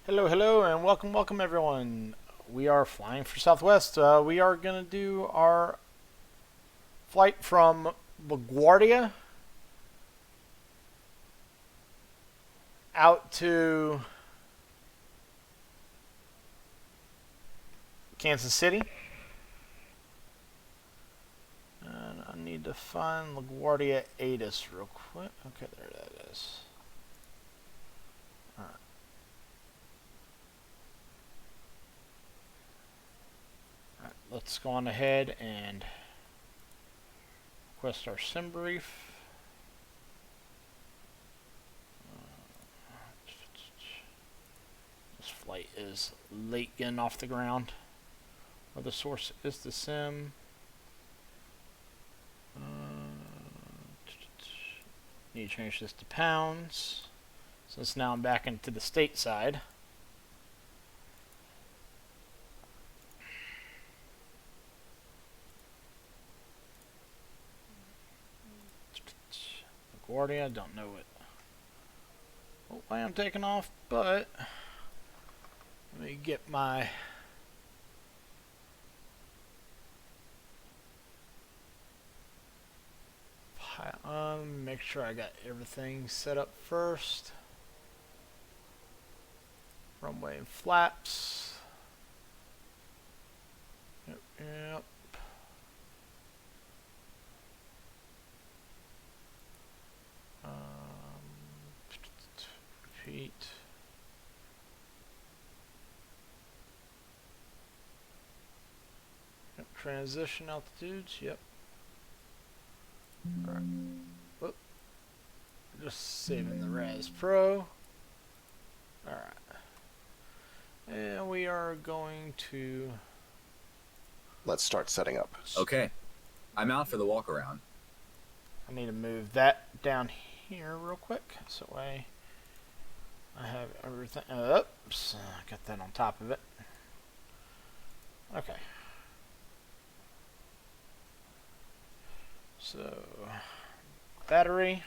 Hello, hello, and welcome everyone. We are flying for Southwest. We are going to do our flight from LaGuardia out to Kansas City. And I need to find LaGuardia ATIS real quick. Okay, there that is. Alright. Alright, let's go on ahead and request our sim brief. This flight is late getting off the ground. Where the source is the sim. Need to change this to pounds. Since now I'm back into the state side. LaGuardia, don't know why I'm taking off, but let me get my make sure I got everything set up first. Runway and flaps. Yep. Repeat. Yep. Transition altitudes. Yep. Alright. Whoop. Just saving the Res Pro. Alright. And we are going to... Let's start setting up. Okay. I'm out for the walk around. I need to move that down here real quick. So I have everything... Oops. Got that on top of it. Okay. So... Battery...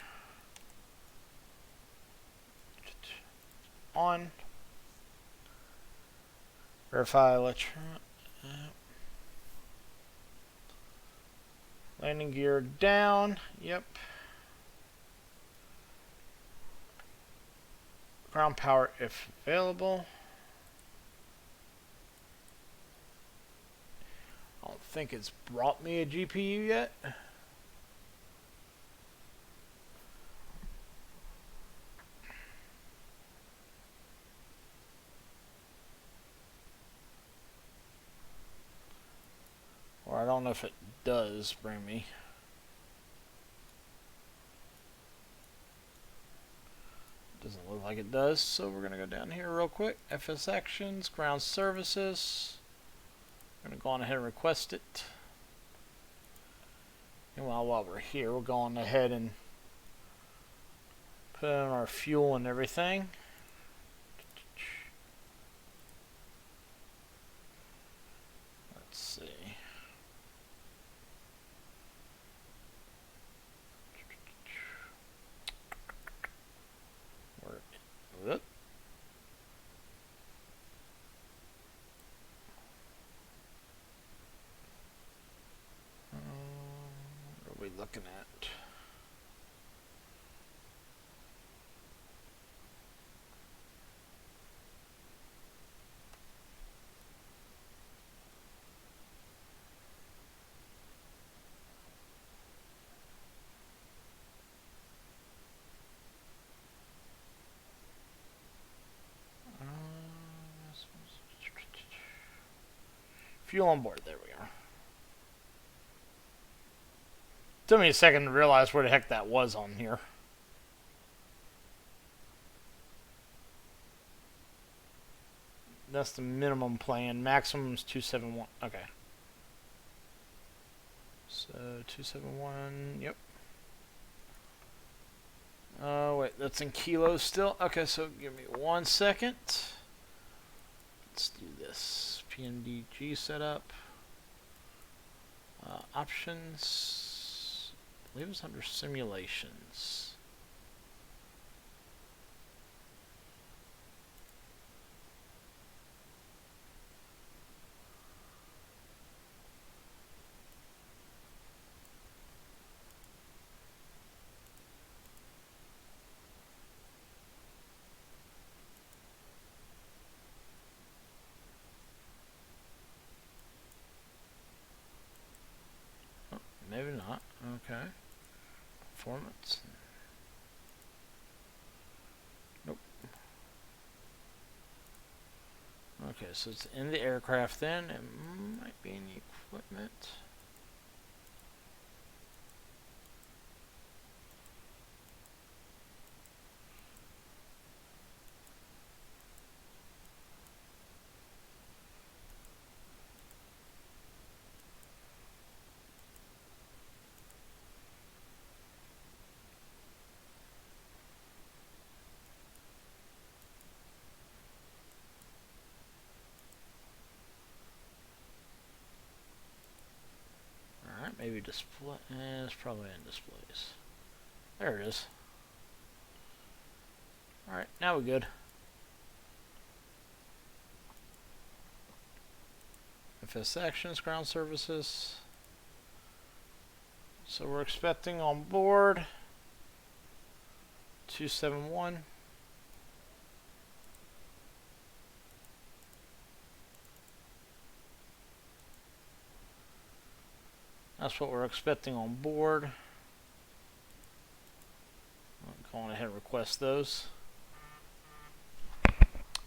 on. Verify electron. Landing gear down. Yep. Ground power if available. I don't think it's brought me a GPU yet. Or I don't know if it does bring me. Doesn't look like it does, so we're going to go down here real quick. FS Actions, Ground Services. I'm going to go on ahead and request it. And while we're here, we'll go on ahead and put in our fuel and everything. Let's see. What are we looking at? Fuel on board. There we are. Took me a second to realize where the heck that was on here. That's the minimum plan. Maximum is 271. Okay. So 271. Yep. Wait, that's in kilos still. Okay, so give me 1 second. Let's do this. PMDG setup. Options. I believe it's under simulations. performance. Nope. Okay, so it's in the aircraft then. It might be in the equipment. Alright, maybe display. It's probably in displays. There it is. Alright, now we're good. FS Actions, ground services. So we're expecting on board 271. That's what we're expecting on board. I'm going ahead and request those.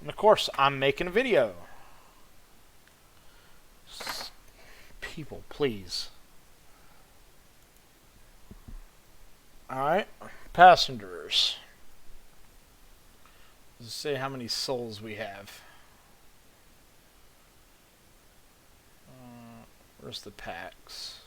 And of course, I'm making a video. People, please. Alright, passengers. Let's see how many souls we have. Where's the packs?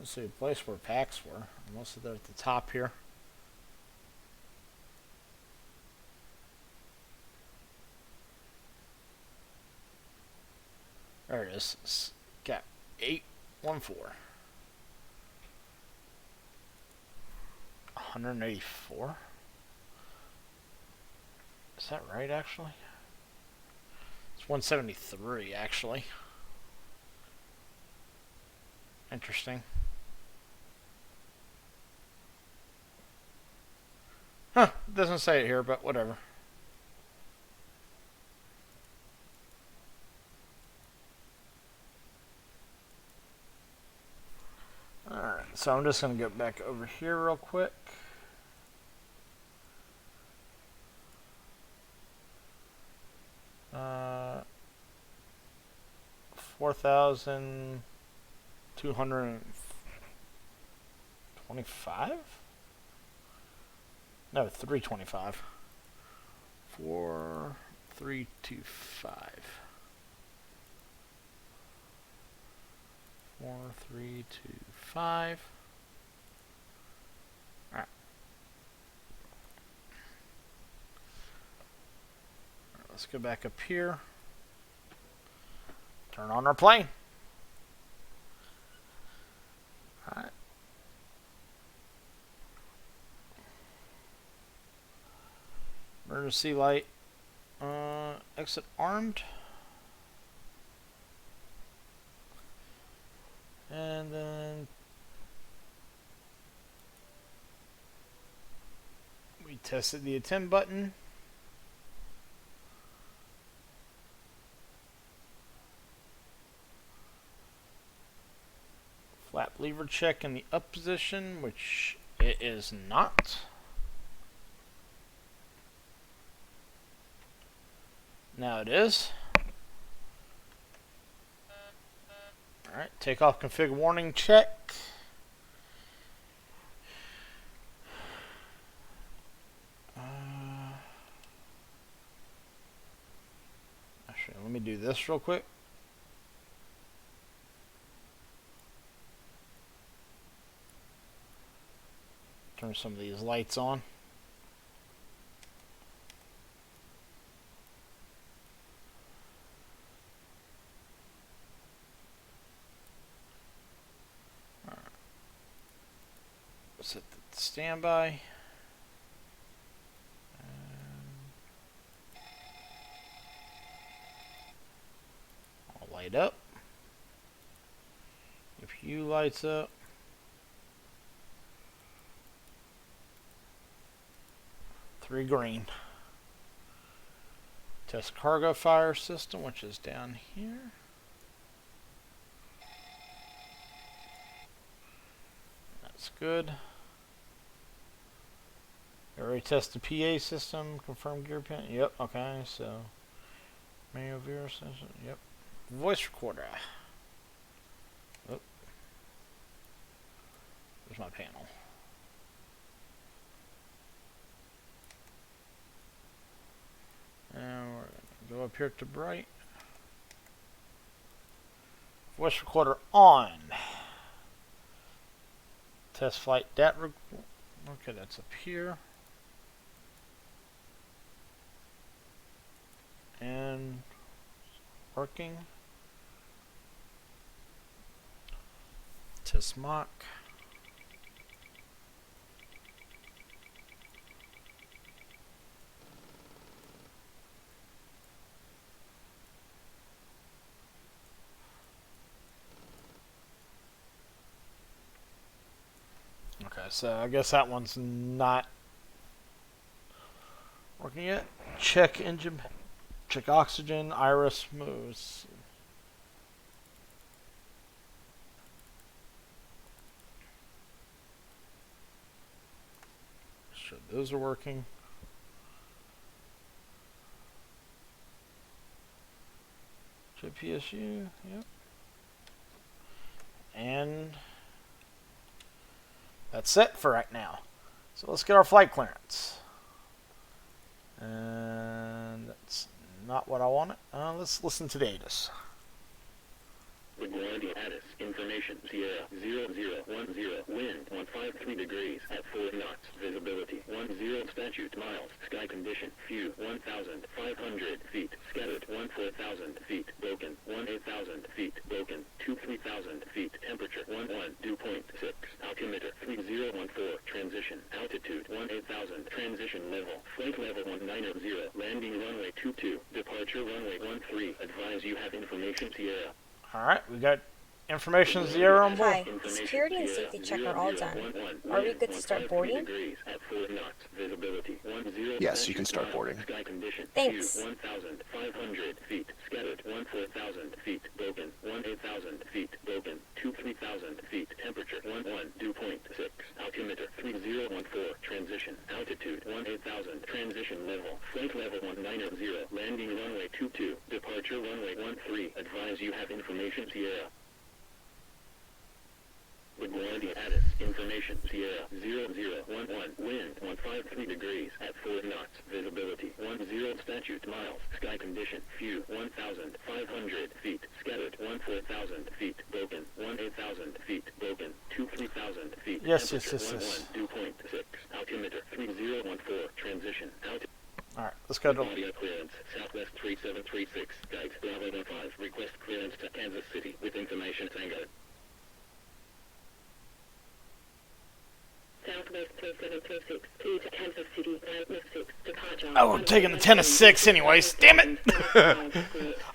Let's see a place where packs were. Most of they're at the top here. There it is. It's got 814. 184. Is that right, actually? It's 173, actually. Interesting. Huh, it doesn't say it here, but whatever. Alright, so I'm just going to get back over here real quick. Uh, 4,225? No, 325. 4,325. 4,325. Alright. Let's go back up here. Turn on our plane. Alright. Emergency light. Exit armed. And then we tested the attend button. Flap lever check in the up position, which it is not. Now it is. Alright, takeoff config warning check. Actually, let me do this real quick. Turn turn some of these lights on. Set the standby. I'll light up. If you lights up. Three green. Test cargo fire system, which is down here. That's good. Already tested PA system, confirm gear pin. Yep, okay, so manual viewer session. Yep. Voice recorder. Oh. There's my panel. And we're gonna go up here to bright. Voice recorder on. Test flight data. Okay, that's up here. And working. Test mock. Okay, so I guess that one's not working yet. Check engine. Check oxygen, iris moves. Sure, those are working. JPSU, yep. And that's it for right now. So let's get our flight clearance. And that's not what I wanted. Let's listen to the ATIS. LaGuardia ATIS, information, Sierra 0010, wind 153 degrees at 4 knots, visibility 10 statute miles, sky condition, few 1,500 feet, scattered 14,000 feet, broken 18,000 feet, broken 23,000 feet, temperature 11 dew point 6, altimeter 3014, transition, altitude 18,000, transition level, flight level 190, landing runway 22, departure runway 13, advise you have information, Sierra. Alright, we got information zero on board. Hi, security and safety check are all done. Are we good to start boarding? Yes, you can start boarding. Thanks. 1,500 feet, scattered 14,000 feet, broken 18,000 feet, broken 23,000 feet, temperature 11 dew point 6, altimeter 3014, transition, altitude 18,000, transition level, flight level 190, landing runway 22, departure runway 13, advise you have information, Sierra. LaGuardia ATIS, information, Sierra 0011, wind 153 degrees at 4 knots, visibility 10 statute miles, sky condition, few 1,500 feet, scattered 14,000 feet, broken 18,000 feet, broken 23,000 feet, Yes. dew point 6, altimeter 3014, transition, altitude. Alright, let's go to Audio clearance, Southwest 3736, guide Bravo 15, request clearance to Kansas City with information Tango. Southwest 3736, clear to Kansas City, 906, departure. Oh, we're taking the 10 to 6 anyways. Damn it!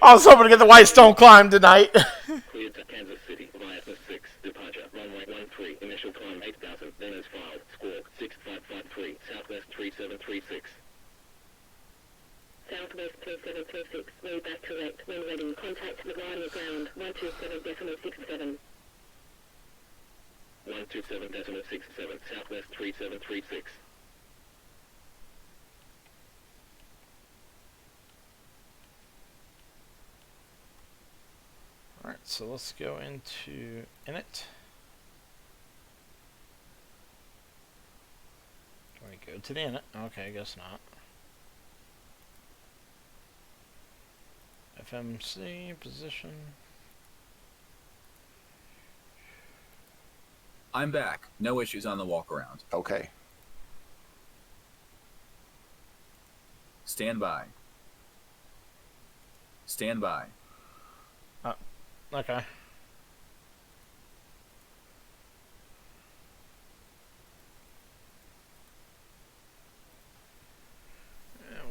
I was hoping to get the White Stone climb tonight. Cleared to Kansas City, via 6, departure, runway 13, initial climb 8,000, then as filed, squawk 6553, Southwest 3736. Southwest 3736, road back correct, when ready, contact LaGuardia ground, 127.67. 127.67, Southwest 3736. Alright, so let's go into init. Can we go to the init? Okay, I guess not. FMC, position. I'm back. No issues on the walk around. Okay. Stand by. Stand by. Okay.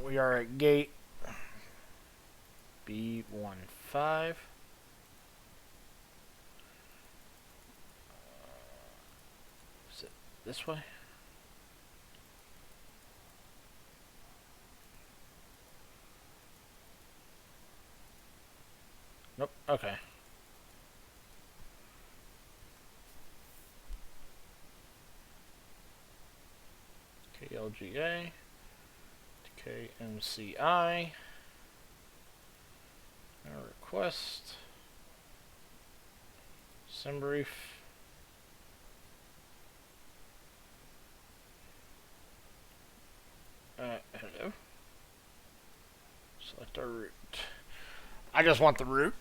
We are at gate B15. Is it this way? Nope. Okay. KLGA to KMCI. Our request. Sim brief. Hello. Select our route. I just want the route.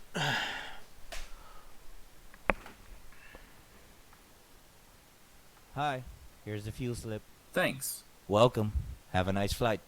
Hi, here's the fuel slip. Thanks. Welcome. Have a nice flight.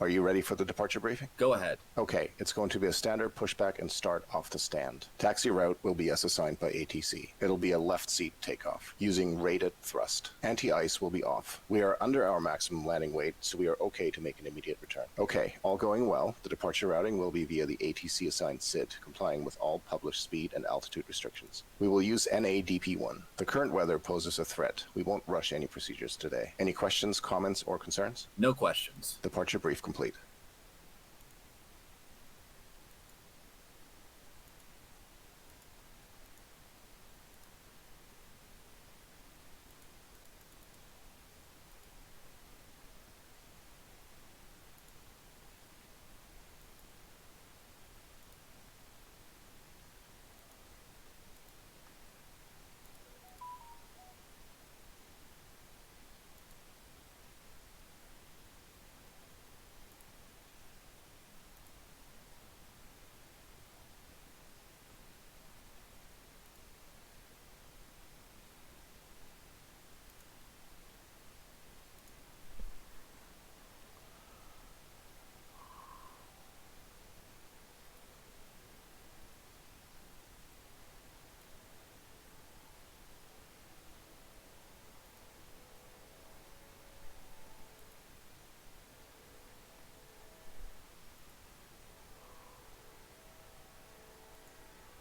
Are you ready for the departure briefing? Go ahead. Okay, it's going to be a standard pushback and start off the stand. Taxi route will be as assigned by ATC. It'll be a left seat takeoff, using rated thrust. Anti-ice will be off. We are under our maximum landing weight, so we are okay to make an immediate return. Okay, all going well. The departure routing will be via the ATC assigned SID, complying with all published speed and altitude restrictions. We will use NADP1. The current weather poses a threat. We won't rush any procedures today. Any questions, comments, or concerns? No questions. Departure brief complete.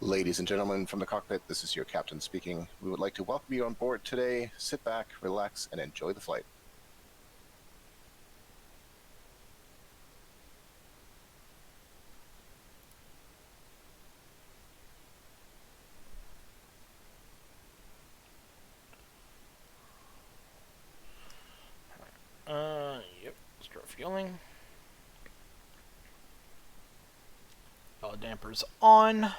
Ladies and gentlemen from the cockpit, this is your captain speaking. We would like to welcome you on board today. Sit back, relax, and enjoy the flight. Yep. Start fueling. All dampers on.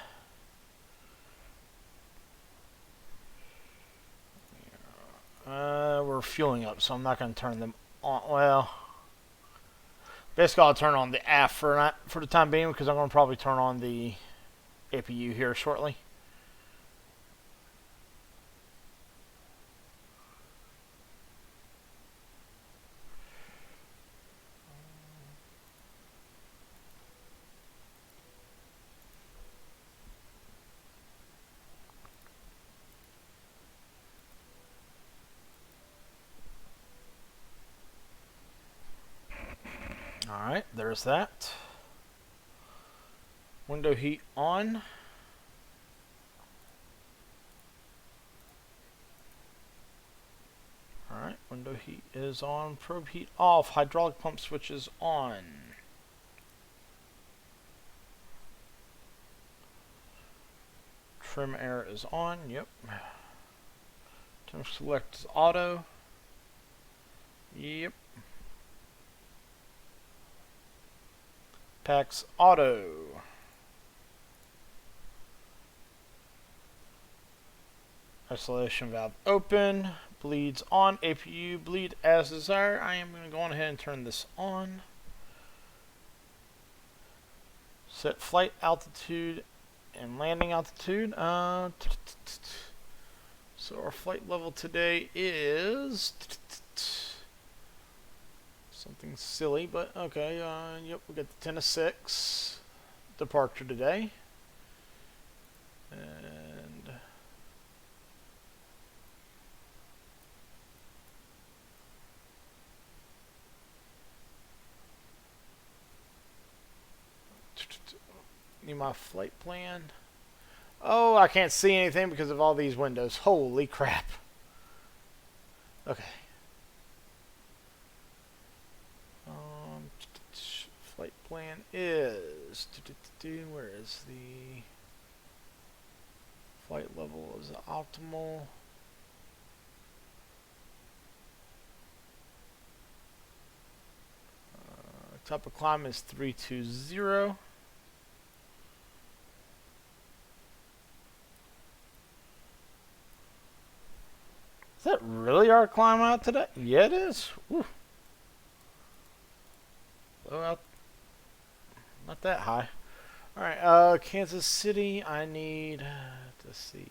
We're fueling up, so I'm not going to turn them on. Well, basically I'll turn on the aft for the time being, because I'm going to probably turn on the APU here shortly. Alright, there's that. Window heat on. Alright, window heat is on. Probe heat off. Hydraulic pump switch is on. Trim air is on. Yep. Trim select is auto. Yep. Packs auto. Isolation valve open. Bleeds on. APU bleed as desired. I am going to go on ahead and turn this on. Set flight altitude and landing altitude. So our flight level today is Something silly, but okay. Yep, we got the 10 to 6 departure today. And need my flight plan. Oh, I can't see anything because of all these windows. Holy crap. Okay. Flight plan is where is the flight level is optimal. Type of climb is 320. Is that really our climb out today? Yeah, it is. Woo. Well, not that high. Alright, Kansas City, I need to see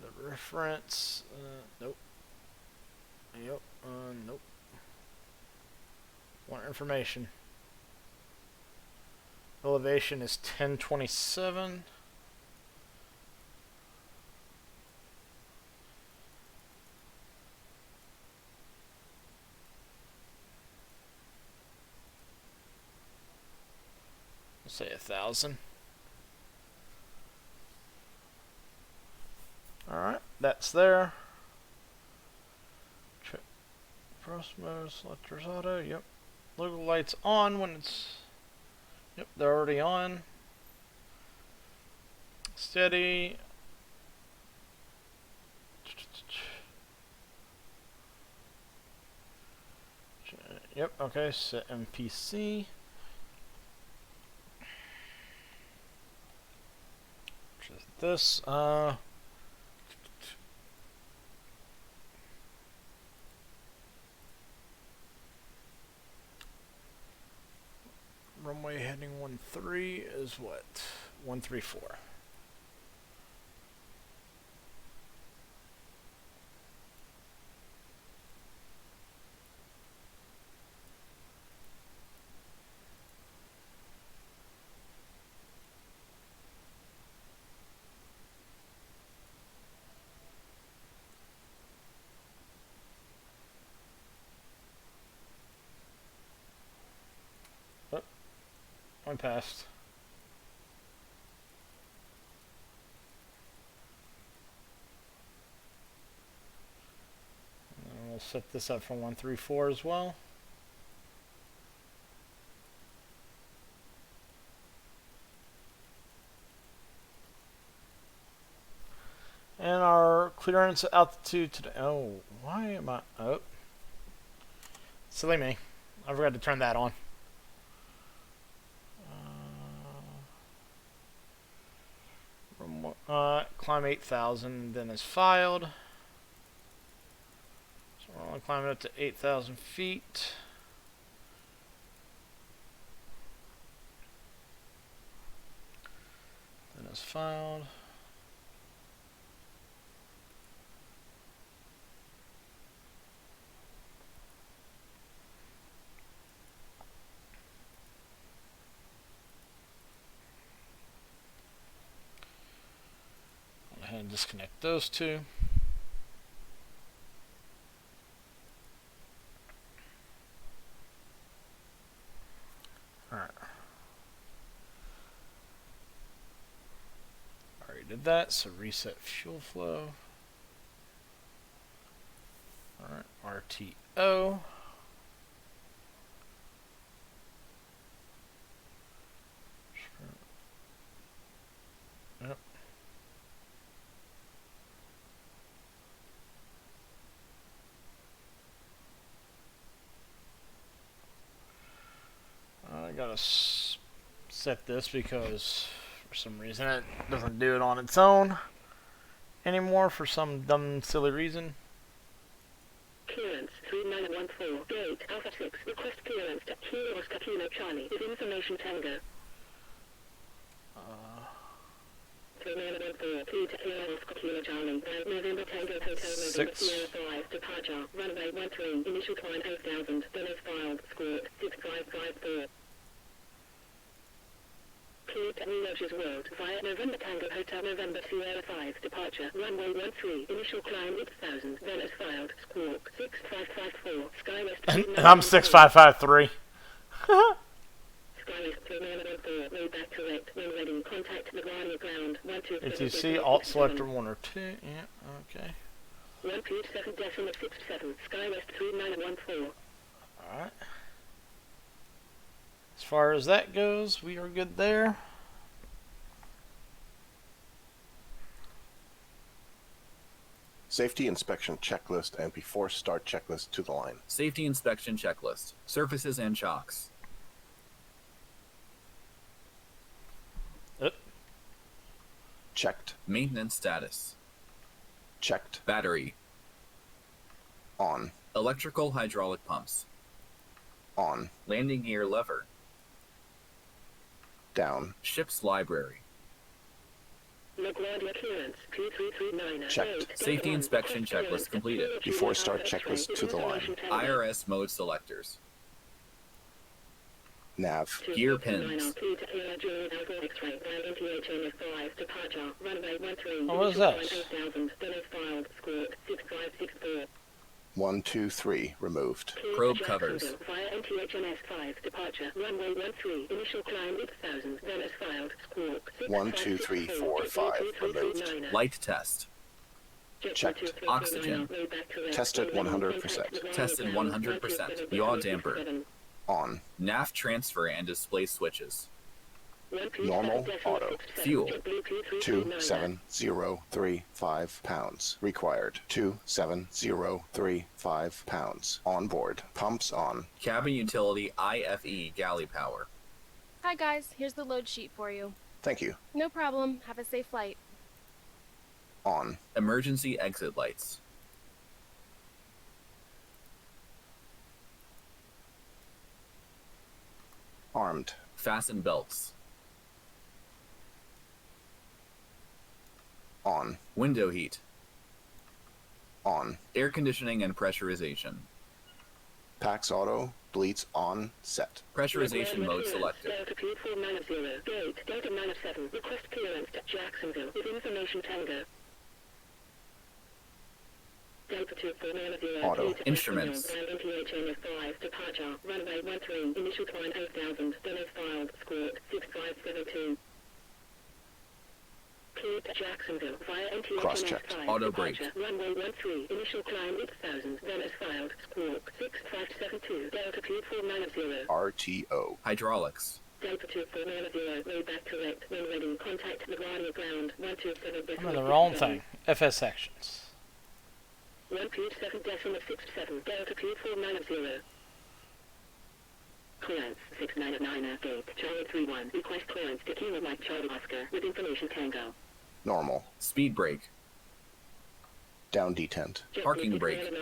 the reference. Nope. Yep, nope. Want information. Elevation is 1027. Say 1,000. Alright, that's there. Check frost mode, selectors auto, yep. Local lights on when it's, yep, they're already on. Steady. Yep, okay, set MPC. This, runway heading 13 is what? 134. I passed. And we'll set this up for 134 as well. And our clearance altitude today. Oh, why am I? Oh, silly me. I forgot to turn that on. Climb 8,000, then is filed. So we're only climbing up to 8,000 feet. Then is filed. And disconnect those two. Alright. Already did that, so reset fuel flow. Alright, RTO. Yep. I gotta set this because for some reason it doesn't do it on its own anymore for some dumb silly reason. Clearance 3914, gate Alpha 6, request clearance to Kilo Oscar Kilo Charlie, with information Tango. 3914, cleared to Kilo Oscar Kilo Charlie, November Tango Hotel November 6. Sierra 5, departure, runway 13, initial climb 8000, then as filed, squawk 6554. Cleared to New Lodges World via November Tango Hotel November Sierra 5, departure, runway 13, initial climb 8000, then as filed, squawk 6554, Skywest And I'm 6553. Skywest 3914, road back correct, when ready, contact LaGuardia ground, 127. ATC, alt selector 1 or 2. Yeah, okay. 1.7.67, Skywest 3914. Alright. As far as that goes, we are good there. Safety inspection checklist and before start checklist to the line. Safety inspection checklist. Surfaces and chocks. Checked. Maintenance status. Checked. Battery. On. Electrical hydraulic pumps. On. Landing gear lever. Down. Ship's library. LaGuardia clearance 2339. Checked. Safety inspection checklist completed. Before start checklist to the line. IRS mode selectors. Nav. Gear pins. Oh, what is that? 1, 2, 3 removed. Probe covers. Via NTHNS 5, departure, runway 13, initial climb 8000, then as filed, squawk 1, 2, 3, 4, 5 removed. Light test. Checked. Oxygen. Tested 100%. Tested 100%. Yaw damper. On. NAF transfer and display switches. Normal auto. Fuel. 27035 pounds. Required 27035 pounds. On board. Pumps on. Cabin utility IFE galley power. Hi guys, here's the load sheet for you. Thank you. No problem. Have a safe flight. On. Emergency exit lights. Armed. Fasten belts. On. Window heat. On. Air conditioning and pressurization. Pax auto. Bleeds on. Set. Pressurization mode selected. Delta P490, gate, Delta -7, request clearance to Jacksonville with information Tango. Delta 2490, Auto. Instruments. NTHNS 5, departure, runway 13, initial climb 8000, then as filed, squawk 6572. Cleared to Jacksonville via NTHNS Cross-checked. 5, Auto brake. departure, runway 13, initial climb 8000, then as filed, squawk 6572, Delta P490. RTO. Hydraulics. Delta 2490, road back correct, when ready, contact LaGuardia ground, 127. I'm in the wrong thing. FS sections. 1.7.67, Delta P490. Clearance 699, gate, Charlie 31, request clearance to Kilo Mike Charlie Oscar with information Tango. Normal. Speed brake. Down detent. Parking brake.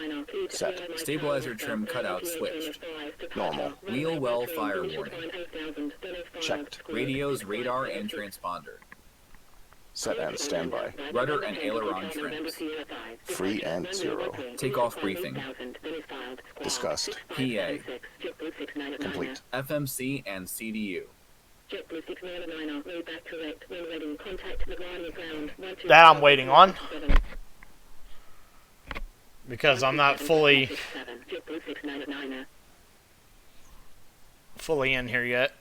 Set. Stabilizer trim cutout switched. Normal. Wheel well fire warning. Checked. Radios, radar, and transponder. Set and standby. Rudder and aileron trims. Free and 0. Takeoff briefing. Discussed. PA. Complete. FMC and CDU. JetBlue 699, road back correct, when ready, contact LaGuardia ground, 127. That I'm waiting on. Because I'm not fully JetBlue 699. in here yet.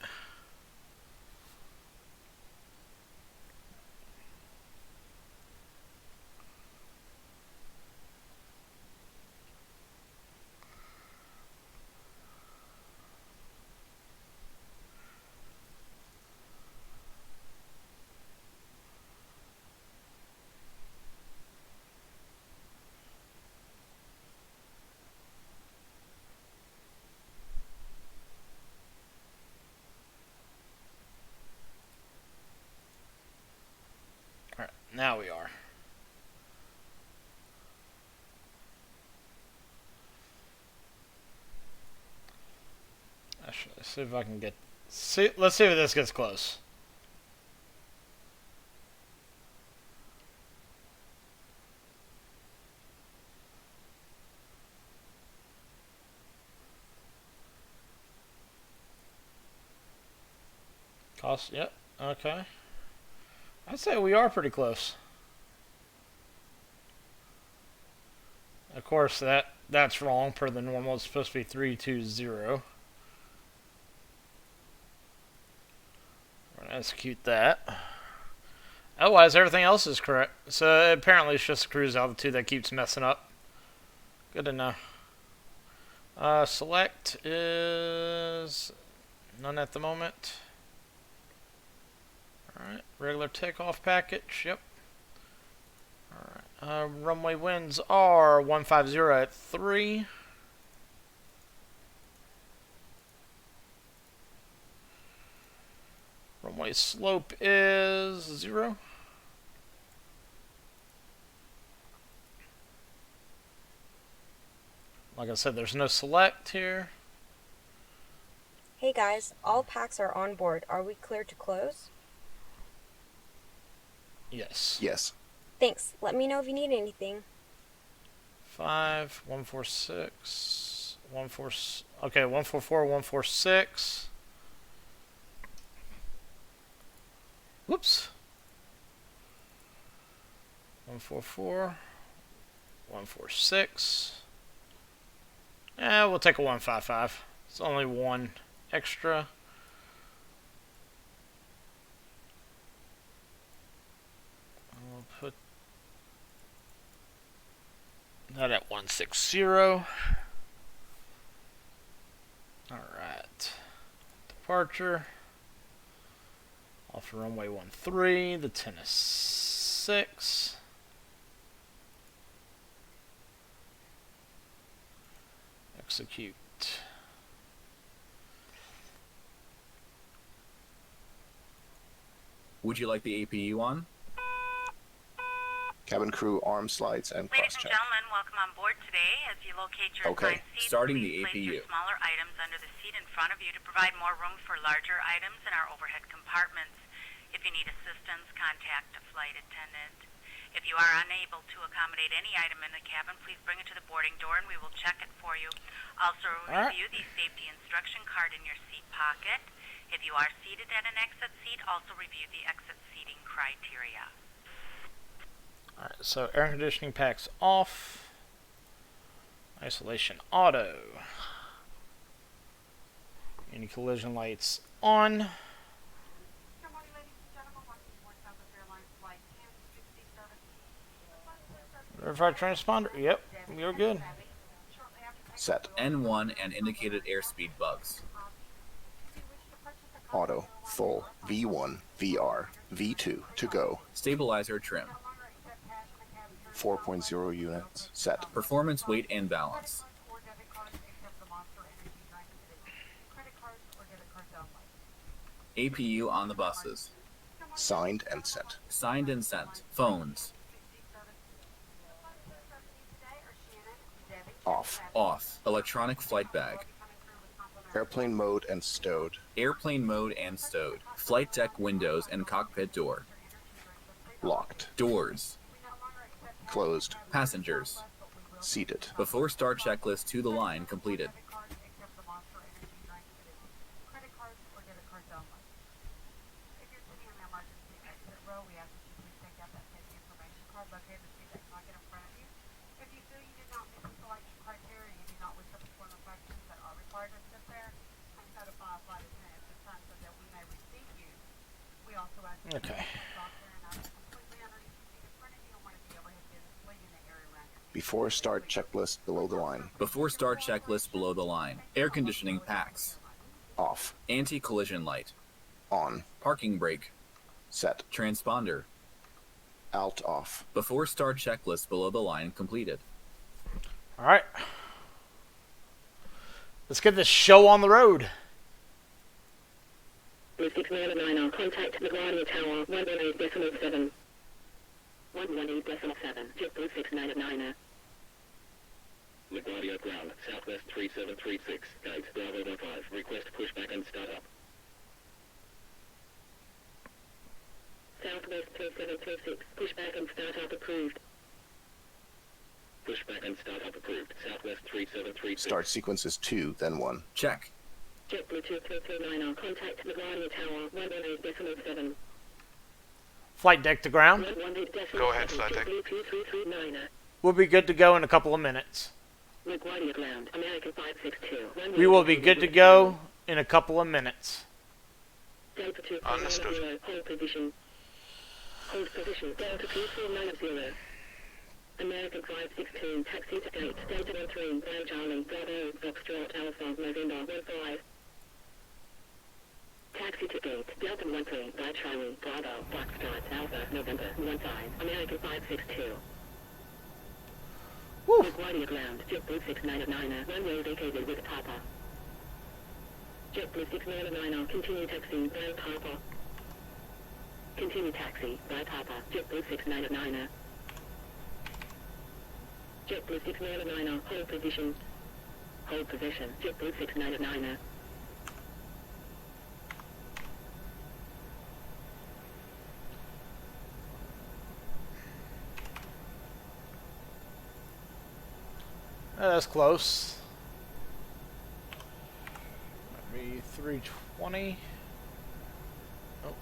Alright, now we are. Actually, let's see if I can get... let's see if this gets close. Toss. Yep. Okay. I'd say we are pretty close. Of course, that's wrong per the normal. It's supposed to be 320. We're gonna execute that. Otherwise, everything else is correct. So apparently, it's just cruise altitude that keeps messing up. Good to know. Select is none at the moment. Alright, regular takeoff package, yep. Alright, runway winds are 150 at 3. Runway slope is 0. Like I said, there's no select here. Hey guys, all packs are on board. Are we clear to close? Yes. Yes. Thanks. Let me know if you need anything. 5, 146, 14. Okay, 144, 146. Whoops. 144, 146. We'll take a 155. It's only one extra. We'll put that at 160. Alright. Departure. Off runway 13. The 10 is 6. Execute. Would you like the APU on? Cabin crew arm slides and Ladies cross and check. gentlemen, welcome on board today. As you locate your Okay. assigned seat, Starting please the place your APU. smaller items under the seat in front of you to provide more room for larger items in our overhead compartments. If you need assistance, contact a flight attendant. If you are unable to accommodate any item in the cabin, please bring it to the boarding door and we will check it for you. Also, All right. review the safety instruction card in your seat pocket. If you are seated at an exit seat, also review the exit seating criteria. Alright, so air conditioning pack's off. Isolation auto. Any collision lights on. Good morning, ladies and gentlemen. Welcome to Southwest Airlines flight KMCI. Verified transponder. Yep, you're good. Set. N1 and indicated airspeed bugs. Auto. Full. V1. VR. V2. To go. Stabilizer trim. 4.0 units. Set. Performance, weight, and balance. APU on the buses. Signed and sent. Signed and sent. Phones. Off. Off. Electronic flight bag. Airplane mode and stowed. Airplane mode and stowed. Flight deck windows and cockpit door. Locked. Doors. Closed. Passengers. Seated. Before start checklist to the line completed. Okay. Before start checklist below the line. Before start checklist below the line. Air conditioning packs. Off. Anti-collision light. On. Parking brake. Set. Transponder. Alt off. Before start checklist below the line completed. Alright. Let's get this show on the road. Blue 699, contact LaGuardia Tower 118.7. 118.7. Blue 699. LaGuardia ground, Southwest 3736, guides Bravo 15, request pushback and start up. Southwest 3736, pushback and start up approved. Pushback and start up approved, Southwest 3736. Start sequence is 2, then 1. Check. JetBlue 2339, contact LaGuardia Tower 118.7. Flight deck to ground. 118.7. Go ahead, flight deck. JetBlue 2339. We'll be good to go in a couple of minutes. LaGuardia ground, American 562. We will be good to go in a couple of minutes. Delta Understood. 2490, hold position. Hold position, Delta 2490. American 516, taxi to gate, Delta 13, Bravo Charlie, Bravo, Foxtrot, Alpha, November 15. Taxi to gate, Delta 13, Bravo Charlie, Bravo, Foxtrot, Alpha, November 15, American 562. Woo. LaGuardia ground, JetBlue 699, runway vacated with Papa. JetBlue 699, continue taxi, by Papa. Continue taxi, by Papa, JetBlue 699. JetBlue 699, hold position. Hold position, JetBlue 699. That's close. Might be 320. Oh.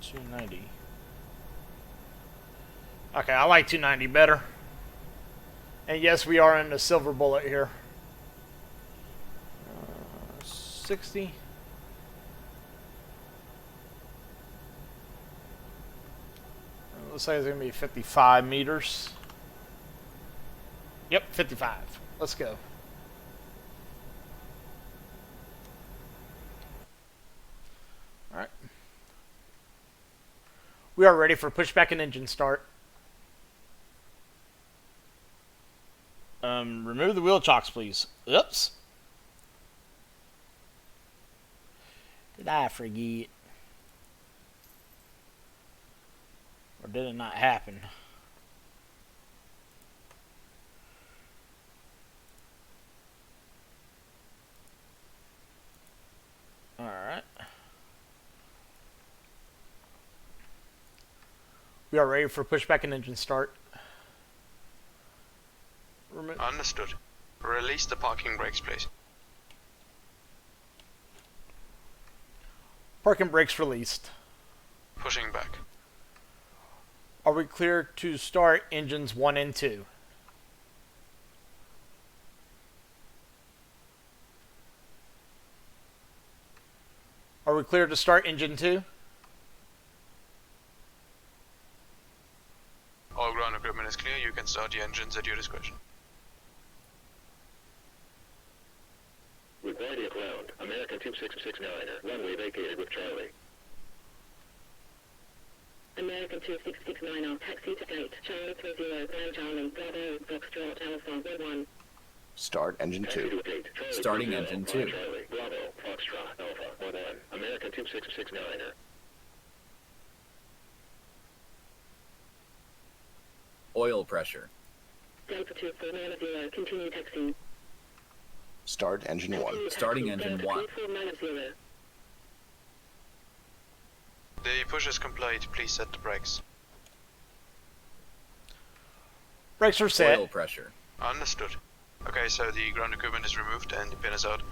290. Okay, I like 290 better. And yes, we are in the silver bullet here. 60. Looks like it's going to be 55 meters. Yep, 55. Let's go. Alright. We are ready for pushback and engine start. Remove the wheel chocks, please. Oops. Did I forget? Or did it not happen? Alright. We are ready for pushback and engine start. Understood. Release the parking brakes, please. Parking brakes released. Pushing back. Are we clear to start engines 1 and 2? Are we clear to start engine 2? All ground equipment is clear. You can start the engines at your discretion. LaGuardia ground, American 2669, runway vacated with Charlie. American 2669, taxi to gate, Charlie 30, Bravo Charlie, Bravo, Foxtrot, Alpha 11. Start engine 2. Starting engine 2. Charlie, Bravo, Foxtrot, Alpha 11, American 2669. Oil pressure. Delta 2490, continue taxi. Start engine 1. Starting engine 1. 2490. The push is complete. Please set the brakes. Brakes are set. Oil pressure. Understood. Okay, so the ground equipment is removed and the pin is out.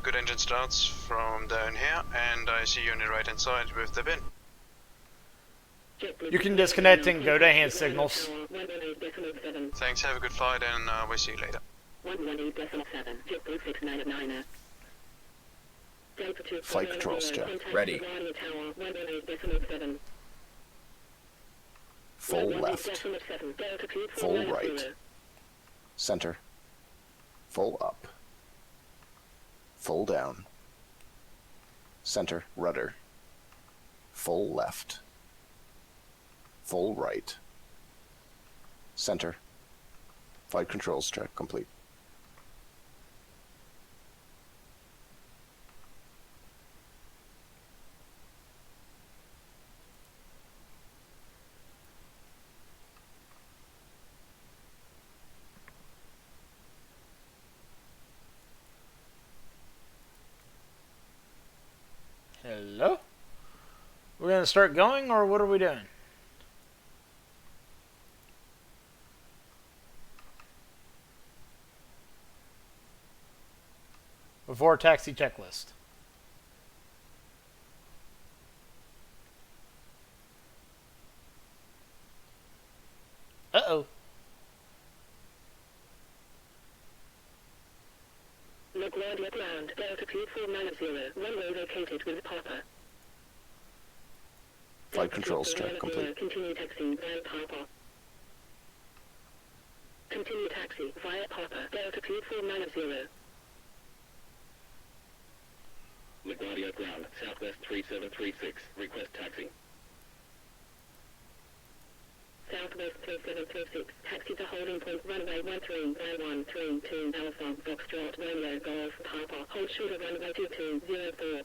Good engine starts from down here, and I see you on the right hand side with the pin. You can disconnect and go to hand signals. 118.7. Thanks, have a good flight, and we'll see you later. 118.7. JetBlue 699. Delta 2 Flight control check. Ready. Tower 118.7. Full left. 118.7. Delta 2 Full right. Center. Full up. Full down. Center, rudder. Full left. Full right. Center. Flight controls check complete. Hello? We're going to start going, or what are we doing? before taxi checklist. Uh-oh. LaGuardia ground, Delta 2490, runway located with Papa. Flight control strip complete. Continue taxi via Papa. Continue taxi via Papa, Delta 2490. LaGuardia ground, Southwest 3736, request taxi. Southwest 3736, taxi to holding point, runway 13, 1332 Alpha, Foxtrot, Romeo, Golf, Papa, hold short of runway 2204.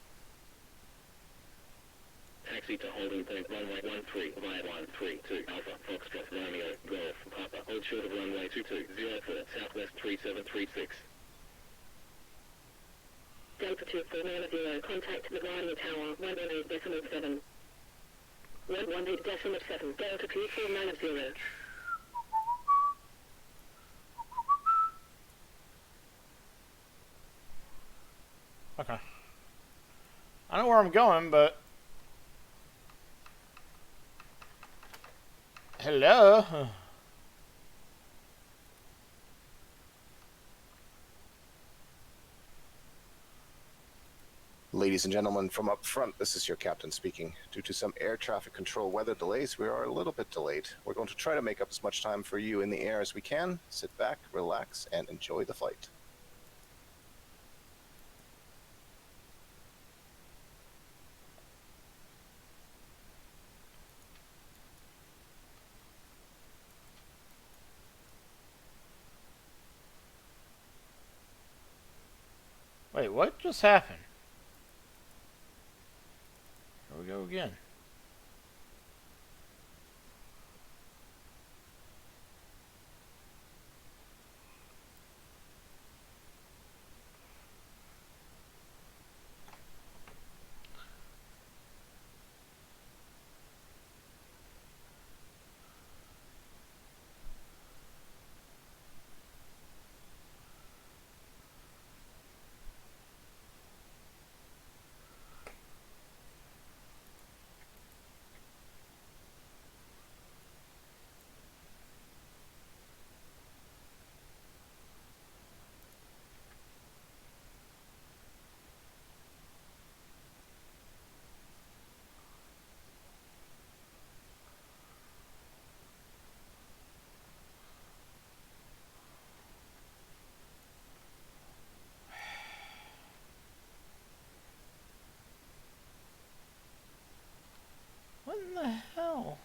Taxi to holding point, runway 13 via 132 Alpha, Foxtrot, Romeo, Golf, Papa, hold short of runway 2204, Southwest 3736. Delta 2490, contact LaGuardia Tower, 118.7. 118.7, Delta 2490. Okay. I know where I'm going, but... Hello? Ladies and gentlemen, from up front, this is your captain speaking. Due to some air traffic control weather delays, we are a little bit delayed. We're going to try to make up as much time for you in the air as we can. Sit back, relax, and enjoy the flight. Wait, what just happened? Here we go again. What in the hell?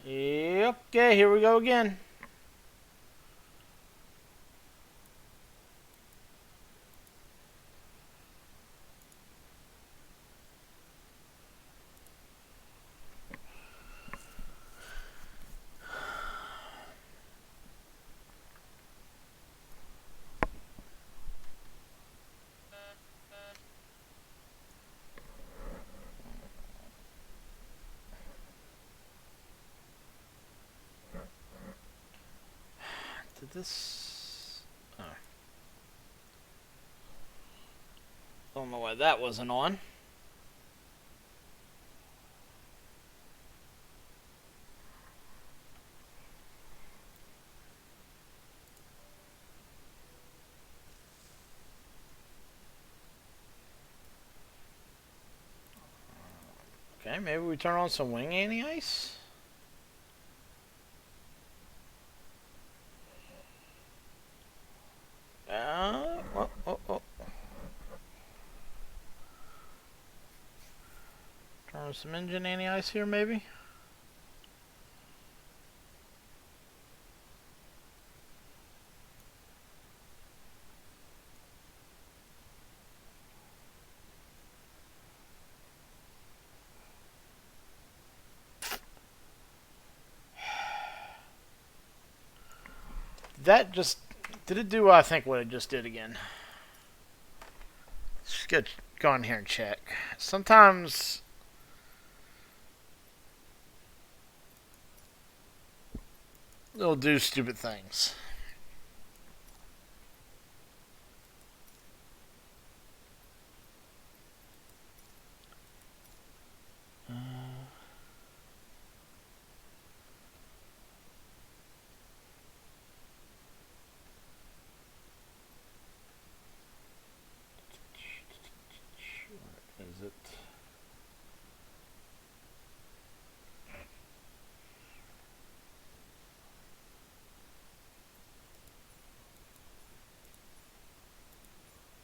Yep, okay, here we go again. Did this... Oh. Don't know why that wasn't on. Okay, maybe we turn on some wing anti-ice? Turn on some engine anti-ice here, maybe? that just... Did it do what I think what it just did again? Let's go in here and check. Sometimes... it'll do stupid things. Is it?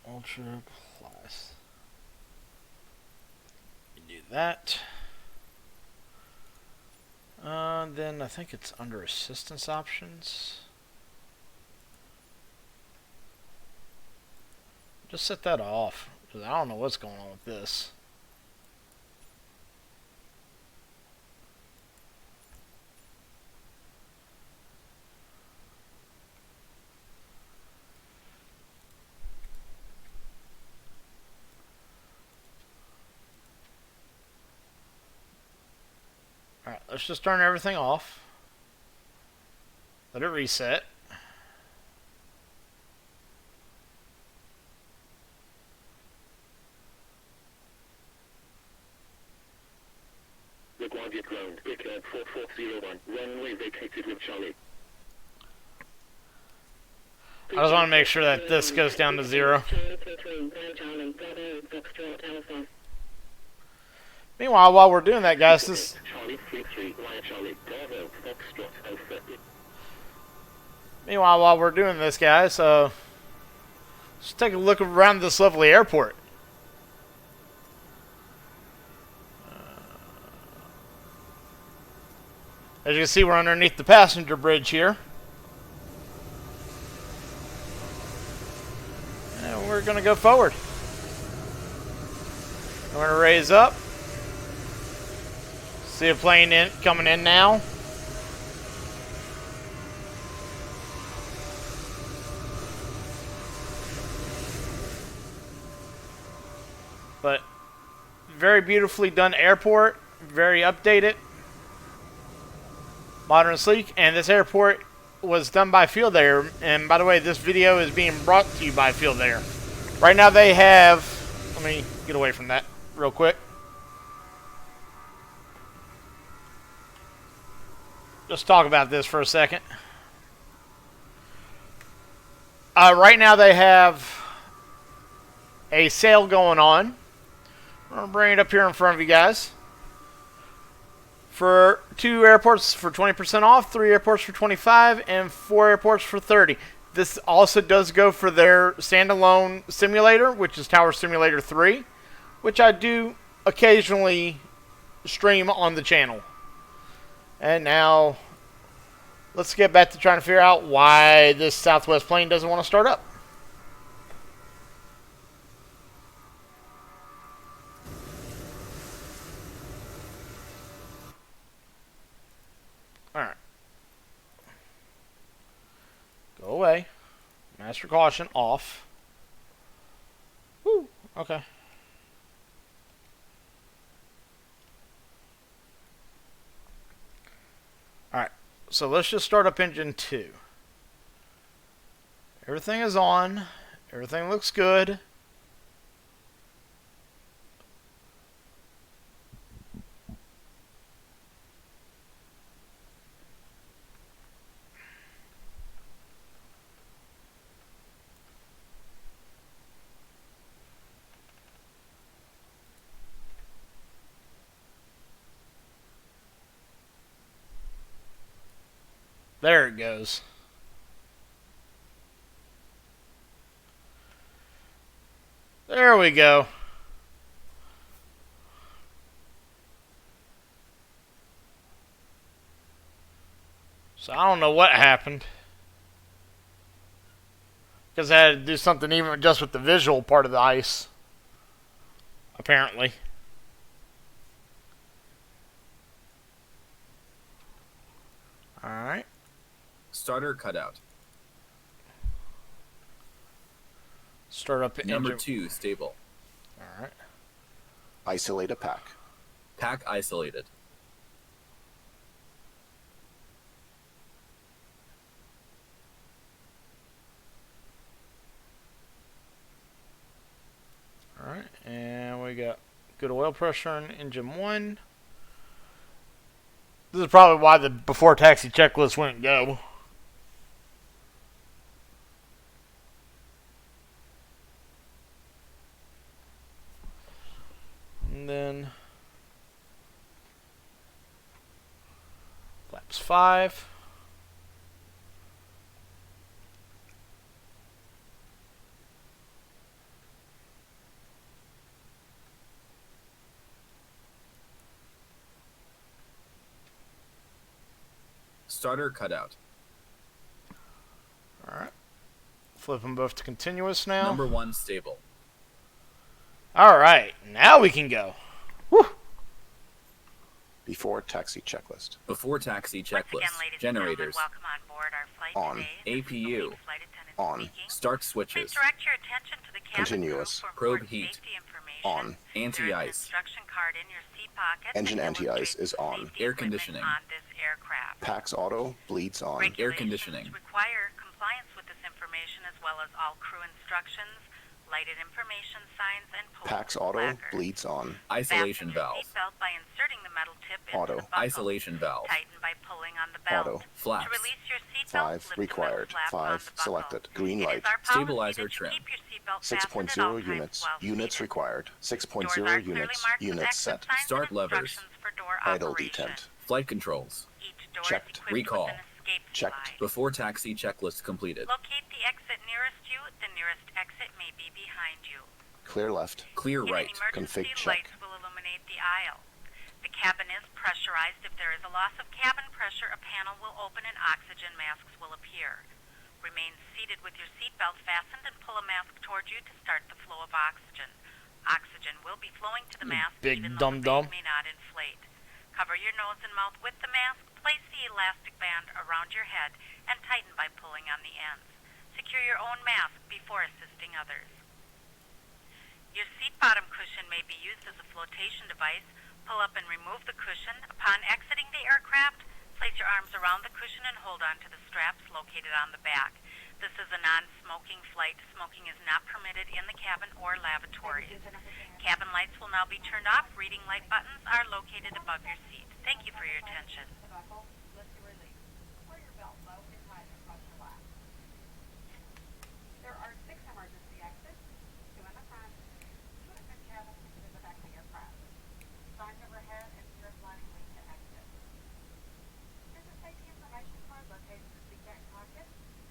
Ultra Plus. You do that. Then I think it's under assistance options. Just set that off, because I don't know what's going on with this. Alright, let's just turn everything off. Let it reset. LaGuardia ground, Vickers 4401, runway vacated with Charlie. I just want to make sure that this goes down to 0. Meanwhile, while we're doing that, guys, this... Meanwhile, while we're doing this, guys, let's take a look around this lovely airport. As you can see, we're underneath the passenger bridge here. And we're going to go forward. We're going to raise up. See a plane coming in now. But very beautifully done airport. Very updated. Modern and sleek. And this airport was done by Field Air. And by the way, this video is being brought to you by Field Air. Right now they have... Let me get away from that real quick. Just talk about this for a second. Right now they have a sale going on. I'm going to bring it up here in front of you guys. For 2 airports for 20% off, 3 airports for 25%, and 4 airports for 30%. This also does go for their standalone simulator, which is Tower Simulator 3, which I do occasionally stream on the channel. And now, let's get back to trying to figure out why this Southwest plane doesn't want to start up. Alright. Go away. Master caution off. Woo! Okay. Alright. So let's just start up engine 2. Everything is on. Everything looks good. There it goes. There we go. So I don't know what happened. Because I had to do something even just with the visual part of the ice. Apparently. Alright. Starter cutout. Start up Number engine. 2 stable. Alright. Isolate a pack. Pack isolated. Alright, and we got good oil pressure in engine 1. This is probably why the before taxi checklist wouldn't go. And then flaps 5. Starter cutout. Alright. Flip them both to continuous now. Number 1 stable. Alright, now we can go. Woo! Before taxi checklist. Before taxi checklist. Generators. Welcome on board our flight On. today. APU. Flight attendant On. speaking. Start Please switches. direct your attention to the cabin Continuous. crew for Probe important heat. safety information. On. There is an Anti-ice. instruction card in your seat pocket Engine that anti-ice illustrates is the on. safety Air equipment conditioning. on this aircraft. Pax auto bleeds on. Air conditioning. Require compliance with this information as well as all crew instructions, lighted information signs, and Pax posted auto placards. bleeds on. Isolation Fasten your valve. seatbelt by inserting the metal tip into Auto. the buckle. Isolation valve. Tighten by pulling on the belt. Auto. Flaps. To release your seatbelt, 5 lift the metal required. flap on 5 the buckle. selected. Green It light. is our policy Stabilizer that you trim. keep your seatbelt fastened at 6.0 all times units. while Units seated. required. Doors 6.0 are clearly units. marked with Units exit set. signs Start and levers. instructions for door Idle operation. detent. Flight controls. Each door Checked. is equipped Recall. with an escape Checked. slide. Before taxi checklist completed. Locate the exit nearest you. The nearest exit may be behind you. Clear left. Clear In right. an emergency, Config check. lights will illuminate the aisle. The cabin is pressurized. If there is a loss of cabin pressure, a panel will open and oxygen masks will appear. Remain seated with your seatbelt fastened and pull a mask toward you to start the flow of oxygen. Oxygen will be flowing to the mask big even though the dum-dum. bag may not inflate. Cover your nose and mouth with the mask. Place the elastic band around your head and tighten by pulling on the ends. Secure your own mask before assisting others. Your seat bottom cushion may be used as a flotation device. Pull up and remove the cushion. Upon exiting the aircraft, place your arms around the cushion and hold on to the straps located on the back. This is a non-smoking flight. Smoking is not permitted in the cabin or lavatories. Cabin lights will now be turned off. Reading light buttons are located above your seat. Thank you for your attention. The buckle, lift to release. Wear your belt low and tight across your lap. There are 6 emergency exits, 2 in the front, 2 in the cabin, and 2 in the back of the aircraft. Signs overhead and strip lining lead to exit. There's a safety information card located in the seat back pocket.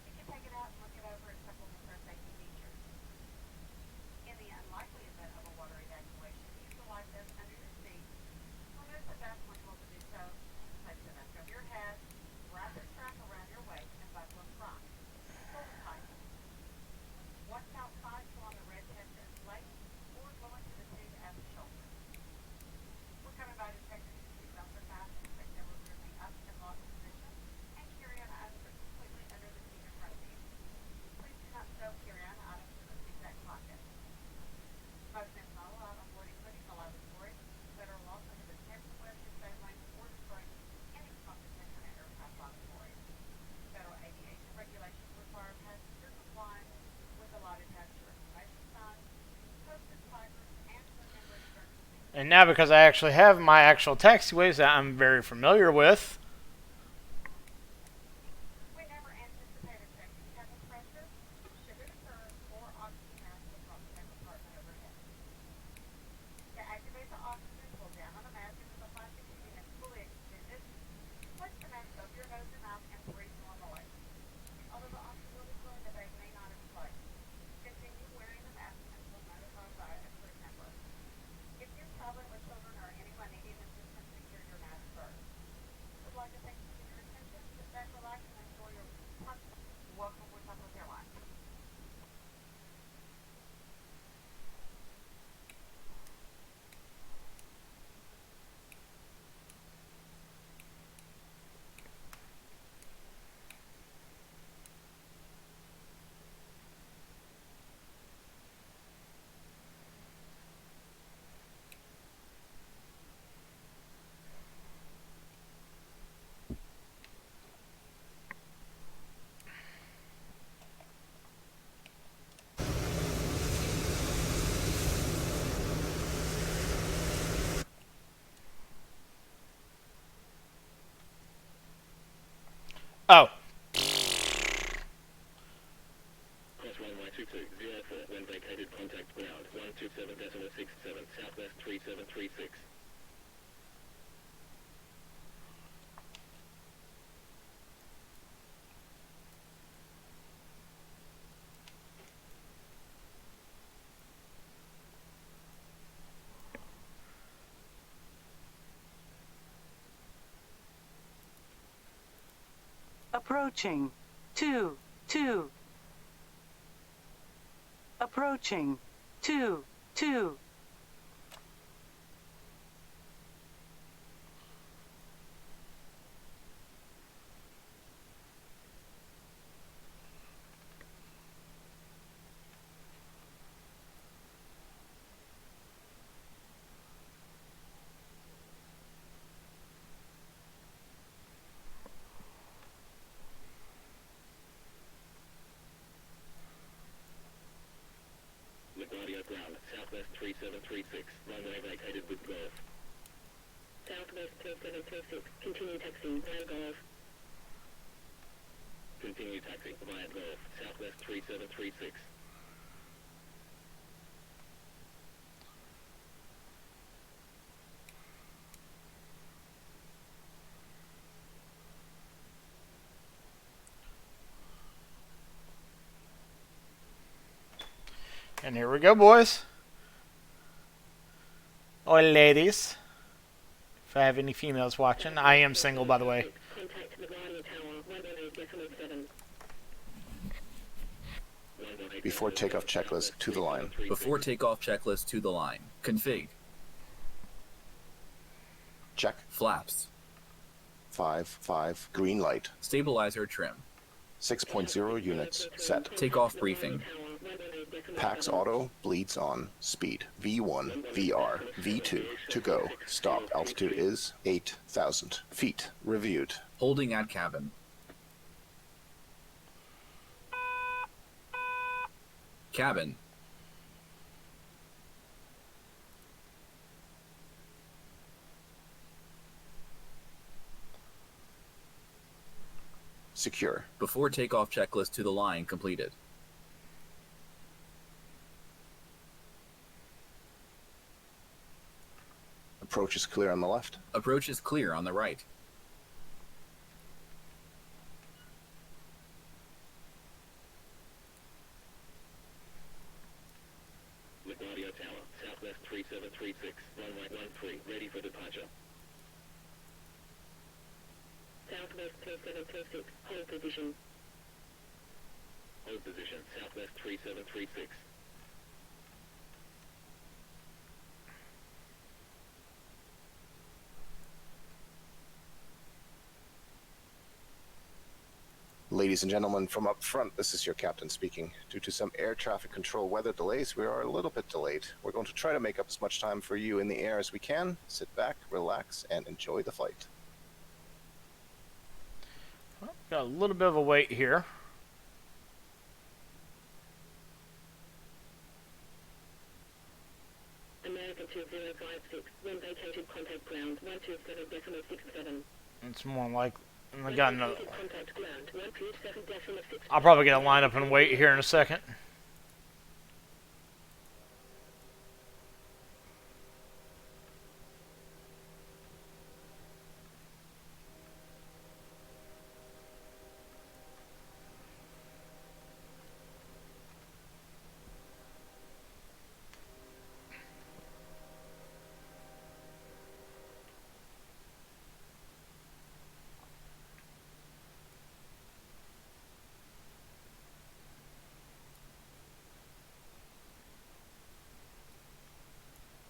You can take it out and look it over and supplement their safety features. In the unlikely event of a water evacuation, use the life vest under your seat. Remove the vest when able to do so. Place the vest over your head. Wrap the strap around your waist and buckle in front. Pull tight. Once outside, pull on the red tab to inflate or go into the tube at the shoulder. We're coming by to check that your seatbelts are fastened, check that we're moving up and lock position, and carry-on items are completely under the seat in front of you. Please do not stow carry-on items in the seat back pocket. Smoking is not allowed on board, including the lavatory. Federal law prohibits tamper with, disabling, or destroying any smoke detector in aircraft lavatories. Federal aviation regulations require passenger compliance with the light attached information signs, posted placards, and to remember emergency. And now because I actually have my actual taxiways that I'm very familiar with, We never anticipated checking cabin pressure, should it occur, or oxygen mask across the compartment overhead. To activate the oxygen, pull down on the mask until the plastic tubing is fully extended. Place the mask over your nose and mouth and breathe normally. Although the oxygen will be flowing, the bag may not inflate. Continue wearing the mask until notified by a crew member. If you're traveling with children or anyone needing assistance, secure your mask first. Would like Oh. Cross runway 2204 when vacated contact ground 127.67 Southwest 3736. Approaching. 2-2. Approaching. 2-2. LaGuardia ground Southwest 3736 runway vacated with Golf. Southwest 3736. Continue taxi via Golf. Continue taxi via Golf Southwest 3736. And here we go, boys. Or ladies. If I have any females watching. I am single, by the way. Contact LaGuardia Tower 118.7. Before takeoff checklist to the line. Before takeoff checklist to the line. Config. Check. Flaps. 5 green light. Stabilizer trim. 6.0 units set. Takeoff briefing. Pax auto bleeds on. Speed V1 VR V2 to go. Stop altitude is 8,000 feet. Reviewed. Holding at cabin. Cabin. Secure. Before takeoff checklist to the line completed. Approach is clear on the left. Approach is clear on the right. LaGuardia Tower Southwest 3736 runway 13 ready for departure. Southwest 3736. Hold position. Hold position Southwest 3736. Ladies and gentlemen, from up front, this is your captain speaking. Due to some air traffic control weather delays, we are a little bit delayed. We're going to try to make up as much time for you in the air as we can. Sit back, relax, and enjoy the flight. Well, got a little bit of a wait here. American 2056. When vacated contact ground 127.67. It's more like I got another. Contact ground 127.67. I'll probably get a line up and wait here in a second.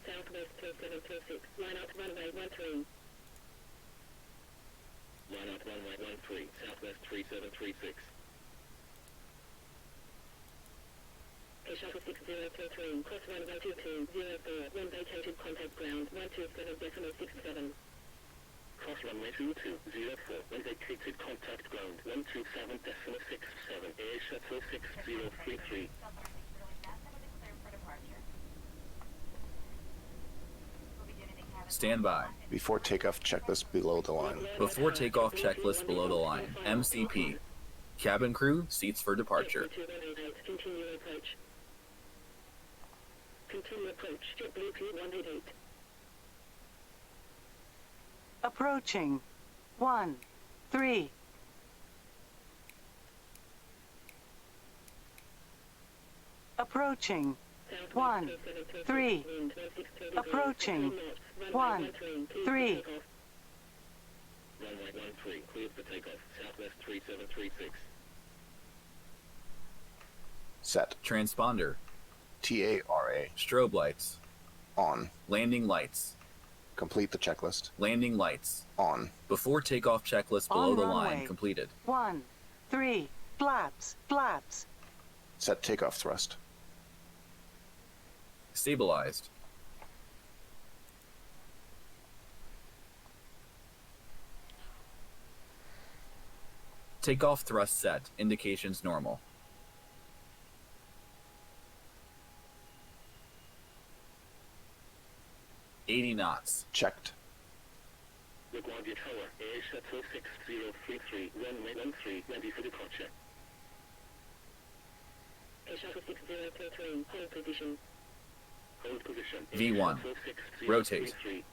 Southwest 3736. Line up runway 13. Line up runway 13 Southwest 3736. Air Shuttle 6023. Cross runway 2204. When vacated contact ground 127.67. Cross runway 2204 when vacated contact ground 127.67. Air Shuttle 6033. For departure. We'll be doing the cabin Stand by. Before takeoff checklist below the line. Before takeoff checklist below the line. MCP. Cabin crew, seats for departure. Continue approach. Continue approach. JetBlue P188. Approaching. 1, 3. Approaching. 1, 3. Approaching. 1, 3. Runway 13, cleared for takeoff. Southwest 3736. Set. Transponder. TARA. Strobe lights. On. Landing lights. Complete the checklist. Landing lights. On. Before takeoff checklist below On the runway. line completed. 1, 3. Flaps, flaps. Set takeoff thrust. Stabilized. Takeoff thrust set. Indications normal. $80 knots. Checked. LaGuardia Tower, Air Shuttle 6033, runway 13, ready for departure. Air Shuttle 6033, hold position. Hold position. V1. Air Shuttle Rotate. 6033.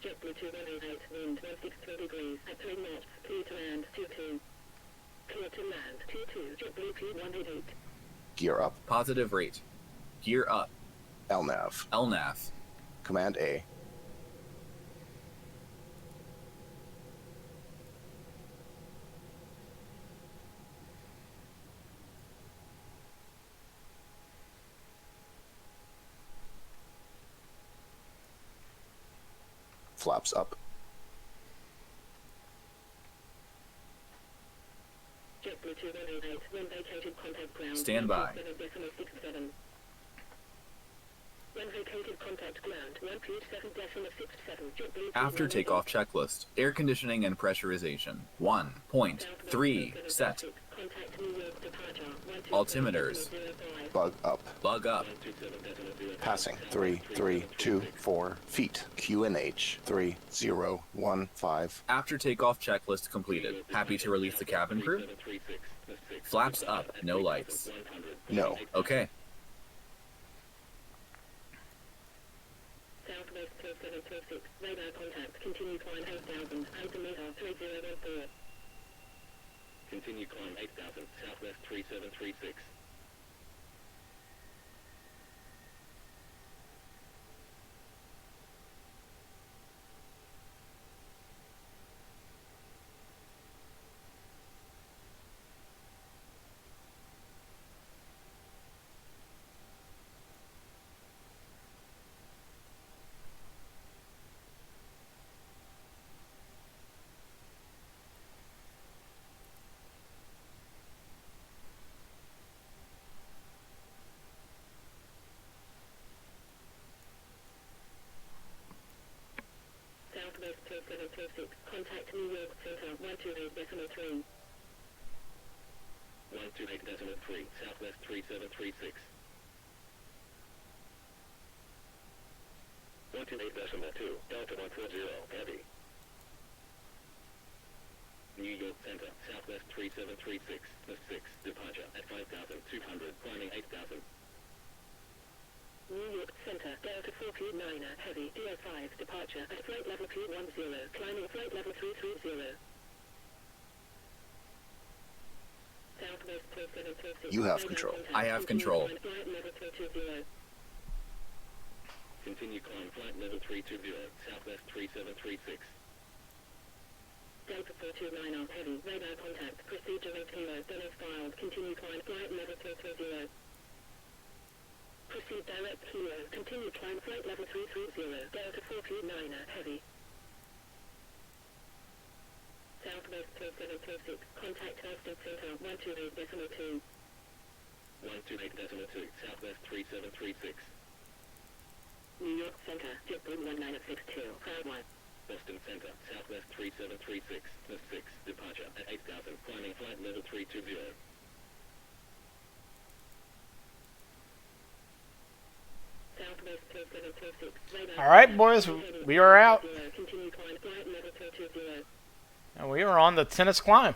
JetBlue 2188, wind 163 degrees, at 3 knots, clear to land 22. Clear to land 22, JetBlue P188. Gear up. Positive rate. Gear up. LNAV. LNAV. Command A. Flaps up. JetBlue 2188, when vacated contact ground. Stand by. 127.67. When vacated contact ground, 127.67. JetBlue After takeoff checklist. Air conditioning and pressurization. 1.3 set. Contact New York departure. Altimeters. Bug up. Bug up. Passing 3324 feet. QNH 3015. After takeoff checklist completed. Happy to release the cabin crew? Flaps up. No lights. No. Okay. Southwest 3736, radar contact, continue climb 8000, altimeter 3014. Continue climb 8000, Southwest 3736. Southwest 3736, contact New York Center 128.3. 128.3, Southwest 3736. 128.2, Delta 140, heavy. New York Center, Southwest 3736, the 6, departure at 5,200, climbing 8,000. New York Center, Delta 4P9er, heavy, DR5, departure at flight level P10, climbing flight level 330. Southwest 3736. You have control. I have control. Flight level 320. Continue climb flight level 320, Southwest 3736. Delta 429 heavy, radar contact, procedure with helo, demo filed, continue climb flight level 330. Proceed direct helo, continue climb flight level 330, Delta 429 heavy. Southwest 3736, contact Austin Center 128.2. 128.2, Southwest 3736. New York Center, JetBlue 1962, Cloud 1. Boston Center, Southwest 3736, the 6, departure at 8,000, climbing flight level 320. Alright, boys, we are out. And we are on the tennis climb.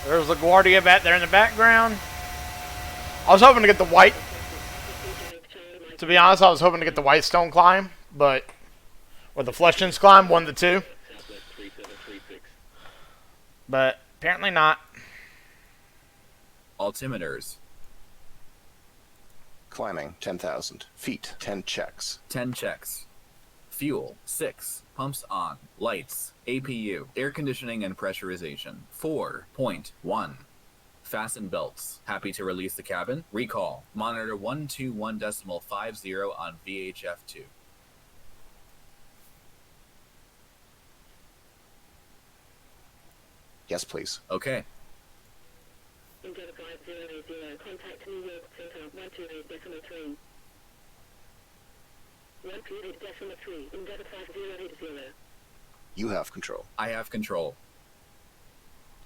There's LaGuardia back there in the background. I was hoping to get the white. To be honest, I was hoping to get the Whitestone climb, or the Flushings climb, 1 to 2. But apparently not. Altimeters. Climbing, 10,000. Feet, 10 checks. 10 checks. Fuel, 6. Pumps on. Lights. APU. Air conditioning and pressurization. 4.1. Fasten belts. Happy to release the cabin? Recall. Monitor 121.50 on VHF2. Yes, please. Okay. Endeavour 5080, contact New York Center 128.3. 128.3, Endeavour 5080. You have control. I have control.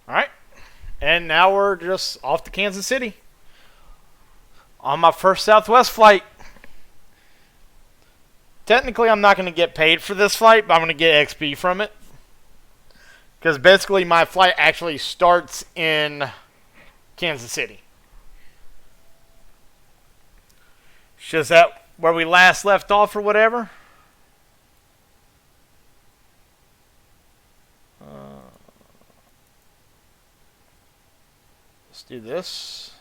Alright. And now we're just off to Kansas City. On my first Southwest flight. Technically, I'm not going to get paid for this flight, but I'm going to get XP from it. Because basically, my flight actually starts in Kansas City. It's just that where we last left off or whatever. Let's do this.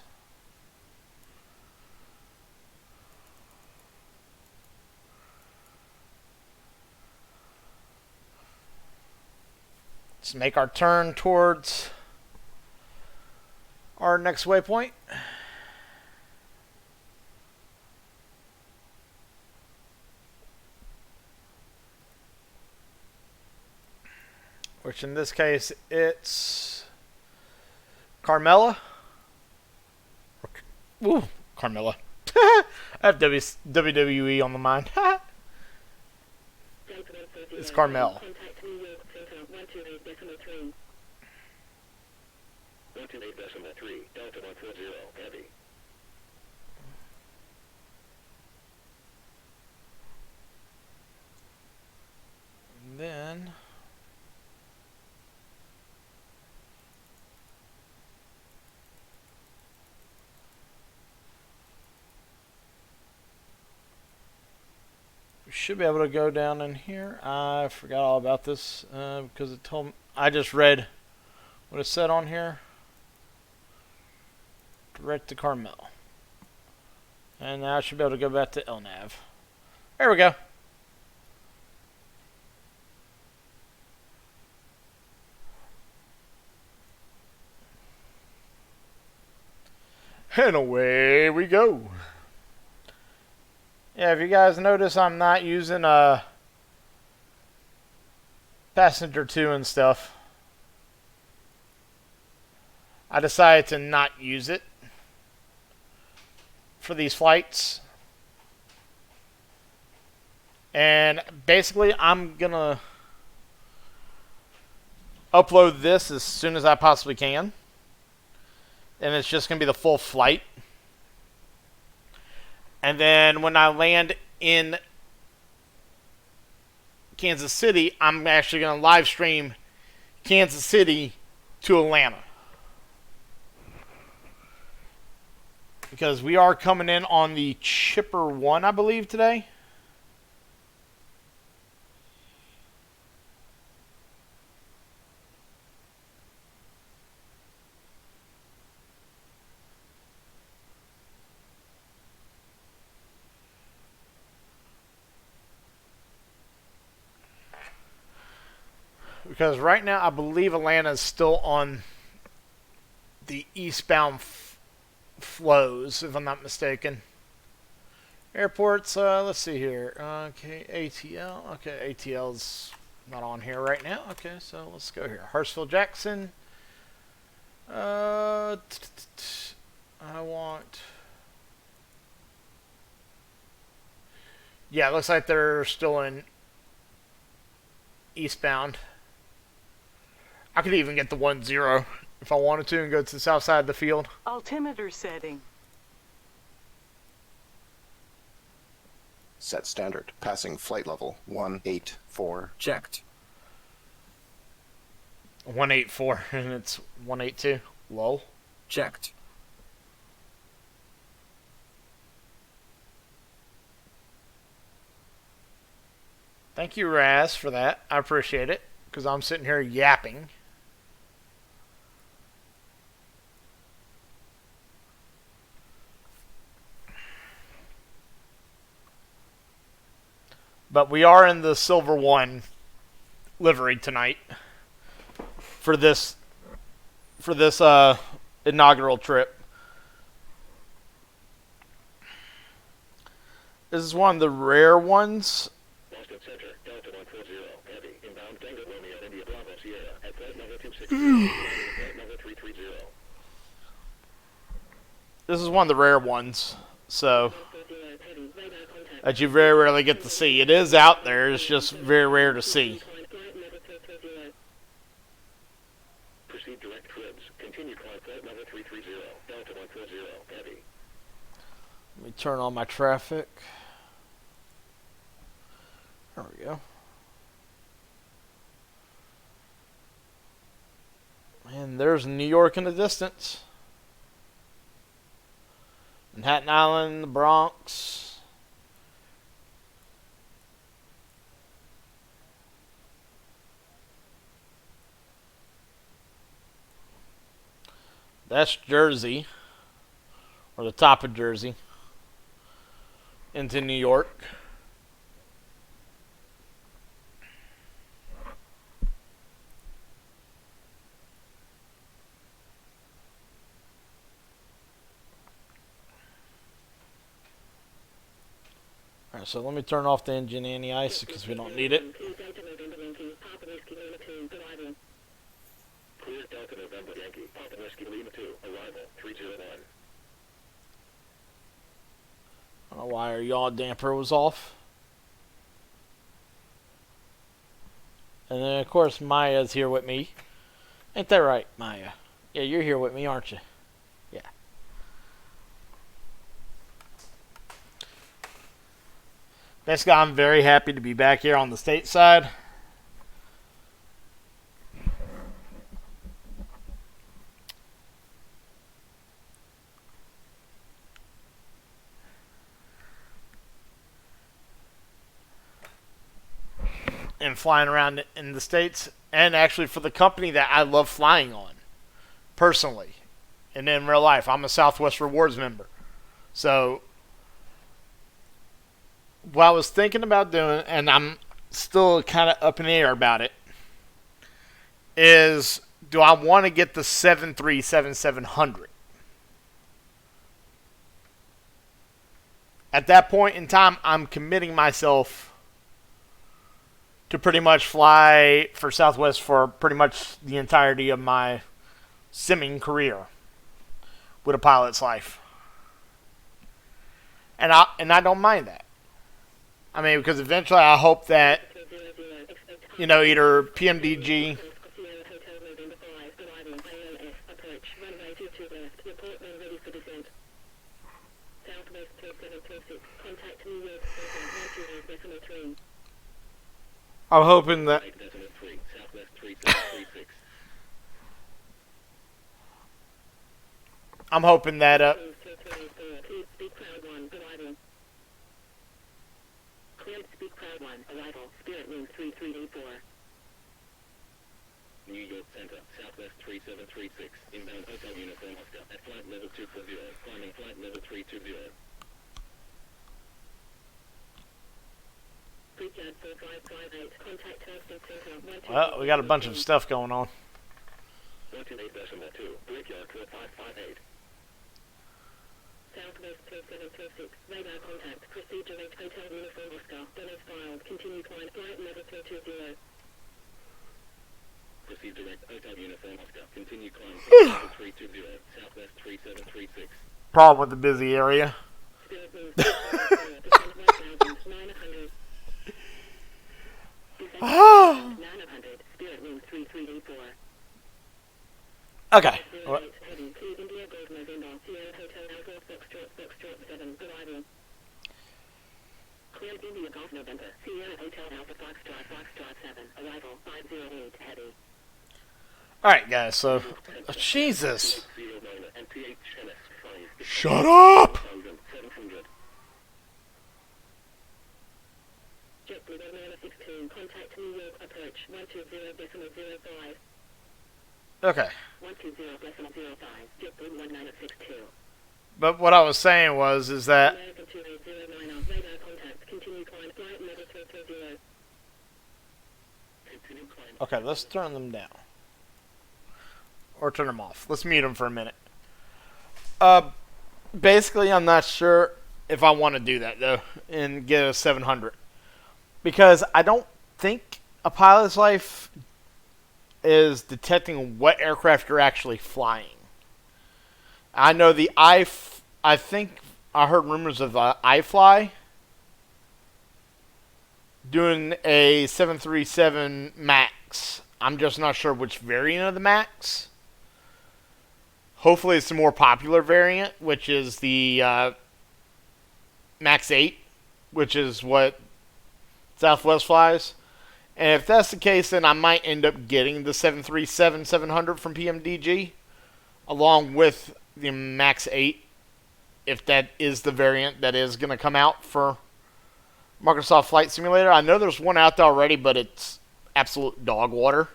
Let's make our turn towards our next waypoint. Which in this case, it's Carmella. Ooh, Carmella. I have WWE on the mind. It's Carmel. 128.3, Delta 140, heavy. And then we should be able to go down in here. I forgot all about this because it told me, I just read what it said on here. Direct to Carmel. And now I should be able to go back to LNAV. There we go. And away we go. Yeah, if you guys notice, I'm not using passenger 2 and stuff. I decided to not use it for these flights. And basically, I'm going to upload this as soon as I possibly can. And it's just going to be the full flight. And then when I land in Kansas City, I'm actually going to live stream Kansas City to Atlanta. Because we are coming in on the Chipper 1, I believe, today. Because right now, I believe Atlanta is still on the eastbound flows, if I'm not mistaken. Airports, let's see here. Okay, ATL. Okay, ATL's not on here right now. Okay, so let's go here. Hartsfield Jackson. I want... Yeah, it looks like they're still in eastbound. I could even get the 1-0 if I wanted to and go to the south side of the field. Altimeter setting. Set standard. Passing flight level 184. Checked. 184 and it's 182. Lol. Checked. Thank you, Raz, for that. I appreciate it, because I'm sitting here yapping. But we are in the Silver One livery tonight for this inaugural trip. This is one of the rare ones. Boston Center, Delta 140, heavy, inbound Tango Romeo, India Bravo Sierra, at flight level 260, flight level 330. This is one of the rare ones, so that you very rarely get to see. It is out there, it's just very rare to see. Proceed direct cribs, continue climb flight level 330, Delta 140, heavy. Let me turn on my traffic. There we go. And there's New York in the distance. Manhattan Island, the Bronx. That's Jersey. Or the top of Jersey. Into New York. Alright, so let me turn off the engine anti-ice because we don't need it. Clear Delta November Yankee, Papa Whiskey Lima 2, arrival 301. I don't know why our yaw damper was off. And then, of course, Maya's here with me. Ain't that right, Maya? Yeah, you're here with me, aren't you? Yeah. Basically, I'm very happy to be back here on the stateside. And flying around in the States, and actually for the company that I love flying on, personally, and in real life. I'm a Southwest Rewards member. So, what I was thinking about doing, and I'm still kind of up in the air about it, is do I want to get the 737-700? At that point in time, I'm committing myself to pretty much fly for Southwest for pretty much the entirety of my simming career with a pilot's life. And I don't mind that. I mean, because eventually I hope that, you know, either PMDG I'm hoping that Cleared Speak Cloud 1, arrival, Spirit Wings 3384. New York Center, Southwest 3736, inbound Hotel Uniform Oscar, at flight level 240, climbing flight level 320. Brickyard 4558, contact Austin Center 1. Well, we got a bunch of stuff going on. 128.2, Brickyard 4558. Southwest 3736, radar contact, proceed direct Hotel Uniform Oscar, Donna's filed, continue climb, flight level 320. Proceed direct Hotel Uniform Oscar, continue climb, flight level 320, Southwest 3736. Problem with the busy area. Spirit Wings 330, 900, Spirit Wings 3384. Okay. India Gold November, Sierra Hotel Alpha, Foxtrot 7, arrival. Clear India Golf November. Sierra Hotel Alpha Foxtrot 7. Arrival 508 heavy. Alright, guys, so... Jesus! Shut up! JetBlue 1916, contact New York approach 120.05. Okay. 120.05, JetBlue 1962. But what I was saying is that... American 2809 radar contact, continue climb, flight level 330. Continue climb. Okay, let's turn them down. Or turn them off. Let's mute them for a minute. Basically, I'm not sure if I want to do that, though, and get a 700. Because I don't think a pilot's life is detecting what aircraft you're actually flying. I know I think I heard rumors of the iFly doing a 737 MAX. I'm just not sure which variant of the MAX. Hopefully it's the more popular variant, which is the MAX 8, which is what Southwest flies. And if that's the case, then I might end up getting the 737-700 from PMDG, along with the MAX 8, if that is the variant that is going to come out for Microsoft Flight Simulator. I know there's one out there already, but it's absolute dog water.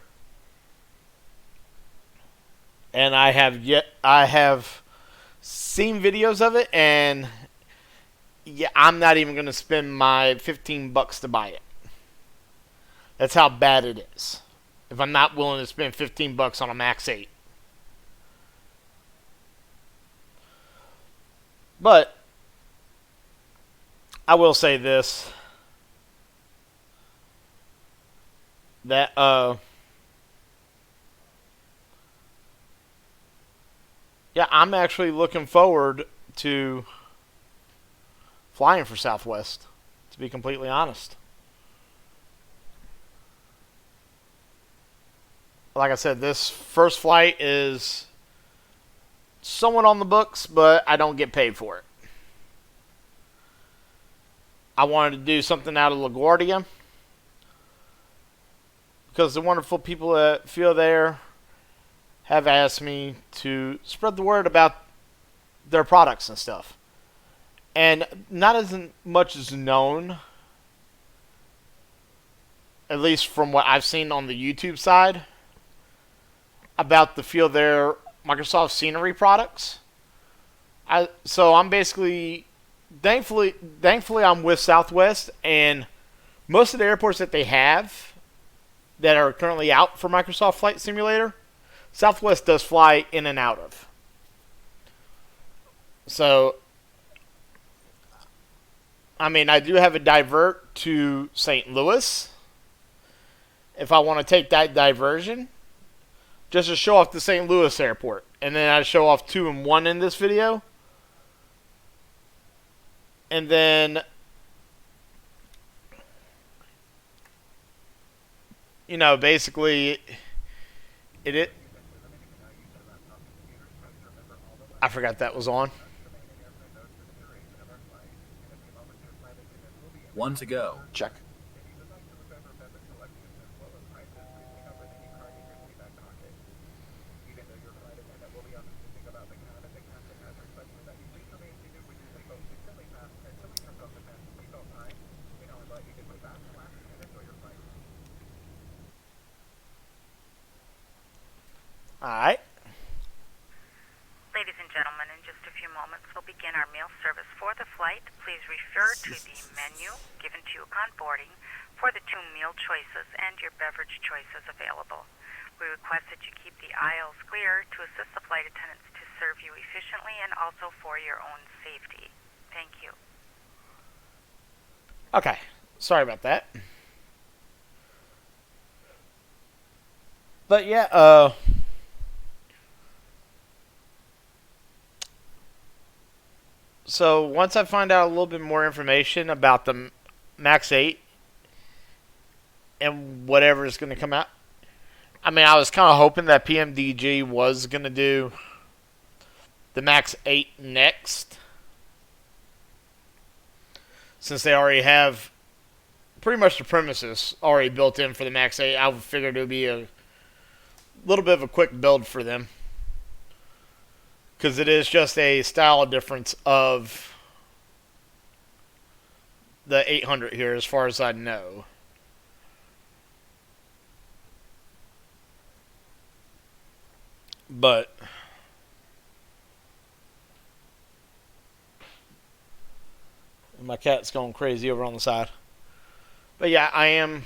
And I have seen videos of it, and yeah, I'm not even going to spend my $15 to buy it. That's how bad it is. If I'm not willing to spend $15 on a MAX 8. But I will say this, that yeah, I'm actually looking forward to flying for Southwest, to be completely honest. Like I said, this first flight is somewhat on the books, but I don't get paid for it. I wanted to do something out of LaGuardia because the wonderful people that feel there have asked me to spread the word about their products and stuff. And not as much is known, at least from what I've seen on the YouTube side, about the feel their Microsoft Scenery products. So I'm basically, thankfully I'm with Southwest, and most of the airports that they have that are currently out for Microsoft Flight Simulator, Southwest does fly in and out of. So, I mean, I do have a divert to St. Louis if I want to take that diversion, just to show off the St. Louis airport. And then I show off 2 and 1 in this video. And then, you know, basically, I forgot that was on. 1 to go. Check. Alright. Ladies and gentlemen, in just a few moments, we'll begin our meal service for the flight. Please refer to the menu given to you upon boarding for the 2 meal choices and your beverage choices available. We request that you keep the aisles clear to assist the flight attendants to serve you efficiently and also for your own safety. Thank you. Okay. Sorry about that. But yeah, so once I find out a little bit more information about the MAX 8 and whatever is going to come out, I mean, I was kind of hoping that PMDG was going to do the MAX 8 next, since they already have pretty much the premises already built in for the Max 8, I figured it would be a little bit of a quick build for them. Because it is just a style difference of the 800 here, as far as I know. But my cat's going crazy over on the side. But yeah, I'm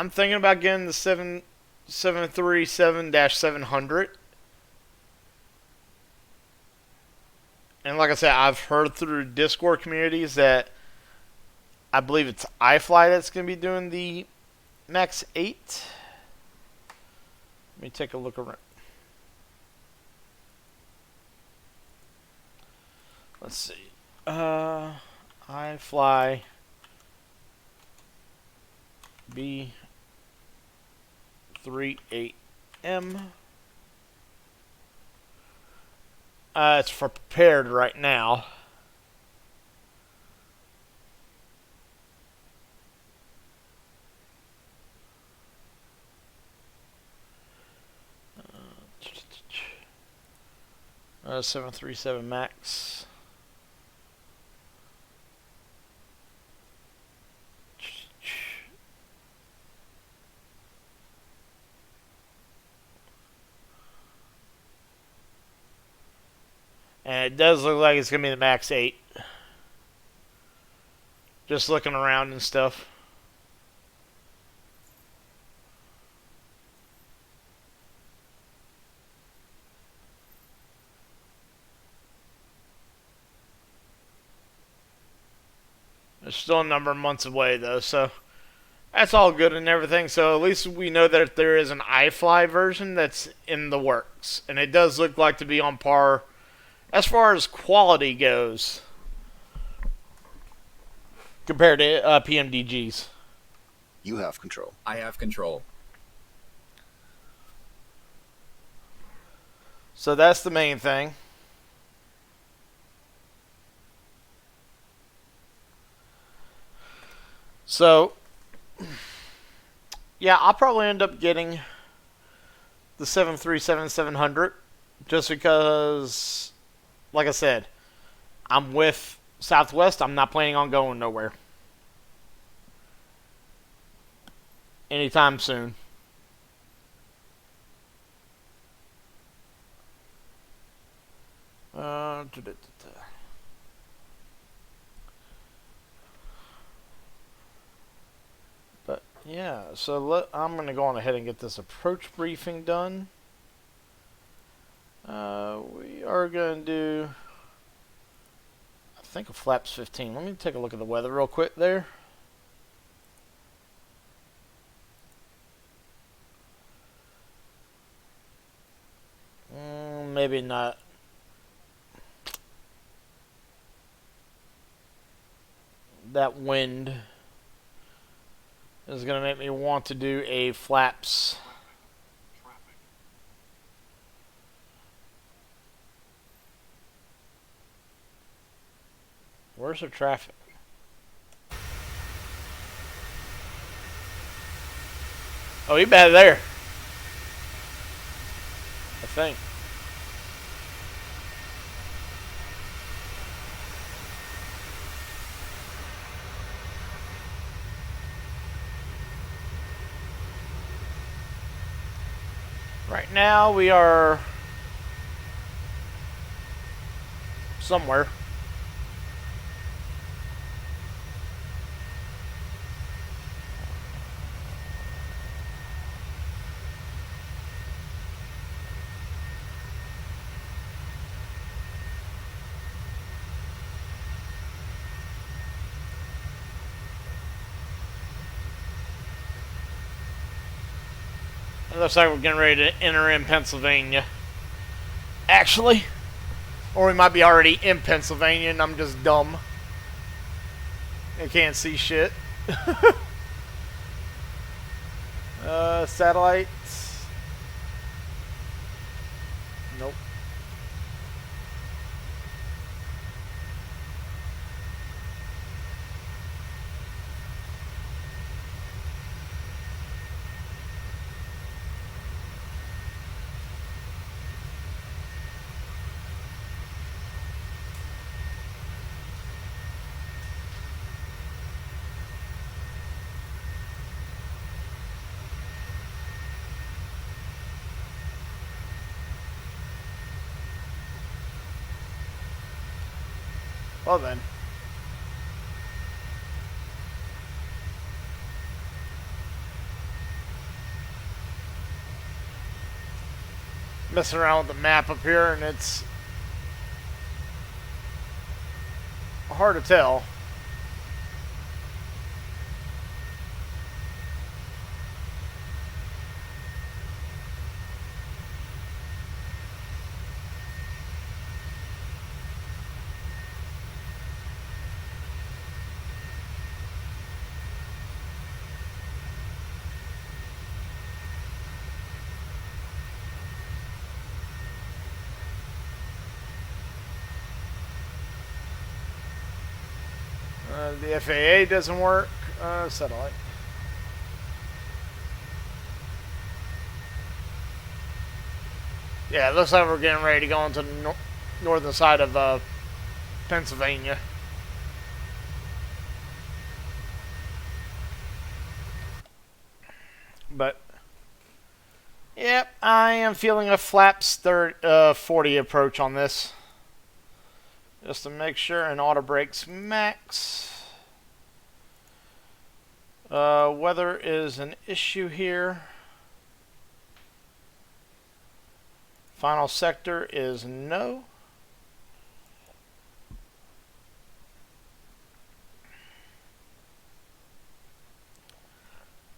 thinking about getting the 737-700. And like I said, I've heard through Discord communities that I believe it's iFly that's going to be doing the Max 8. Let me take a look around. Let's see. iFly B38M. It's for prepared right now. Uh, 737 Max. And it does look like it's going to be the Max 8. Just looking around and stuff. It's still a number of months away, though, so that's all good and everything. So at least we know that there is an iFly version that's in the works. And it does look like to be on par as far as quality goes compared to PMDGs. You have control. I have control. So that's the main thing. So, yeah, I'll probably end up getting the 737-700 just because, like I said, I'm with Southwest. I'm not planning on going nowhere anytime soon. But yeah, so I'm going to go on ahead and get this approach briefing done. We are going to do, I think, a flaps 15. Let me take a look at the weather real quick there. Maybe not. That wind is going to make me want to do a flaps. Where's the traffic? Oh, you better there. I think. Right now we are somewhere. It looks like we're getting ready to enter in Pennsylvania. Actually. Or we might be already in Pennsylvania and I'm just dumb. I can't see shit. Satellites. Nope. Well then. Messing around with the map up here, and it's hard to tell. The FAA doesn't work. Satellite. Yeah, it looks like we're getting ready to go into the northern side of Pennsylvania. But, yep, I am feeling a flaps 40 approach on this. Just to make sure, and auto brakes max. Weather is an issue here. Final sector is no.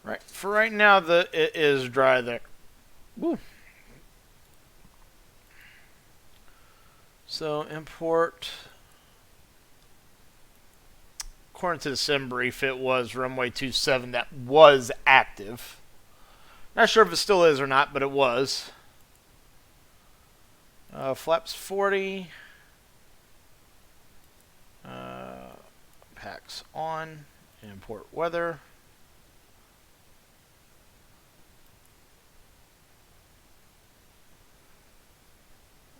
Right, for right now, it is dry there. Woo. So import. According to the sim brief, it was runway 27 that was active. Not sure if it still is or not, but it was. Flaps 40. Packs on. Import weather.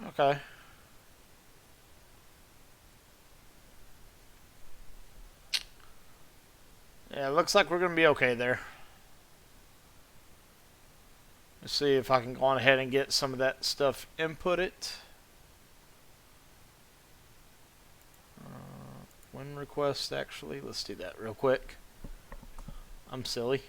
Okay. Yeah, it looks like we're going to be okay there. Let's see if I can go on ahead and get some of that stuff inputted. When request, actually. Let's do that real quick. I'm silly.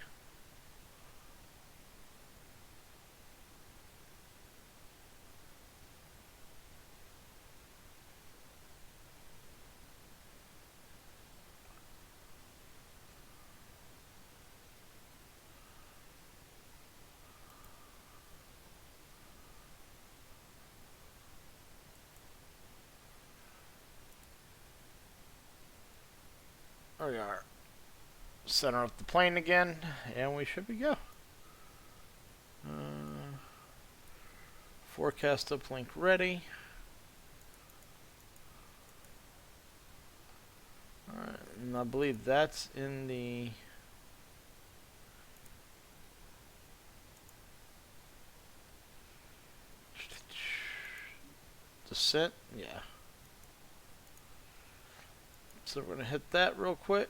There we are. Center up the plane again, and we should be go. Forecast uplink ready. Alright, and I believe that's in the descent, yeah. So we're going to hit that real quick.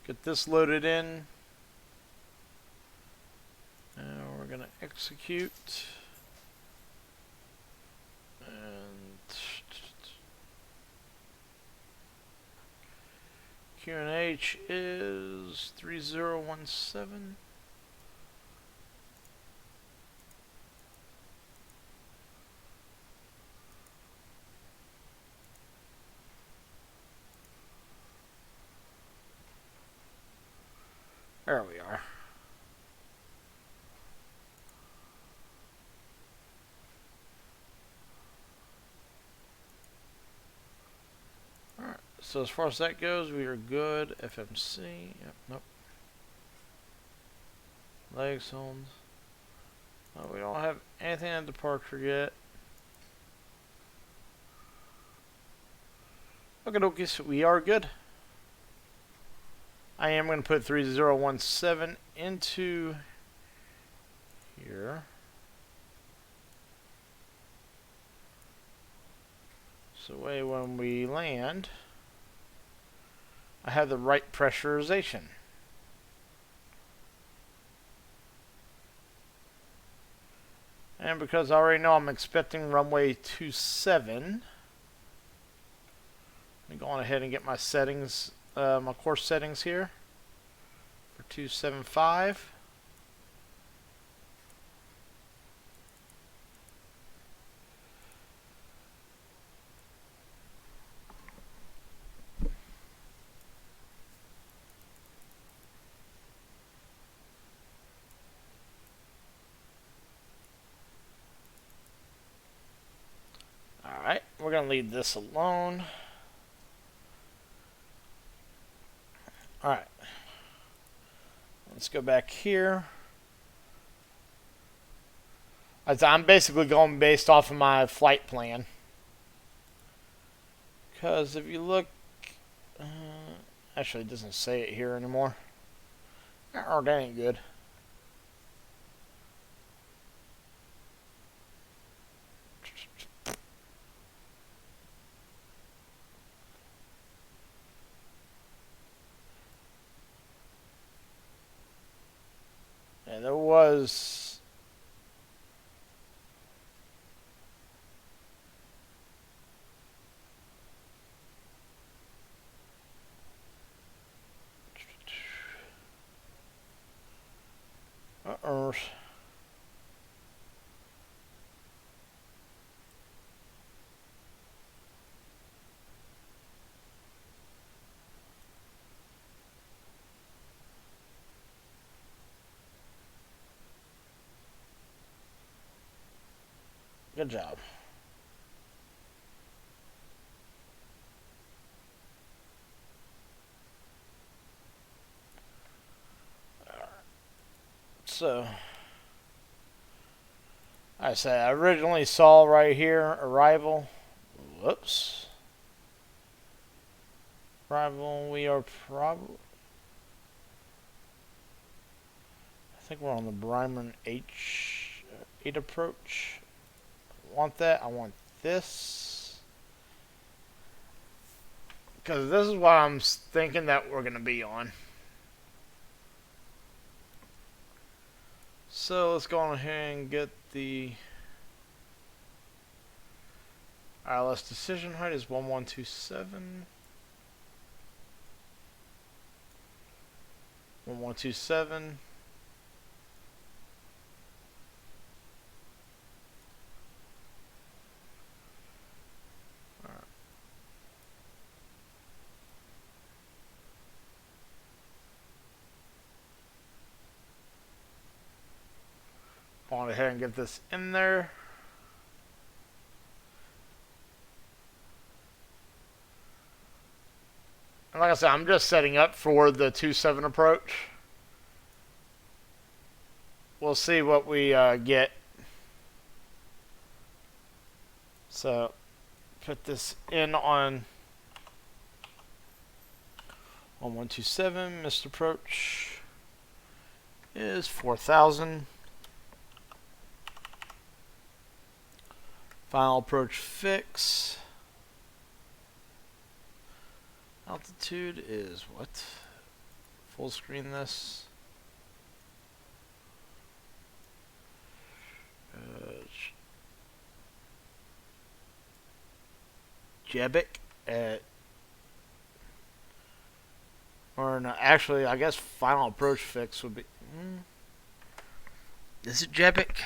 Get this loaded in. And we're going to execute. And QNH is 3017. There we are. Alright, so as far as that goes, we are good. FMC, yep, nope. Leg zones. We don't have anything on departure yet. Okay, so we are good. I am going to put 3017 into here. So way when we land, I have the right pressurization. And because I already know I'm expecting runway 27, Let me go on ahead and get my settings, my course settings here for 275. Alright, we're going to leave this alone. Alright, let's go back here. I'm basically going based off of my flight plan. Because if you look, actually it doesn't say it here anymore. Oh, that ain't good. And there was good job. So, I said I originally saw right here arrival. Whoops. Arrival. We are probably. I think we're on the Bremen H8 approach. Want that? I want this. Because this is what I'm thinking that we're going to be on. So let's go on ahead and get the ILS decision height is 1127. 1127. Go on ahead and get this in there. And like I said, I'm just setting up for the 2-7 approach. We'll see what we get. So, put this in on 1127. Missed approach is 4,000. Final approach fix. Altitude is what? Full screen this. Jebic at, or no, actually I guess final approach fix would be, is it Jebic?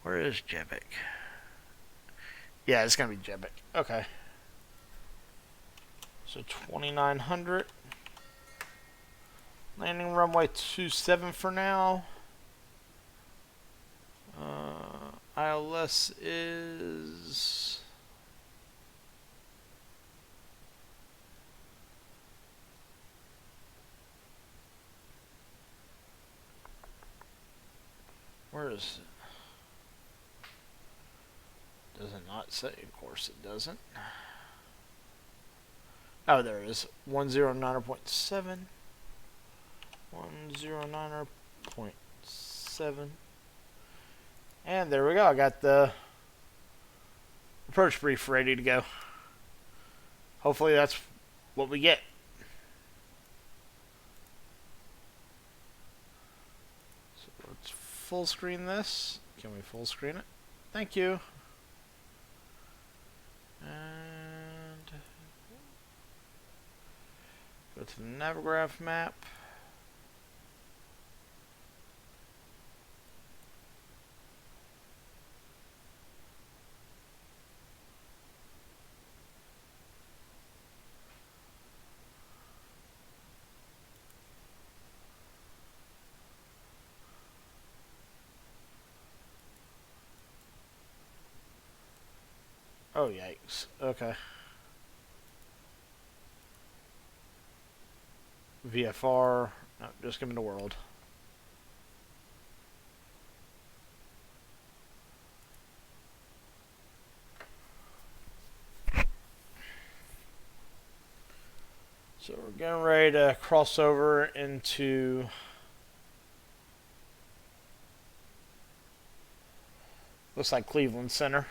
Where is Jebic? Yeah, it's gonna be Jebic. Okay. So 2900. Landing runway 27 for now. ILS is where is it? Does it not say? Of course it doesn't. Oh, there it is. 109.7. 109.7. And there we go. I got the approach brief ready to go. Hopefully that's what we get. So let's full screen this. Can we full screen it? Thank you. to the Navigraph map. Oh, yikes. Okay. VFR. No, just give me the world. So we're getting ready to cross over into looks like Cleveland Center.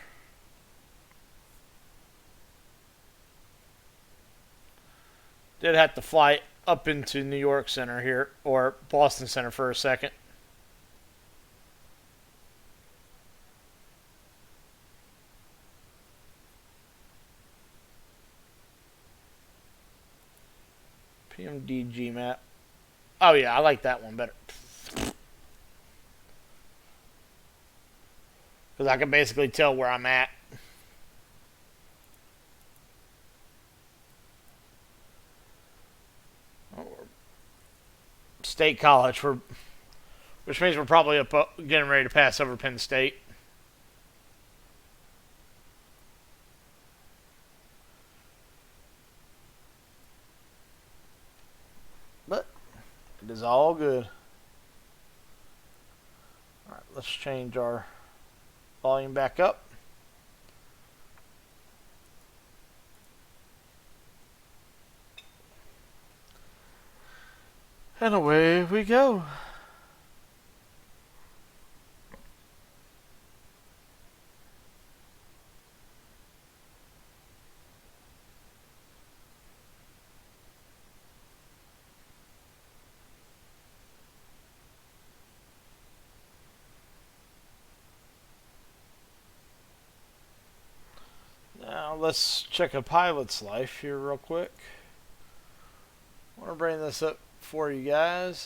Did have to fly up into New York Center here, or Boston Center for a second. PMDG map. Oh yeah, I like that one better. Because I can basically tell where I'm at. State College, which means we're probably getting ready to pass over Penn State. But it is all good. Alright, let's change our volume back up. And away we go. Now let's check a pilot's life here real quick. I want to bring this up for you guys.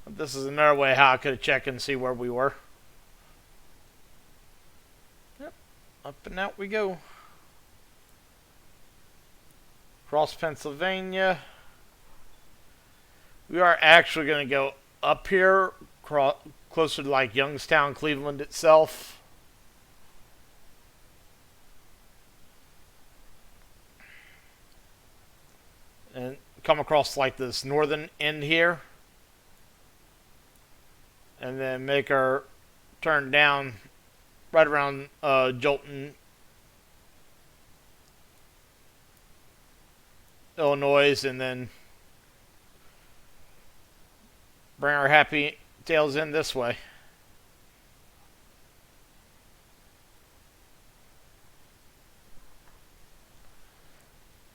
This is another way how I could check and see where we were. Yep, up and out we go. Cross Pennsylvania. We are actually going to go up here, closer to like Youngstown, Cleveland itself. And come across like this northern end here. And then make our turn down right around Jolton, Illinois, and then bring our happy tails in this way.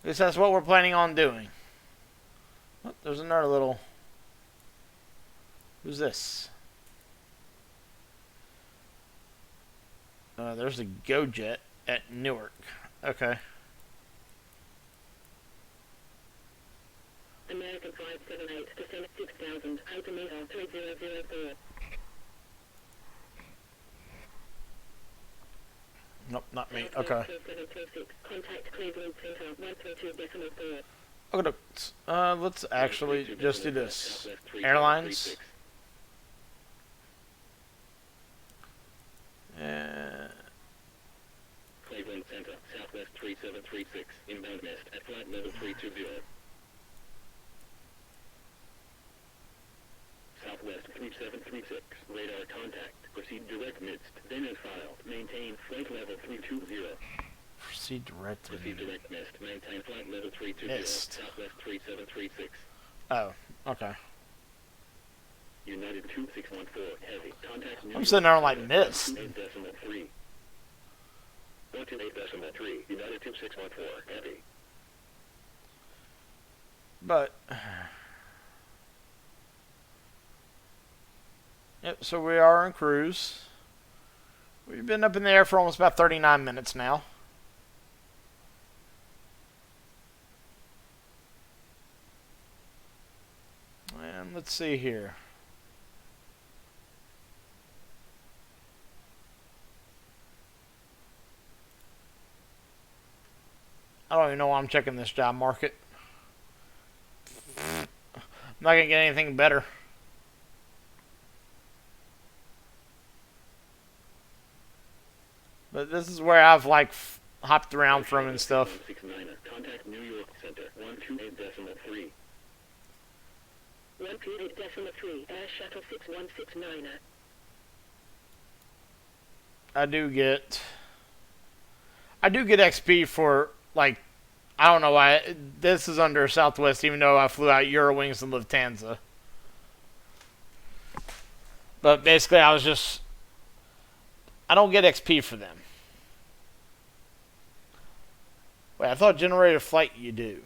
At least that's what we're planning on doing. Oh, there's another little... Who's this? There's a GoJet at Newark. Okay. American 578, descent 6000, altimeter 3004. Nope, not me. Okay. Contact Cleveland Center 132.4. Okay, let's actually just do this. Airlines. Cleveland Center, Southwest 3736, inbound mist at flight level 320. Southwest 3736, radar contact, proceed direct mist, then as filed, maintain flight level 320. Proceed direct mist, maintain flight level 320, mist. Southwest 3736. Oh, okay. United 2614, heavy, contact I'm sitting there like mist. 128.3. 128.3, United 2614, heavy. But... Yep, so we are on cruise. We've been up in the air for almost about 39 minutes now. let's see here. I don't even know why I'm checking this job market. I'm not gonna get anything better. But this is where I've like hopped around from and stuff. Contact New York Center 128.3. 128.3. Air Shuttle 6169. I do get XP for like, I don't know why this is under Southwest, even though I flew out Eurowings and Lufthansa. But basically, I don't get XP for them. Wait, I thought generated flight you do.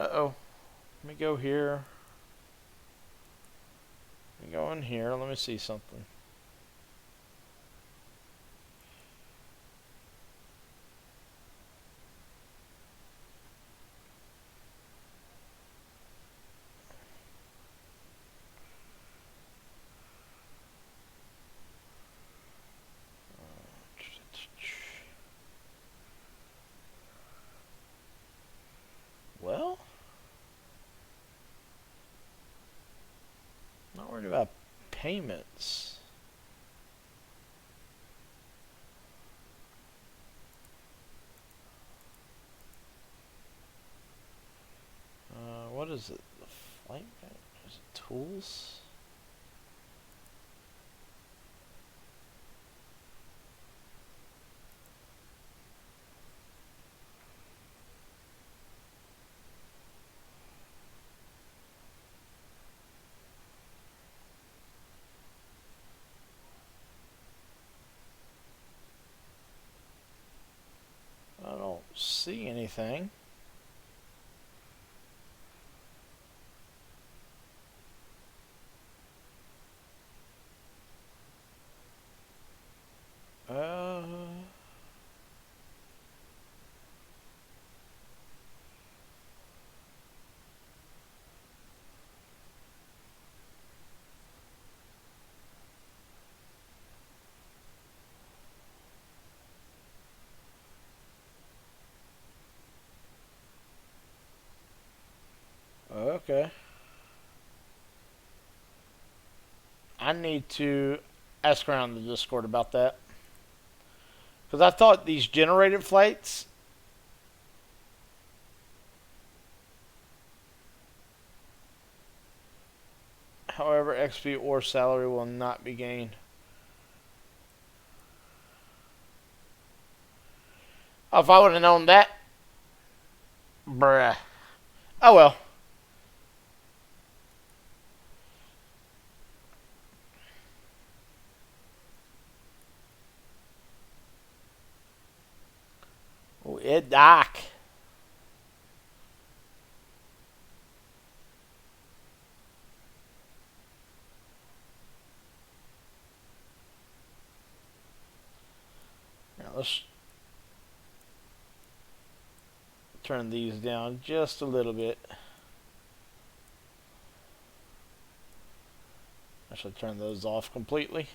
Uh-oh. Let me go here. Let me go in here. Let me see something. Well, not worried about payments. What is it? The flight? Is it tools? I don't see anything. Okay. I need to ask around the Discord about that. Because I thought these generated flights, however, XP or salary will not be gained. Oh, if I would have known that, bruh. Oh well. Oh, it dark. Now let's turn these down just a little bit. I should turn those off completely.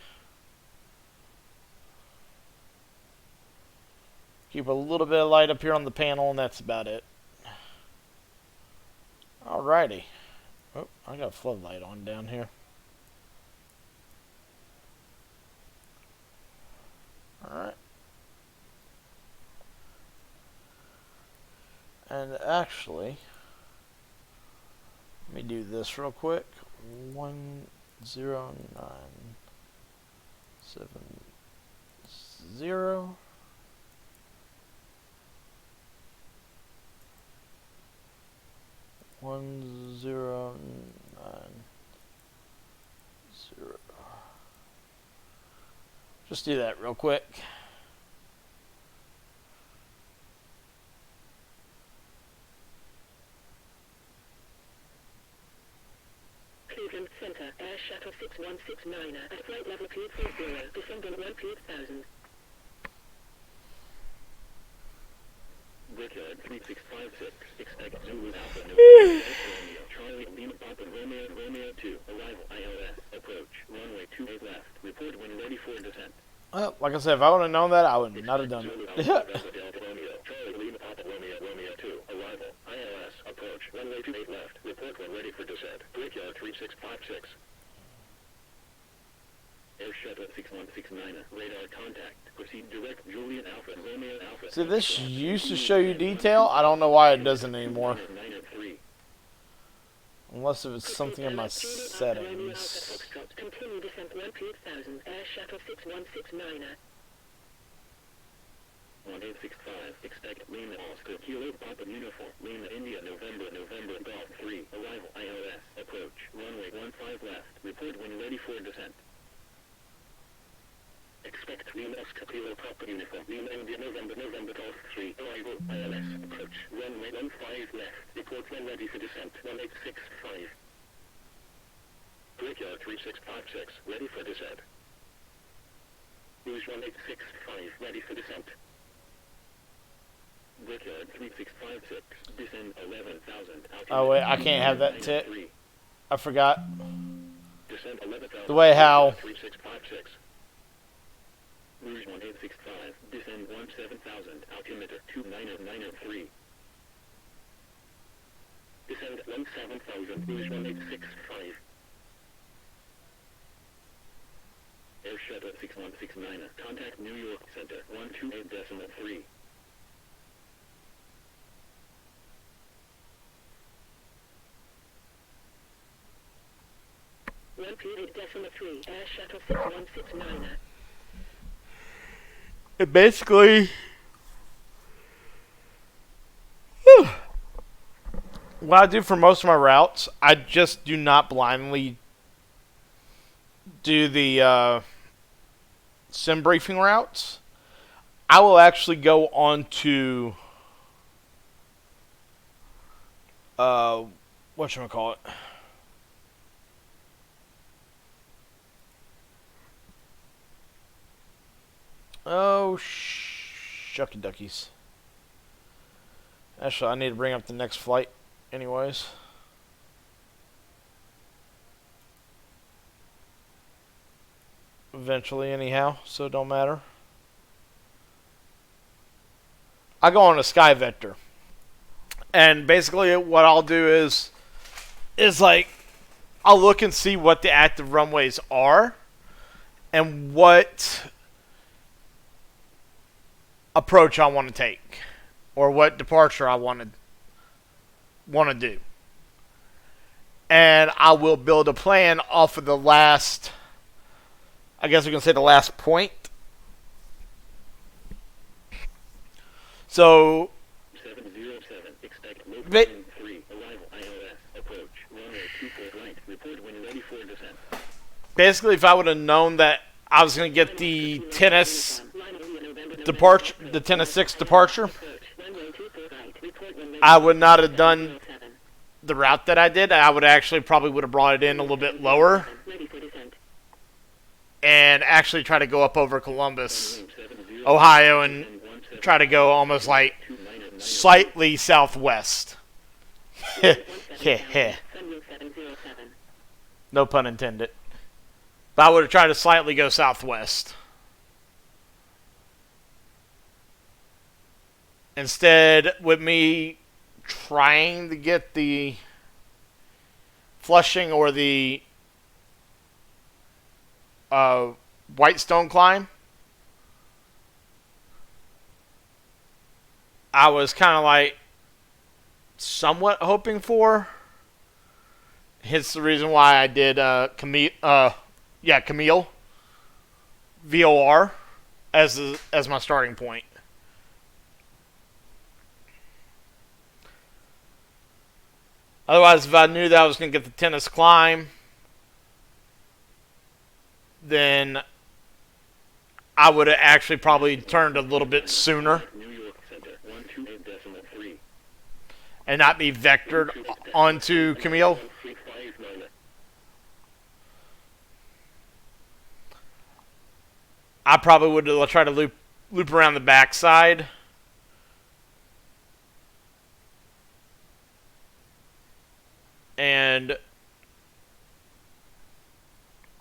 Keep a little bit of light up here on the panel, and that's about it. Alrighty. Oh, I got a floodlight on down here. Alright. And actually, let me do this real quick. 10970 1090. Just do that real quick. Cleveland Center, Air Shuttle 6169 at flight level 230, descending 1,000. Brickyard 3656. Expect Zulu Alpha November Romeo Charlie Lima Papa Romeo 2. Arrival ILS. Approach. Runway 28 left. Report when ready for descent. Well, like I said, if I would have known that, I would not have done Zulu it. Alpha Delta Delta Romeo Charlie Lima Papa Romeo 2. Arrival ILS. Approach. Runway 28 left. Report when ready for descent. Brickyard 3656. Air Shuttle 6169. Radar contact. Proceed direct Juliet Alpha Romeo Alpha. See, this used to show you detail. I don't know why it doesn't anymore. 903. Unless if it's something in my settings. Continue descent 1,000. Air Shuttle 6169. 1865. Expect Lima Oscar Kilo Papa Uniform. Lima India November Golf 3. Arrival ILS. Approach. Runway 15 left. Report when ready for descent. Expect Lima Oscar Kilo Papa Uniform. Lima India November Golf 3. Arrival ILS. Approach. Runway 15 left. Report when ready for descent. 1865. Brickyard 3656. Ready for descent. Rouge 1865. Ready for descent. Brickyard 3656. Descend 11,000. Oh wait, I can't have that tit. I forgot. Descend 11,000. The way how. 3656. Rouge 1865. Descend 17,000. Altimeter 29903. Descend 17,000. Rouge 1865. Air Shuttle 6169. Contact New York Center 128.3. .3. Air Shuttle 6169. It basically... What I do for most of my routes, I just do not blindly do the sim briefing routes. I will actually go on to whatchamacallit? Oh, shucky duckies. Actually, I need to bring up the next flight anyways. Eventually, anyhow, so it don't matter. I go on a Sky Vector. And basically what I'll do is like, I'll look and see what the active runways are and what approach I want to take or what departure I want to do. And I will build a plan off of the last, I guess we can say the last point. So 707. Expect local Ba- 3. Arrival ILS. Approach. Runway 24 right. Report when ready for descent. basically, if I would have known that I was going to get the tennis departure, the tennis 6 departure, I would not have done the route that I did. I would actually probably would have brought it in a little bit lower and actually try to go up over Columbus, Ohio, and try to go almost like slightly southwest. No pun intended. But I would have tried to slightly go southwest. Instead, with me trying to get the Flushing or the Whitestone climb, I was kind of like somewhat hoping for. Hence the reason why I did Camille VOR as my starting point. Otherwise, if I knew that I was going to get the tennis climb, then I would have actually probably turned a little bit sooner and not be vectored onto Camille. I probably would have tried to loop around the backside and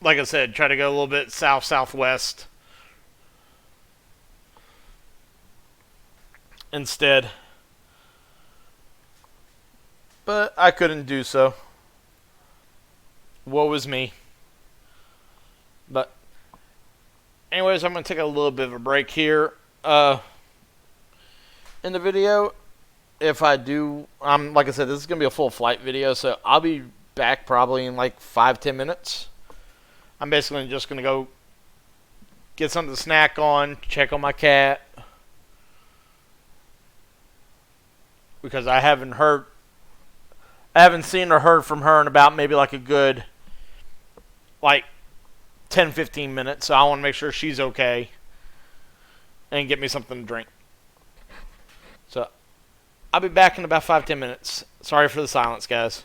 like I said, try to go a little bit south-southwest instead. But I couldn't do so. Woe is me. But anyways, I'm going to take a little bit of a break here in the video. If I do, like I said, this is going to be a full flight video, so I'll be back probably in like 5-10 minutes. I'm basically just going to go get something to snack on, check on my cat, because I haven't seen or heard from her in about maybe like a good like 10-15 minutes, so I want to make sure she's okay and get me something to drink. So I'll be back in about 5-10 minutes. Sorry for the silence, guys.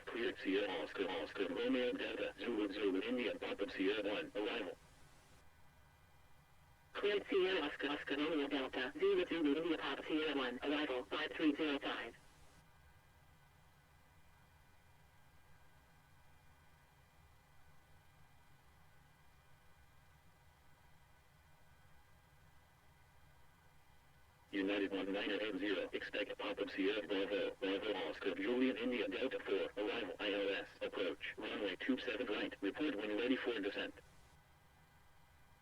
Cleared Sierra Oscar Romeo Delta Zulu India Papa Sierra 1 arrival. Cleared Sierra Oscar Romeo Delta Zulu India Papa Sierra 1 arrival 5305. United 1980, expect Papa Sierra Bravo Oscar Julian India Delta 4 arrival ILS approach runway 27 right, report when ready for descent.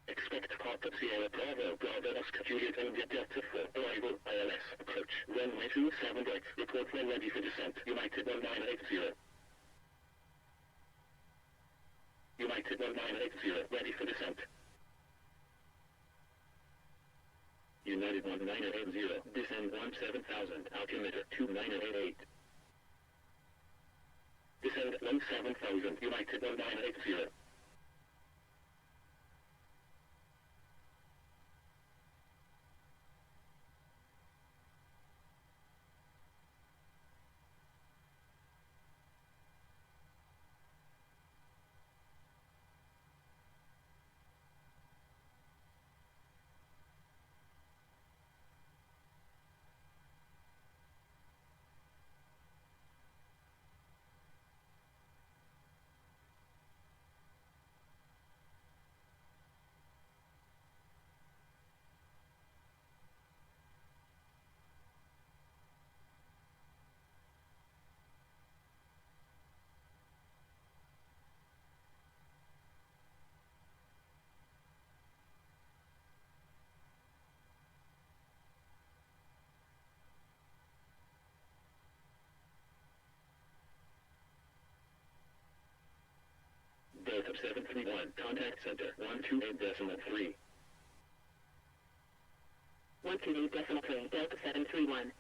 Expect Papa Sierra Bravo Oscar Juliet India Delta 4 arrival ILS approach runway 27 right, report when ready for descent. United 1980. United 1980 ready for descent. United 1980, descend 17,000, altimeter 2988. Descend 17,000, United 1980. Delta 731, contact center 128.3. 128.3, Delta 731.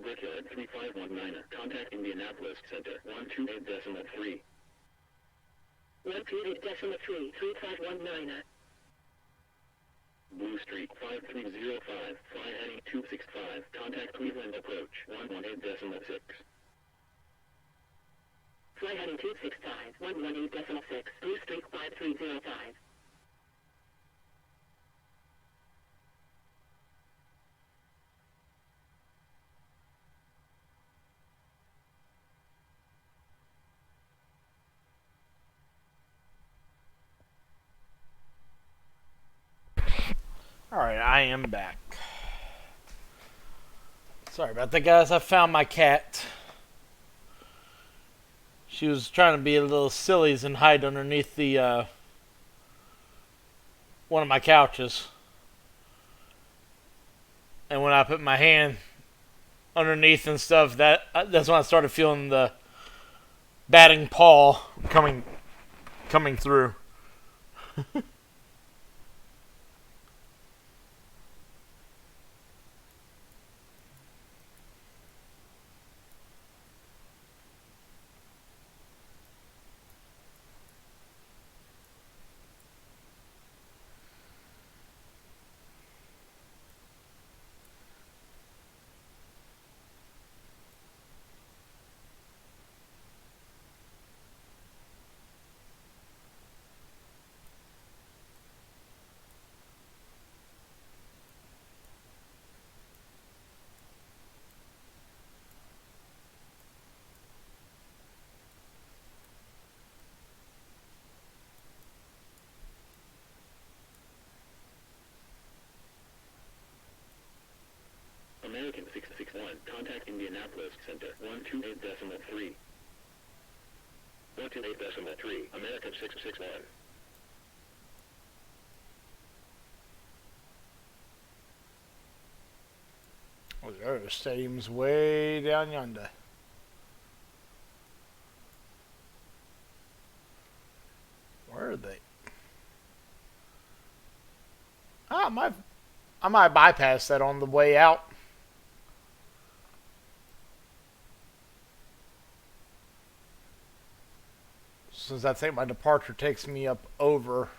Brickyard 3519, contact Indianapolis Center 128.3. 128.3, 3519. Blue Street 5305, fly heading 265, contact Cleveland approach 118.6. Fly heading 265, 118.6, Blue Street 5305. Alright, I am back. Sorry about that, guys. I found my cat. She was trying to be a little sillies and hide underneath the one of my couches. And when I put my hand underneath and stuff, that's when I started feeling the batting paw coming through. American 661, contact Indianapolis Center 128.3. 128.3, American 661. Oh, the stadium's way down yonder. Where are they? I might bypass that on the way out. Since I think my departure takes me up over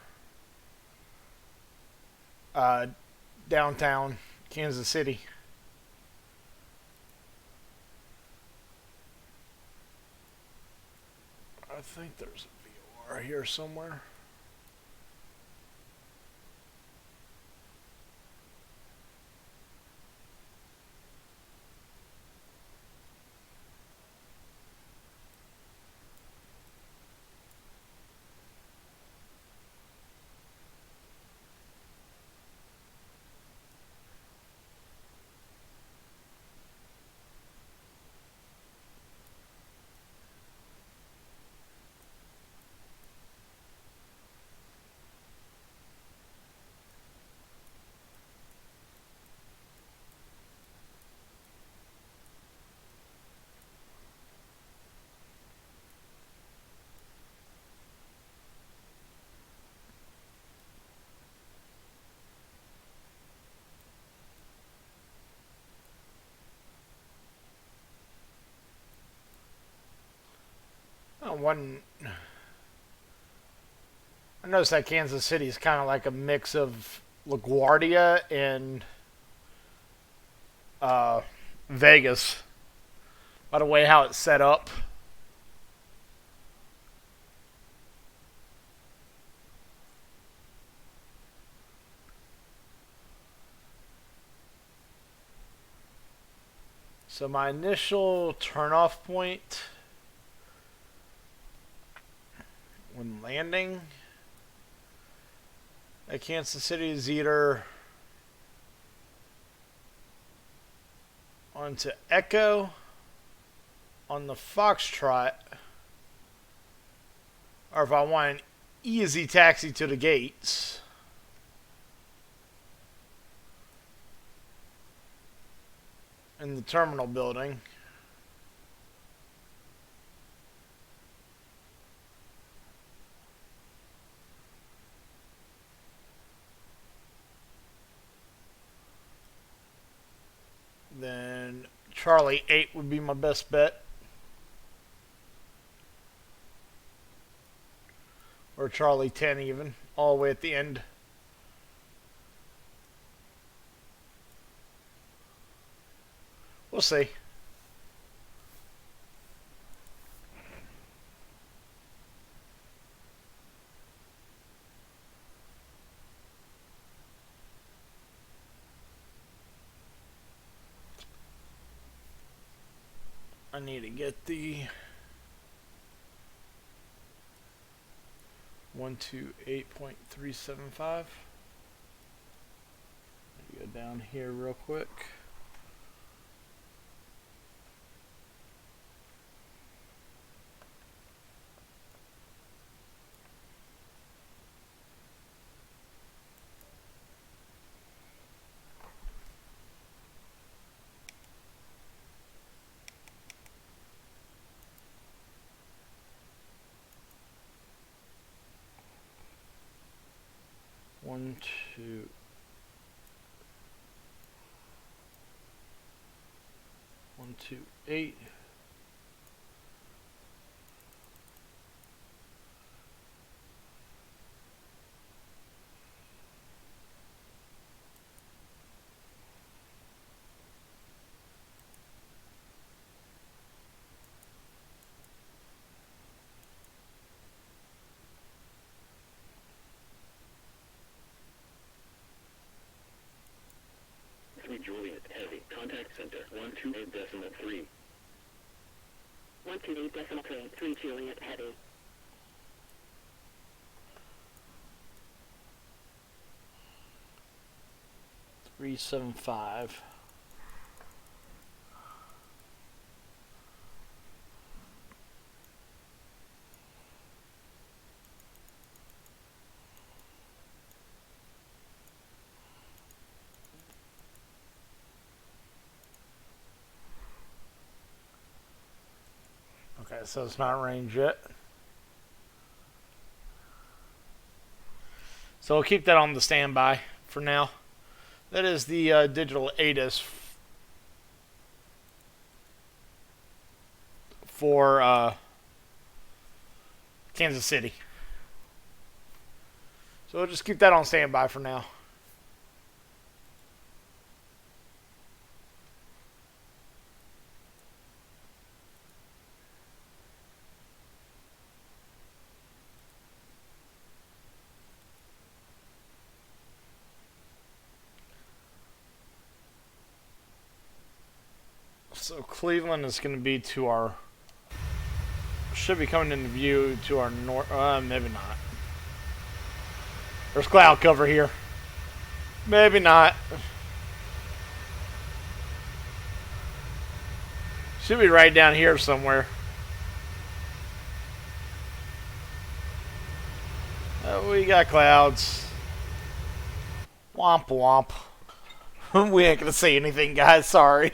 downtown Kansas City. I think there's a VOR here somewhere. one. I noticed that Kansas City is kind of like a mix of LaGuardia and Vegas. By the way, how it's set up. So my initial turnoff point when landing at Kansas City is either onto Echo on the Foxtrot, or if I want an easy taxi to the gates, in the terminal building, then Charlie 8 would be my best bet. Or Charlie 10 even, all the way at the end. We'll see. I need to get the 128.375. Go down here real quick. One, two. One, two, 8. Juliet Heavy. Contact Center 128.3. 128.3. 3 Juliet Heavy. $375. Okay, so it's not range yet. So we'll keep that on the standby for now. That is the digital ATIS for Kansas City. So we'll just keep that on standby for now. So Cleveland is going to be to our, should be coming into view to our north, maybe not. There's cloud cover here. Maybe not. Should be right down here somewhere. We got clouds. Womp womp. We ain't going to say anything, guys. Sorry.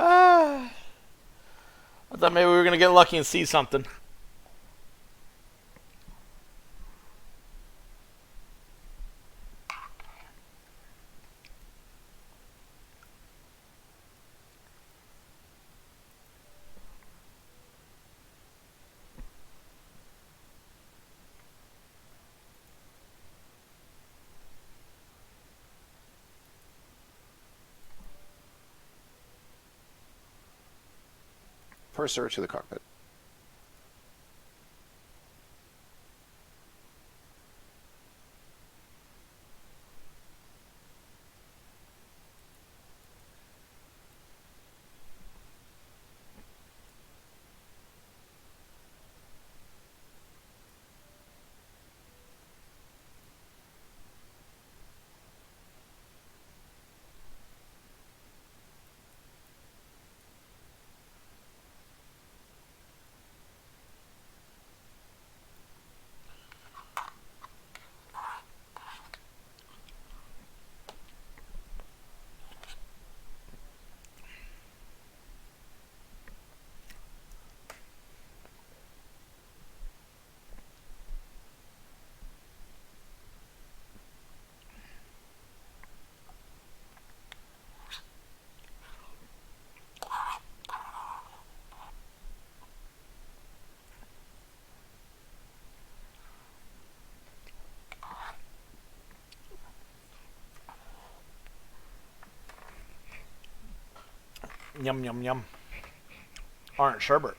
I thought maybe we were going to get lucky and see something. Purser to the cockpit. Yum, yum, yum. Orange sherbet.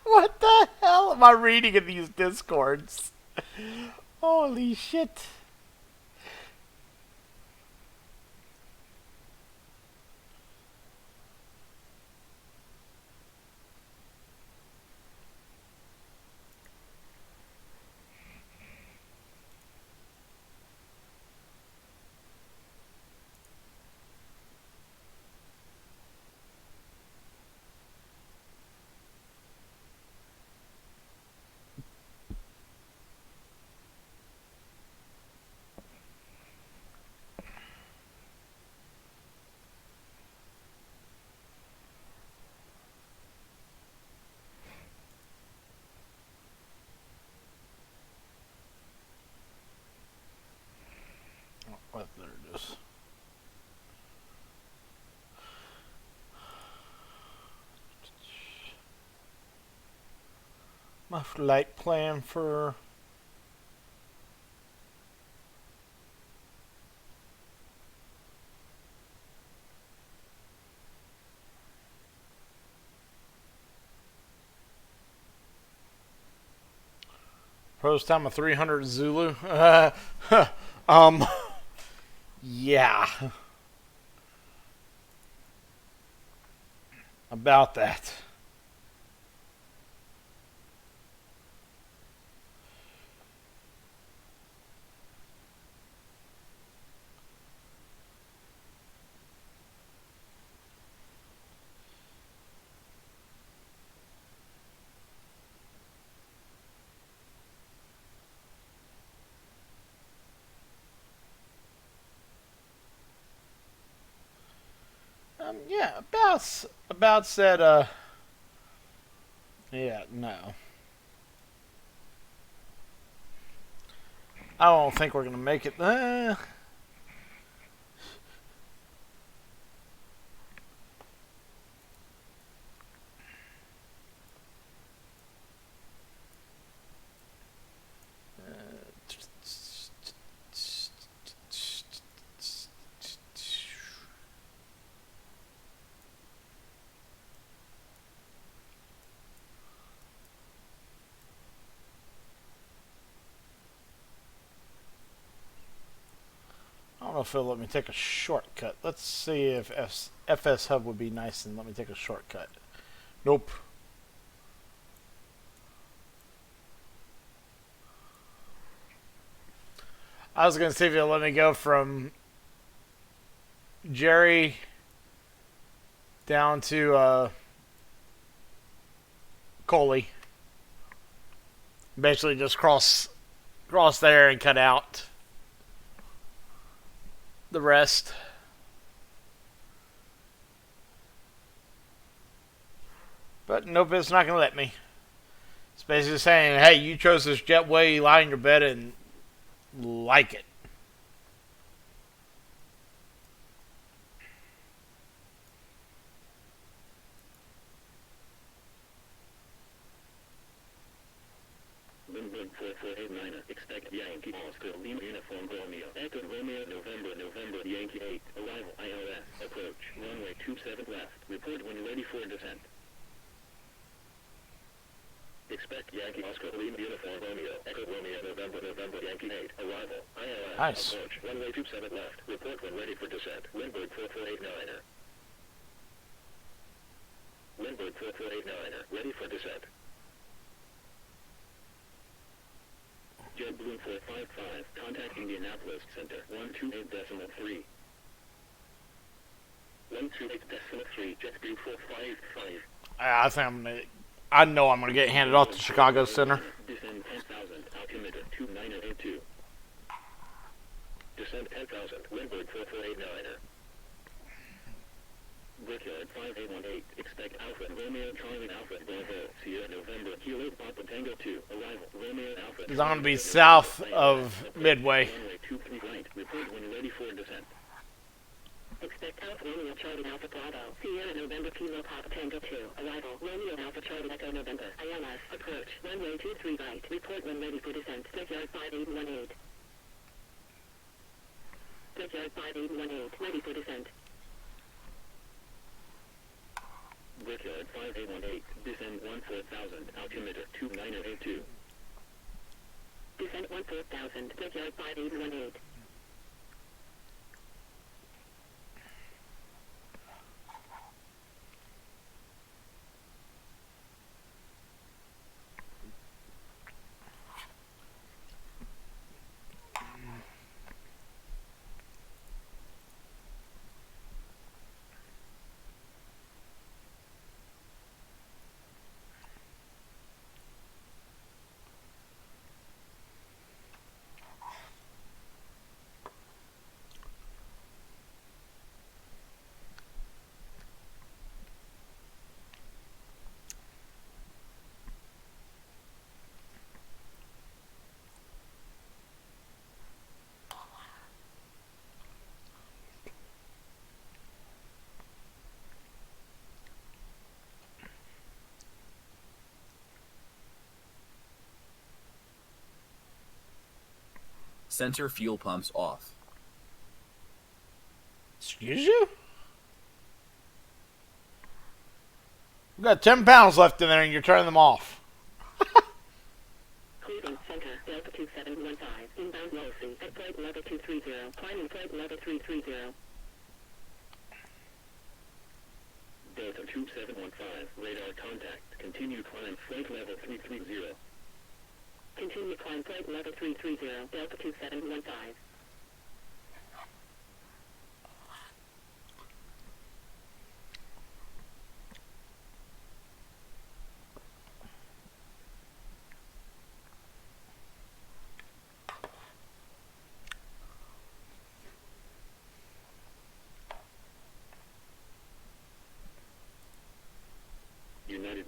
What the hell am I reading in these discords? Holy shit. What, there it is. My flight plan for post time of 300 Zulu. Yeah. About that. about said, yeah, no. I don't think we're gonna make it. I don't know if it'll let me take a shortcut. Let's see if FS Hub would be nice and let me take a shortcut. Nope. I was going to see if it'll let me go from Jerry down to Coley. Basically just cross there and cut out the rest. But nope, it's not going to let me. It's basically saying, hey, you chose this jetway, you lie in your bed and like it. Lindbergh 4489, expect Yankee Oscar Lima Uniform Romeo, Echo Romeo November Yankee 8, arrival ILS, approach, runway 27 left, report when ready for descent. Expect Yankee Oscar Lima Uniform Romeo, Echo Romeo November Yankee 8, arrival ILS, nice. approach, runway 27 left, report when ready for descent. Lindbergh 4489. Lindbergh 4489, ready for descent. JetBlue 455, contact Indianapolis Center, 128.3. 128.3, JetBlue 455. I know I'm gonna get handed off to Chicago Center. Descend 10,000, altimeter 2982. Descend 10,000, Lindbergh 4489. Brickyard 5818, expect Alpha Romeo Charlie Alpha Bravo Sierra November Kilo Papa Tango 2, arrival Romeo Alpha. Because I'm going to be south of Midway. Runway 23 right, report when ready for descent. Expect Alpha Romeo Charlie Alpha Bravo Sierra November Kilo Papa Tango 2, arrival Romeo Alpha Charlie Echo November ILS, approach runway 23 right, report when ready for descent. Brickyard 5818. Brickyard 5818, ready for descent. Brickyard 5818, descend 14,000, altimeter 2982. Descent 14,000, Brickyard 5818. Center fuel pumps off. Excuse you? We've got 10 pounds left in there and you're turning them off. Cleveland Center, Delta 2715, inbound Wolsey, at flight level 230, climbing flight level 330. Delta 2715, radar contact, continue climb flight level 330. Continue climb flight level 330, Delta 2715.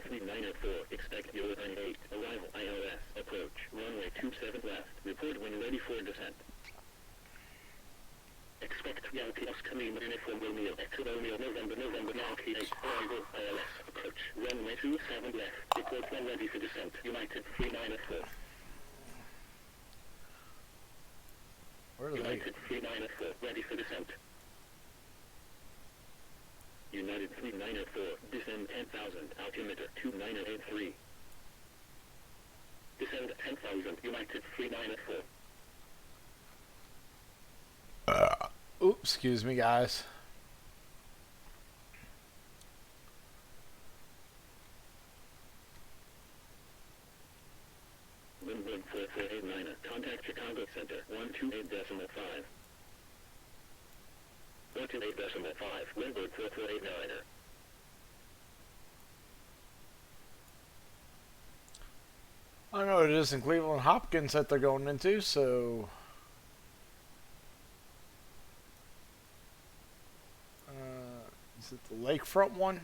394, expect your 98, arrival ILS, approach, runway 27 left, report when ready for descent. Expect Yankee Oscar Lima Uniform Romeo, Exit Romeo, November, Yankee 8, arrival ILS, approach, runway 27 left, report when ready for descent, United 394. Where are they? United 394, ready for descent. United 394, descend 10,000, altimeter 2983. Descend 10,000, United 394. Oops, excuse me, guys. Windward 4489, contact Chicago Center, 128.5. 128.5, Windward 4489. I know it is in Cleveland Hopkins that they're going into, so is it the lakefront one?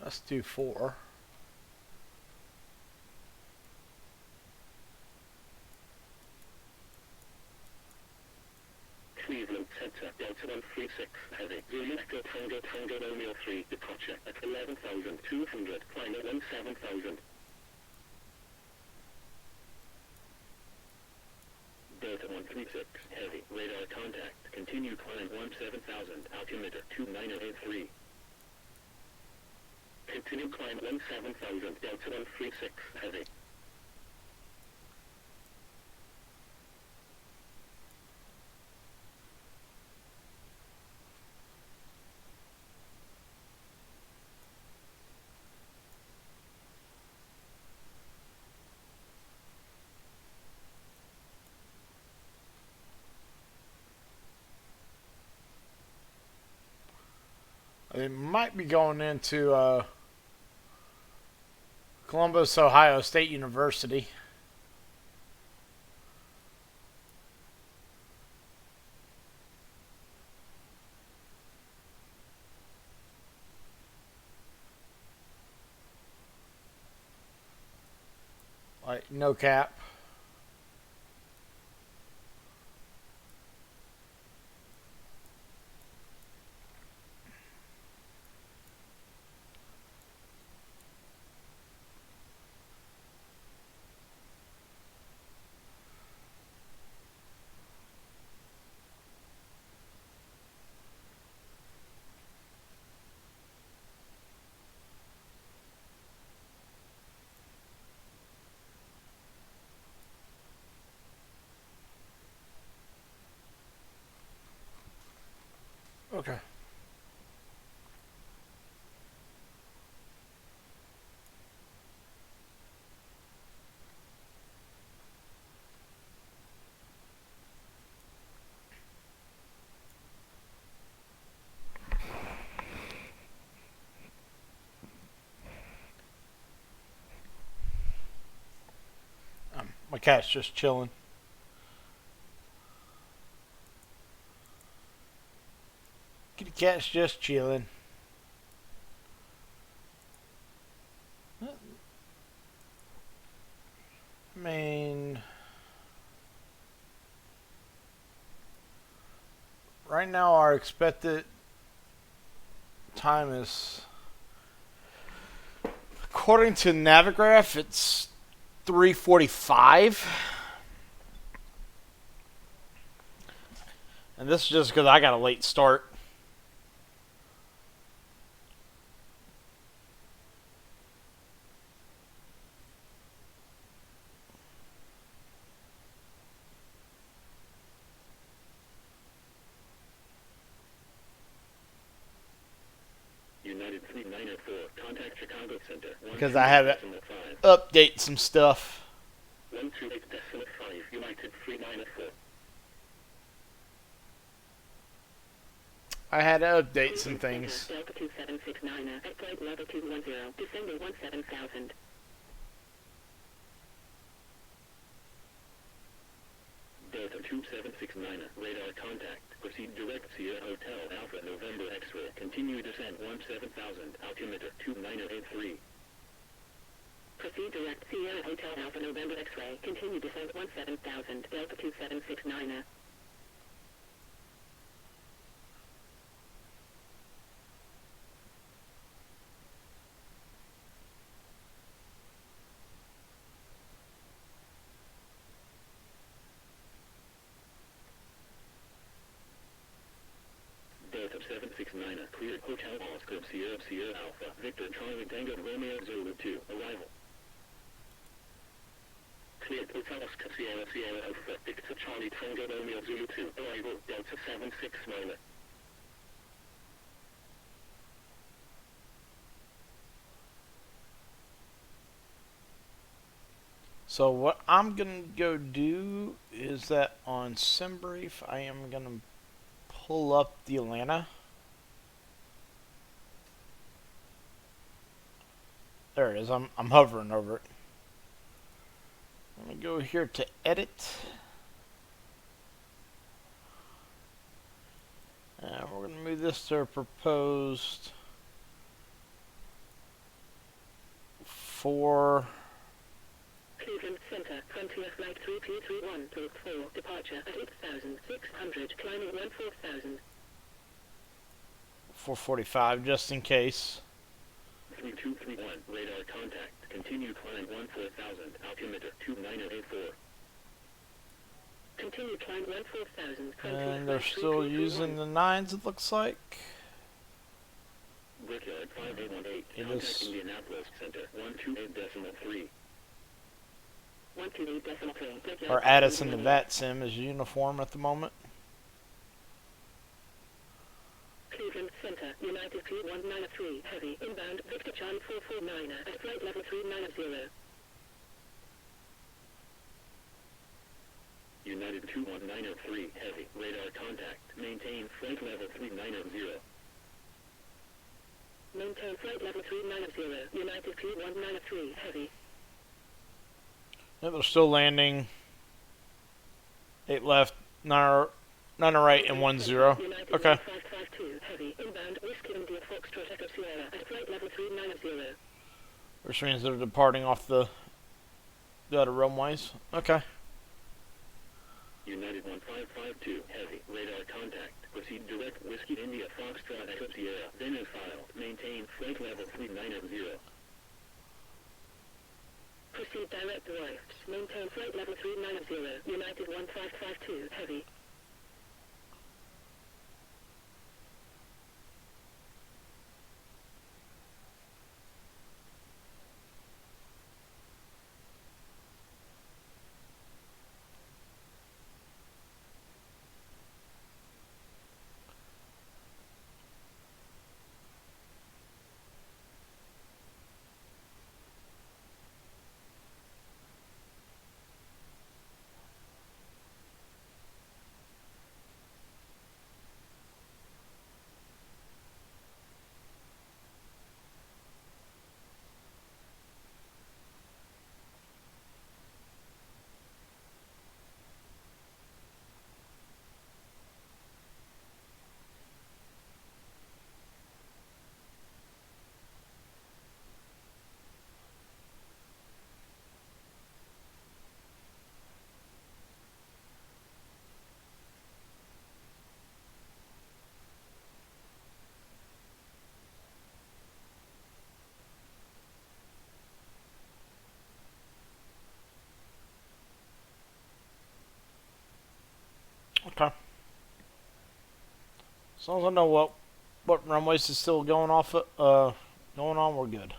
Let's do 4. Cleveland Center, Delta 136, heavy. Zulu Echo Tango Romeo 3, departure at 11,200, final 17,000. Delta 136, heavy, radar contact, continue climb 17,000, altimeter 2983. Continue climb 17,000, Delta 136, heavy. They might be going into Columbus, Ohio State University. Like, no cap. Okay. My cat's just chilling. Kitty cat's just chilling. I mean, right now our expected time is, according to Navigraph, it's 3:45. And this is just because I got a late start. United 394, contact Chicago Center. Because I have to update some stuff. 128.5, United 394. I had to update some things. Delta 2769, at flight level 210, descending 17,000. Delta 2769, radar contact, Proceed direct Sierra Hotel Alpha November X-ray. Continue descent 17,000. Altimeter 2983. Proceed direct Sierra Hotel Alpha November X-ray. Continue descent 17,000. Delta 2769er. Delta 769er. Cleared. Hotel Oscar Sierra Alpha. Victor Charlie Tango Romeo Zulu 2. Arrival. Cleared. Hotel Oscar Sierra Alpha. Victor Charlie Tango Romeo Zulu 2. Arrival. Delta 769er. So what I'm gonna go do is that on SimBrief I am gonna pull up the Atlanta. There it is. I'm hovering over it. Let me go here to edit. And we're gonna move this to proposed 4. Cleveland Center, Frontier Flight 3231, Port 4, departure at 8,600, climbing 14,000. 445 just in case. 3231, radar contact. Continue climb 14,000, altimeter 2984. Continue climb 14,000. And they're still using the 9s, it looks like. Brickyard 5818, It contact is. Indianapolis Center 128.3. 128.3. Or Addison to that sim is uniform at the moment. Cleveland Center, United P193, heavy, inbound, Victor Charlie 449er, at flight level 390. United 21903, heavy, radar contact. Maintain flight level 390. Maintain flight level 390, United P193, heavy. Yeah, they're still landing. 8 left, 9 right, and 1 0. Okay. 552, heavy, inbound, Whiskey India Foxtrot Echo Sierra, at flight level 390. Which means they're departing off the other runways. Okay. United 1552, heavy, radar contact. Proceed direct Whiskey India Foxtrot Echo Sierra, then as filed. Maintain flight level 390. Proceed direct right. Maintain flight level 390. United 1552, heavy. Okay. As long as I know what runways is still going on, we're good.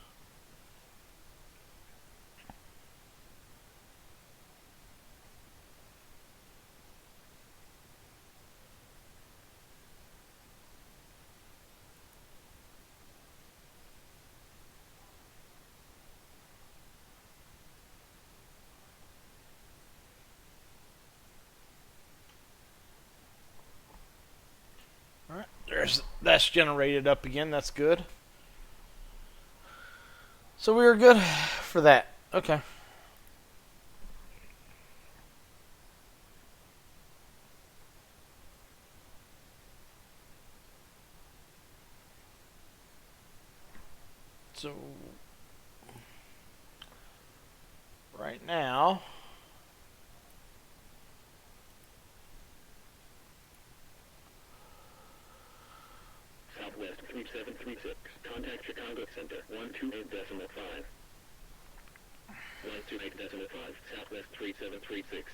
Alright, that's generated up again, that's good. So we were good for that. Okay. right now, Southwest 3736. Contact Chicago Center 128.5. 128.5. Southwest 3736.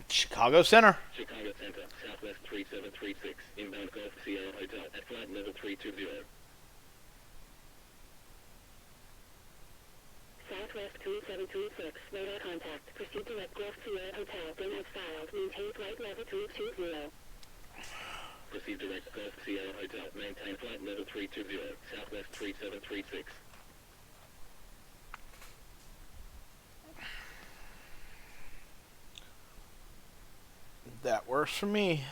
Chicago Center. Chicago Center, Southwest 3736. Inbound Gulf Sierra Hotel at flight level 320. Southwest 3736. Radar contact. Proceed direct Gulf Sierra Hotel. Then as filed. Maintain flight level 320. Proceed direct Gulf Sierra Hotel. Maintain flight level 320. Southwest 3736. That works for me.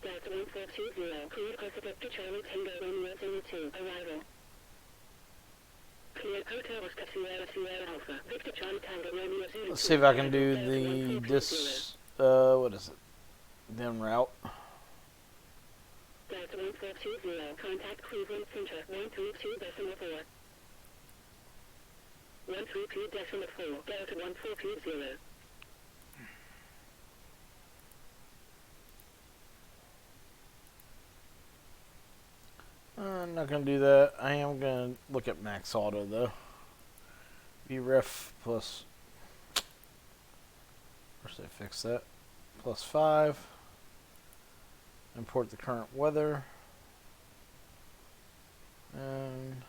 Delta 1420. Cleared Pacific to Charlie Tango Romeo 02. Arrival. Cleared Hotel Oscar Sierra Sierra Alpha. Victor Charlie Tango Romeo 02. Let's see if I can do what is it? Then route. Delta 1420. Contact Cleveland Center 132.4. 132.4. Delta 1420. I'm not going to do that. I am going to look at max auto though. Bref plus, where should I fix that? Plus 5. Import the current weather. And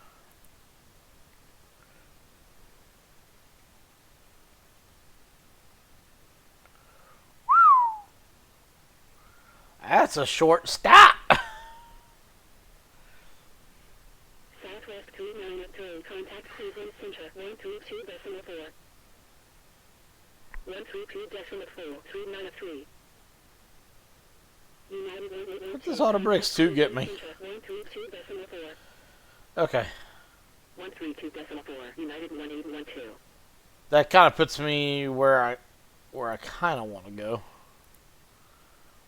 that's a short stop. Southwest 293. Contact Cleveland Center 132.4. 132.4. 393. What does auto brakes 2 get me? Okay. 132.4. United 1812. That kind of puts me where I kind of want to go.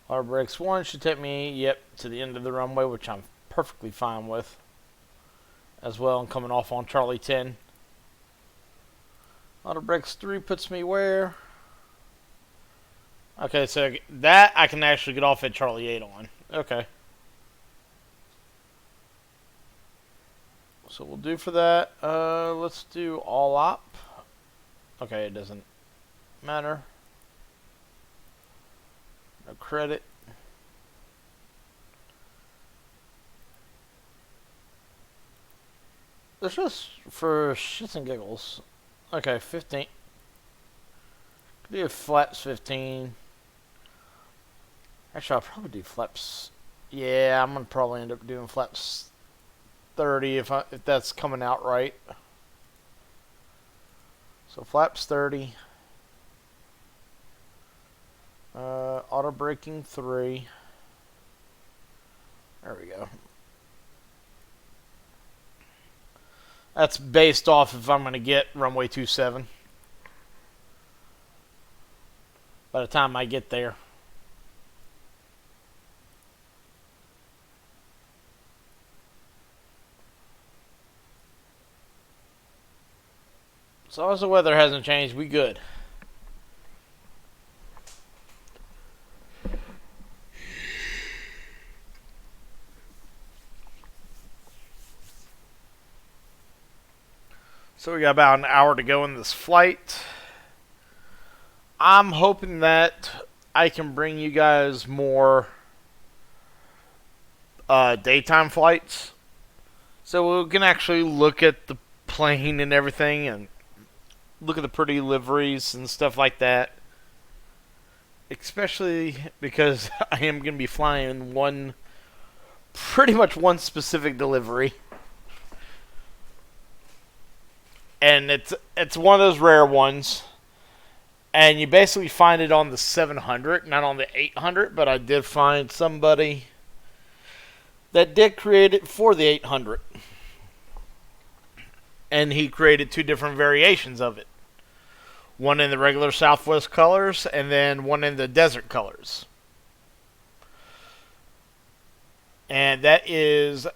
Auto brakes 1 should take me, to the end of the runway, which I'm perfectly fine with. As well, I'm coming off on Charlie 10. Auto brakes 3 puts me where? Okay, so that I can actually get off at Charlie 8 on. Okay. So we'll do for that. Let's do all op. Okay, it doesn't matter. No credit. It's just for shits and giggles. Okay, 15. Do flaps 15. Actually, I'll probably do flaps. Yeah, I'm gonna probably end up doing flaps 30 if that's coming out right. So flaps 30. Auto braking 3. There we go. That's based off if I'm going to get runway 27 by the time I get there. As long as the weather hasn't changed, we good. So we got about an hour to go in this flight. I'm hoping that I can bring you guys more daytime flights. So we can actually look at the plane and everything and look at the pretty liveries and stuff like that. Especially because I am going to be flying pretty much one specific delivery. and it's one of those rare ones. And you basically find it on the 700, not on the 800, but I did find somebody that did create it for the 800. And he created 2 different variations of it. One in the regular Southwest colors, and then one in the desert colors. And that is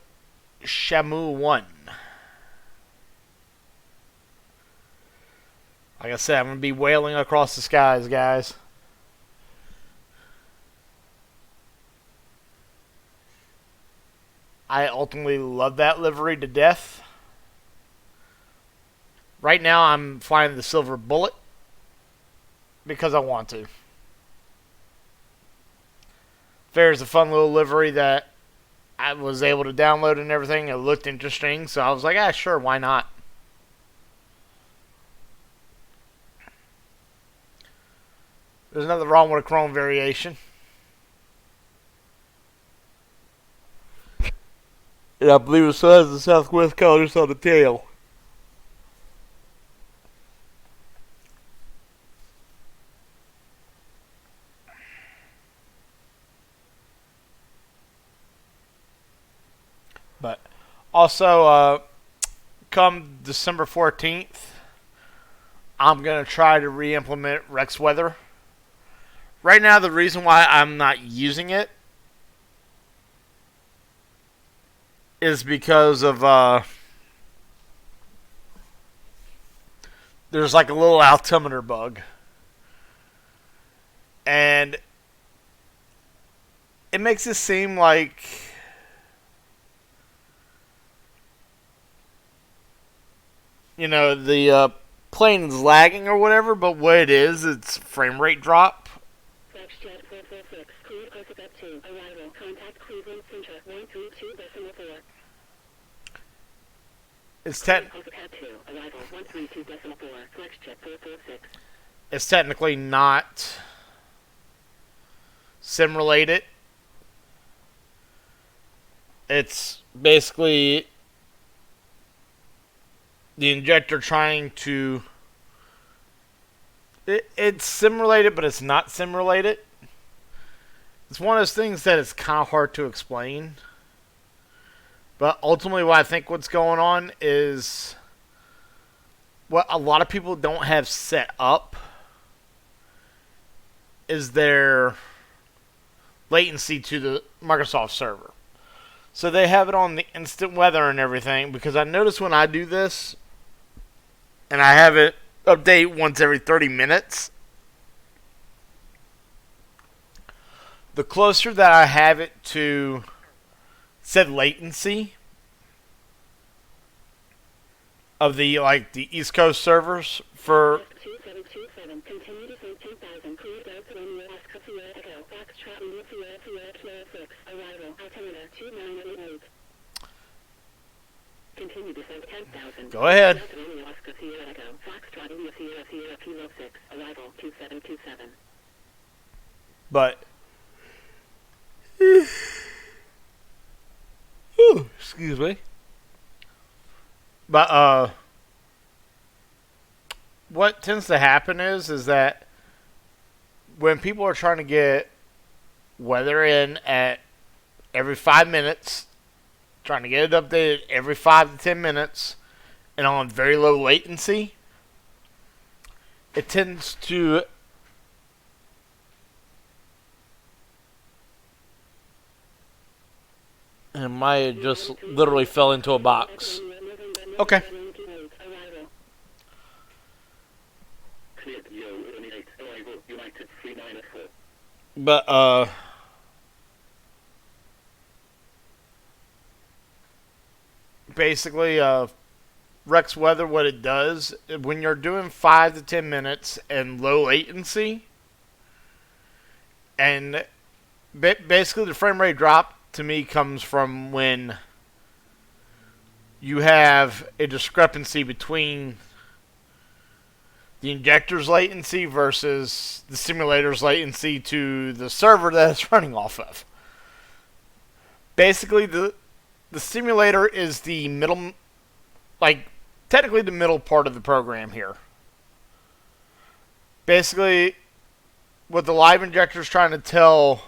Shamu 1. Like I said, I'm going to be wailing across the skies, guys. I ultimately love that livery to death. Right now, I'm flying the Silver Bullet because I want to. There's a fun little livery that I was able to download and everything. It looked interesting, so I was like, sure, why not? There's nothing wrong with a chrome variation. And I believe it still has the Southwest colors on the tail. But also, come December 14th, I'm going to try to re-implement Rex Weather. Right now, the reason why I'm not using it is because of there's like a little altimeter bug, and it makes it seem like the plane is lagging or whatever, but what it is, it's frame rate drop. Foxtrot 446, cruise Alphabet 2, arrival, contact cruising center 132.4. It's It's technically not sim related. It's basically the injector trying to... It's sim-related, but it's not sim-related. It's one of those things that is kind of hard to explain. But ultimately, what I think what's going on is what a lot of people don't have set up is their latency to the Microsoft server. So they have it on the instant weather and everything, because I notice when I do this, and I have it update once every 30 minutes, the closer that I have it to said latency of the East Coast servers for Go ahead. But excuse me. But what tends to happen is that when people are trying to get weather in at every 5 minutes, trying to get it updated every 5 to 10 minutes, and on very low latency, it tends to and Maya just literally fell into a box. Okay. But basically, Rex Weather, what it does, when you're doing 5 to 10 minutes and low latency, and basically the frame rate drop to me comes from when you have a discrepancy between the injector's latency versus the simulator's latency to the server that it's running off of. Basically, the simulator is the middle, technically the middle part of the program here. Basically, what the live injector is trying to tell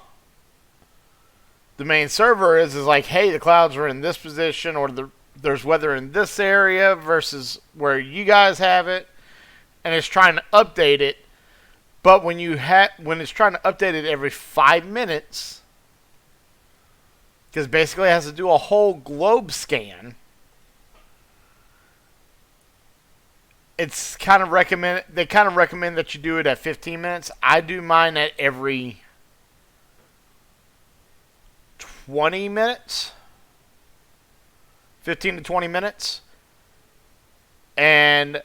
the main server is like, hey, the clouds are in this position, or there's weather in this area versus where you guys have it, and it's trying to update it. But when it's trying to update it every 5 minutes, because basically it has to do a whole globe scan, it's kind of recommend. They kind of recommend that you do it at 15 minutes. I do mine at every 20 minutes, 15 to 20 minutes, and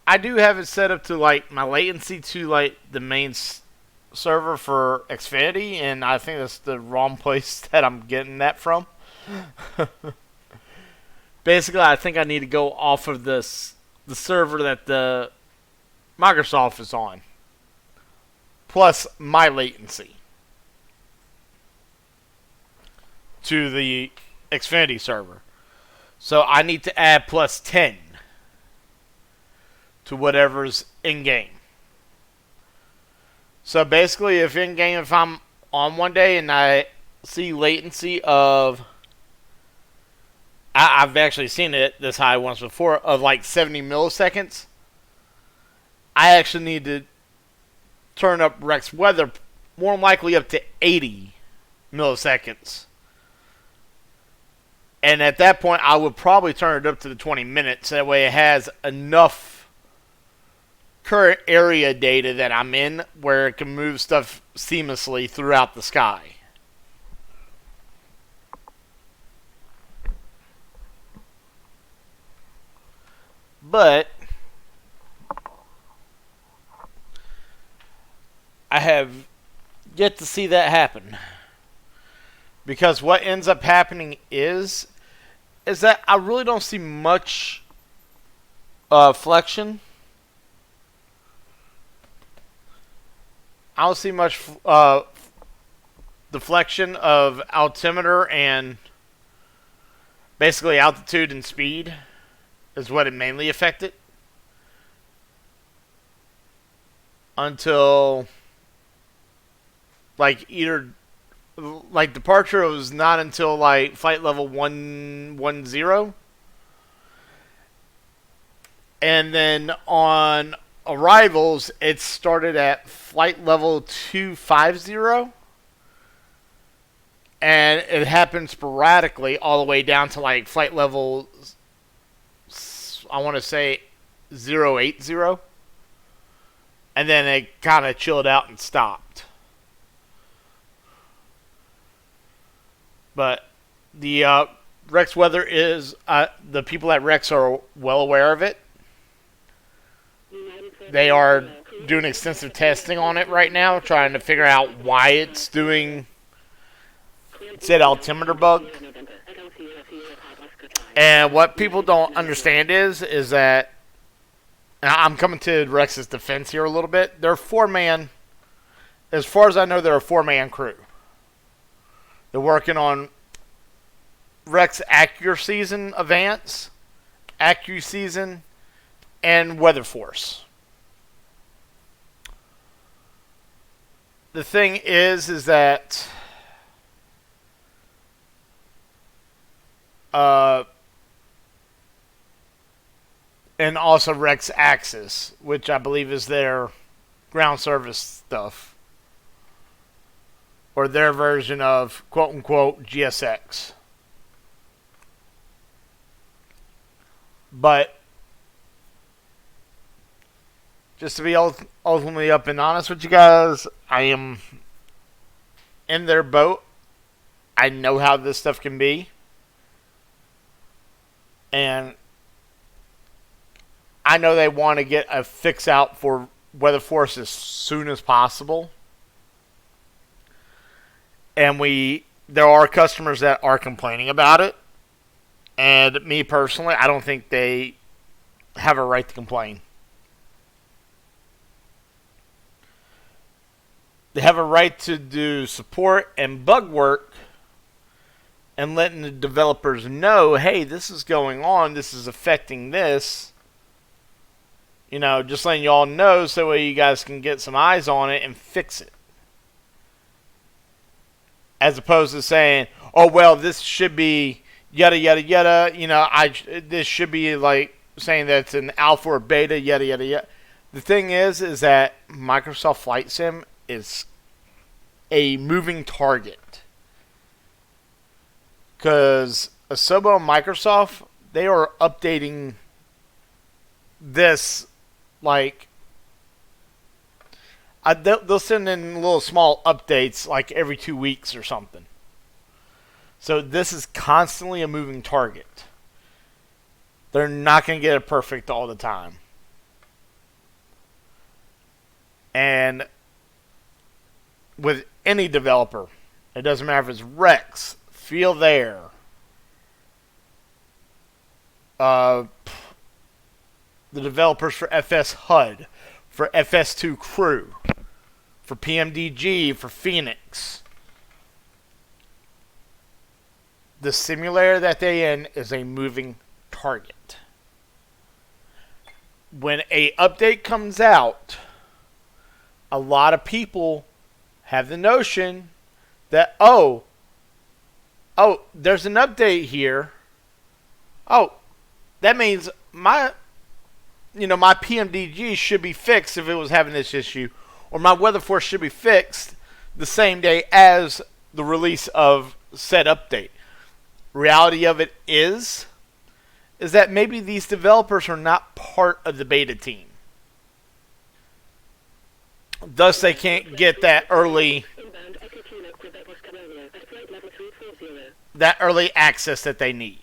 I do have it set up to like my latency to like the main server for Xfinity, and I think that's the wrong place that I'm getting that from. Basically, I think I need to go off of the server that the Microsoft is on, plus my latency to the Xfinity server. So I need to add plus 10 to whatever's in-game. So basically, if in-game, if I'm on one day and I see latency of, I've actually seen it this high once before, of like 70 milliseconds, I actually need to turn up Rex weather more than likely up to 80 milliseconds. And at that point, I would probably turn it up to the 20 minutes. That way it has enough current area data that I'm in where it can move stuff seamlessly throughout the sky. But I have yet to see that happen. Because what ends up happening is that I really don't see much flexion. I don't see much deflection of altimeter, and basically altitude and speed is what it mainly affected. Until like either like departure was not until like flight level 110. And then on arrivals, it started at flight level 250, and it happened sporadically all the way down to like flight level, I want to say 080, and then it kind of chilled out and stopped. But the Rex weather is, the people at Rex are well aware of it. They are doing extensive testing on it right now, trying to figure out why it's doing said altimeter bug. And what people don't understand is that, and I'm coming to Rex's defense here a little bit. They're 4-man, as far as I know, they're a 4-man crew. They're working on Rex AccuSeason Advance, AccuSeason, and Weather Force. The thing is that and also Rex Axis, which I believe is their ground service stuff, or their version of quote-unquote GSX. But just to be ultimately up and honest with you guys, I am in their boat. I know how this stuff can be. And I know they want to get a fix out for Weather Force as soon as possible. And there are customers that are complaining about it. And me personally, I don't think they have a right to complain. They have a right to do support and bug work and letting the developers know, hey, this is going on, this is affecting this. You know, just letting y'all know so that way you guys can get some eyes on it and fix it. As opposed to saying, oh, well, this should be yada, yada, yada. You know, this should be like saying that it's an alpha or beta, yada, yada, yada. The thing is that Microsoft Flight Sim is a moving target. Because Asobo and Microsoft, they are updating this like they'll send in little small updates like every 2 weeks or something. So this is constantly a moving target. They're not going to get it perfect all the time. And with any developer, it doesn't matter if it's Rex, Feel There, the developers for FS HUD, for FS2 Crew, for PMDG, for Phoenix. The simulator that they're in is a moving target. When a update comes out, a lot of people have the notion that, oh, there's an update here. Oh, that means my PMDG should be fixed if it was having this issue, or my weather force should be fixed the same day as the release of said update. Reality of it is that maybe these developers are not part of the beta team. Thus, they can't get that early access that they need.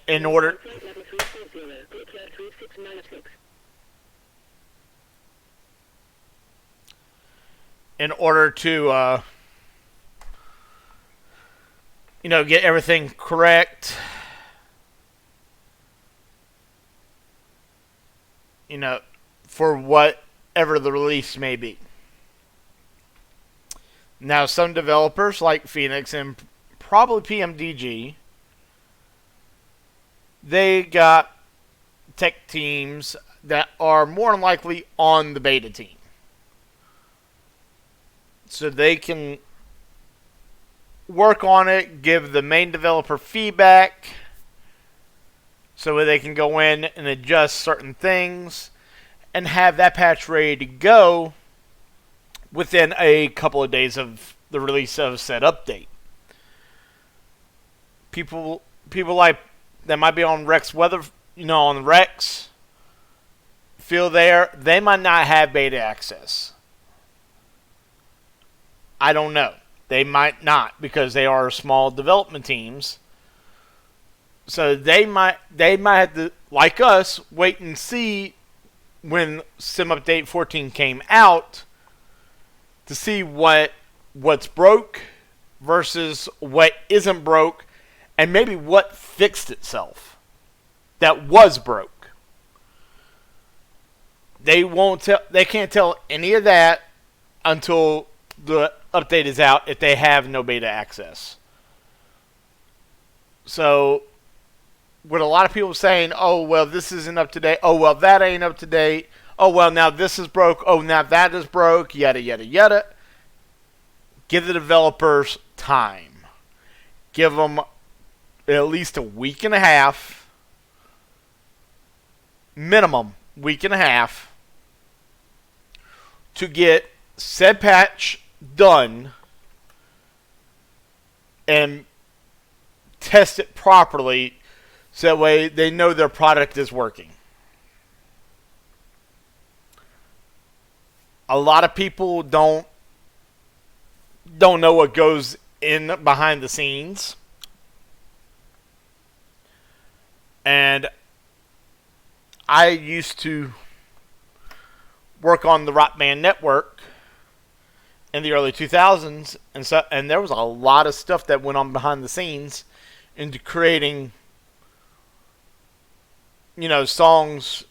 In order to get everything correct, for whatever the release may be. Now, some developers like Phoenix and probably PMDG, they got tech teams that are more than likely on the beta team. So they can work on it, give the main developer feedback, so they can go in and adjust certain things and have that patch ready to go within a couple of days of the release of said update. People like that might be on Rex Weather, on the Rex, Feel There, they might not have beta access. I don't know. They might not, because they are small development teams. So they might have to, like us, wait and see when Sim Update 14 came out to see what's broke versus what isn't broke, and maybe what fixed itself that was broke. They can't tell any of that until the update is out if they have no beta access. So, with a lot of people saying, oh, well, this isn't up to date. Oh, well, that ain't up to date. Oh, well, now this is broke. Oh, now that is broke. Yada, yada, yada. Give the developers time. Give them at least a week and a half. Minimum week and a half. To get said patch done and test it properly, so that way they know their product is working. A lot of people don't know what goes in behind the scenes. And I used to work on the Rock Band Network in the early 2000s, and there was a lot of stuff that went on behind the scenes into creating, songs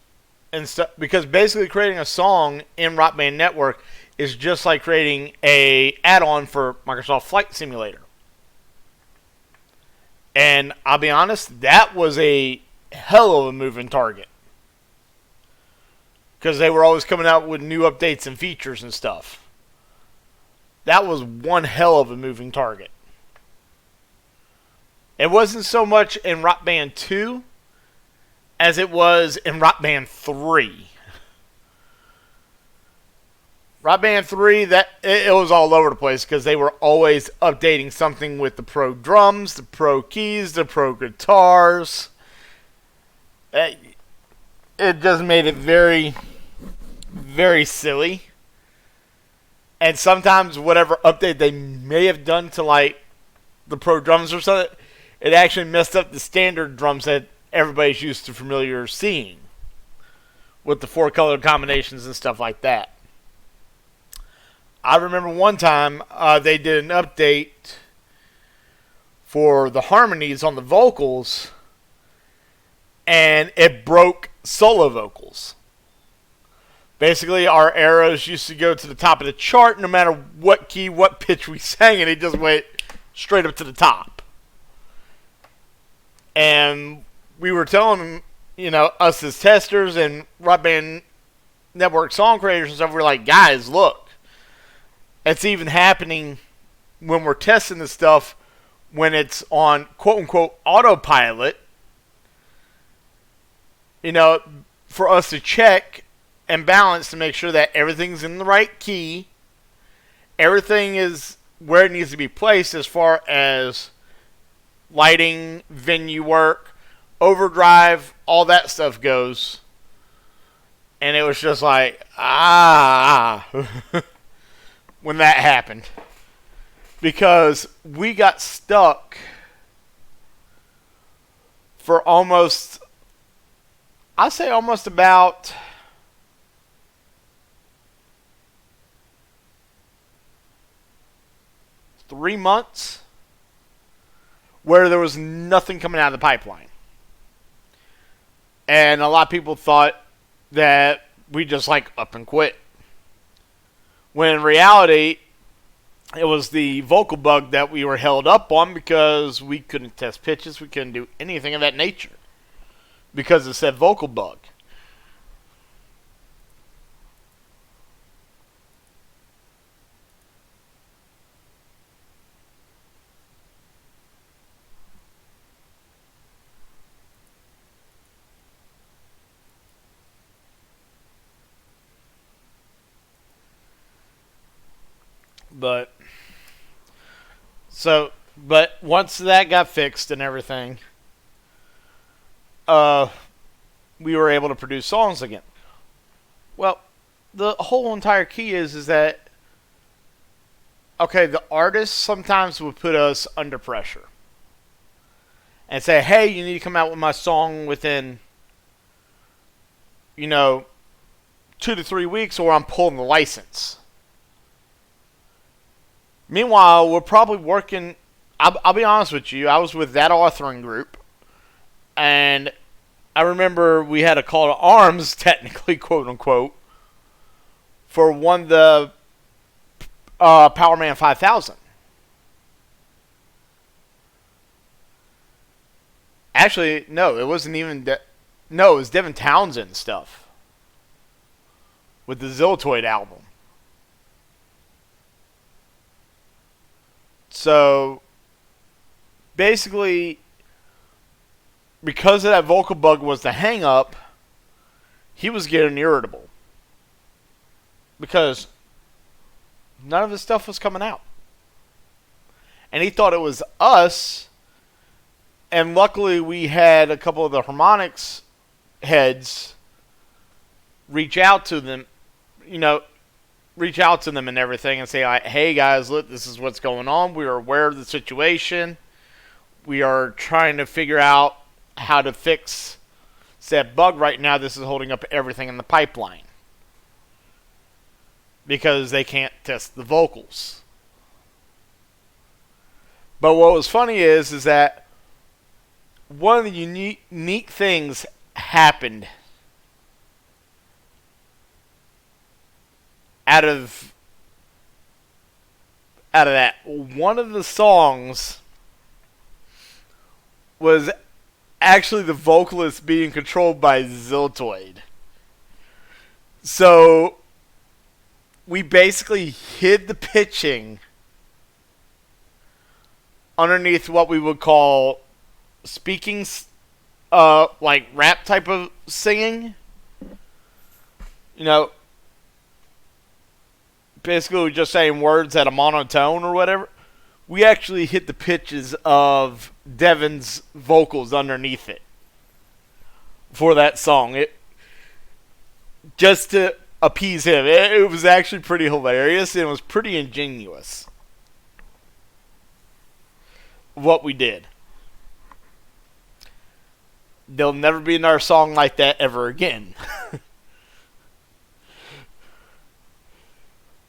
and stuff, because basically creating a song in Rock Band Network is just like creating a add-on for Microsoft Flight Simulator. And I'll be honest, that was a hell of a moving target. Because they were always coming out with new updates and features and stuff. That was one hell of a moving target. It wasn't so much in Rock Band 2 as it was in Rock Band 3. Rock Band 3, it was all over the place because they were always updating something with the pro drums, the pro keys, the pro guitars. It just made it very, very silly. And sometimes whatever update they may have done to like the pro drums or something, it actually messed up the standard drums that everybody's used to familiar seeing with the 4 color combinations and stuff like that. I remember one time they did an update for the harmonies on the vocals, and it broke solo vocals. Basically, our arrows used to go to the top of the chart no matter what key, what pitch we sang, and it just went straight up to the top. And we were telling them, you know, us as testers and Rock Band Network song creators and stuff, we're like, guys, look. It's even happening when we're testing this stuff when it's on quote-unquote autopilot. You know, for us to check and balance to make sure that everything's in the right key. Everything is where it needs to be placed as far as lighting, venue work, overdrive, all that stuff goes. And it was just like, when that happened, because we got stuck for almost about 3 months where there was nothing coming out of the pipeline. And a lot of people thought that we just like up and quit. When in reality, it was the vocal bug that we were held up on because we couldn't test pitches. We couldn't do anything of that nature because it said vocal bug. But once that got fixed and everything, we were able to produce songs again. Well, the whole entire key is that, okay, the artists sometimes would put us under pressure and say, hey, you need to come out with my song within, 2 to 3 weeks or I'm pulling the license. Meanwhile, we're probably working, I'll be honest with you, I was with that authoring group, and I remember we had a call to arms, technically, quote-unquote, for one of the Powerman 5000. Actually, no, it wasn't even, no, it was Devin Townsend stuff with the Ziltoid album. So, basically, because of that vocal bug was the hang-up, he was getting irritable. Because none of his stuff was coming out. And he thought it was us, and luckily we had a couple of the harmonics heads reach out to them, and everything and say, like, hey guys, look, this is what's going on. We are aware of the situation. We are trying to figure out how to fix said bug right now. This is holding up everything in the pipeline. Because they can't test the vocals. But what was funny is that one of the unique things happened out of that, one of the songs was actually the vocalist being controlled by Ziltoid. So we basically hid the pitching underneath what we would call speaking, like rap type of singing. You know, basically just saying words at a monotone or whatever. We actually hit the pitches of Devin's vocals underneath it for that song. It just to appease him. It was actually pretty hilarious, and it was pretty ingenious what we did. There'll never be another song like that ever again.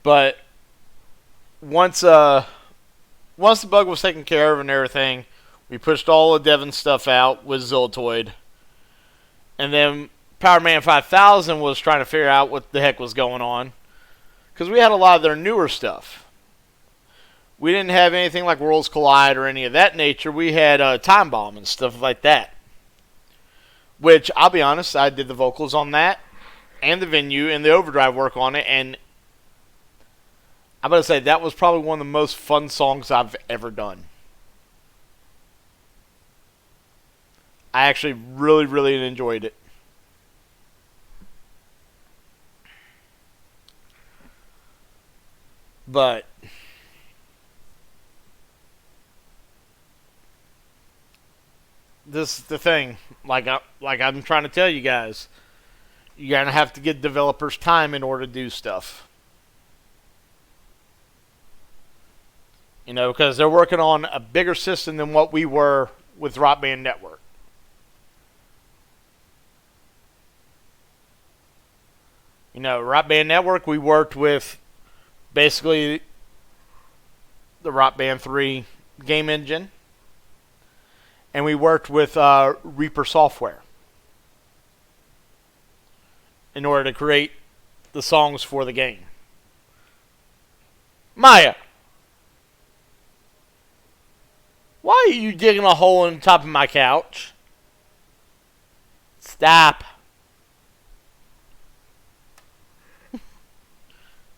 But once the bug was taken care of and everything, we pushed all of Devin's stuff out with Ziltoid. And then Power Man 5000 was trying to figure out what the heck was going on, because we had a lot of their newer stuff. We didn't have anything like Worlds Collide or any of that nature. We had Time Bomb and stuff like that. Which, I'll be honest, I did the vocals on that, and the venue, and the overdrive work on it, and I'm going to say that was probably one of the most fun songs I've ever done. I actually really, really enjoyed it. But this is the thing. Like I'm trying to tell you guys, you're going to have to give developers time in order to do stuff. You know, because they're working on a bigger system than what we were with Rock Band Network. You know, Rock Band Network, we worked with basically the Rock Band 3 game engine. And we worked with Reaper software in order to create the songs for the game. Maya! Why are you digging a hole in the top of my couch? Stop.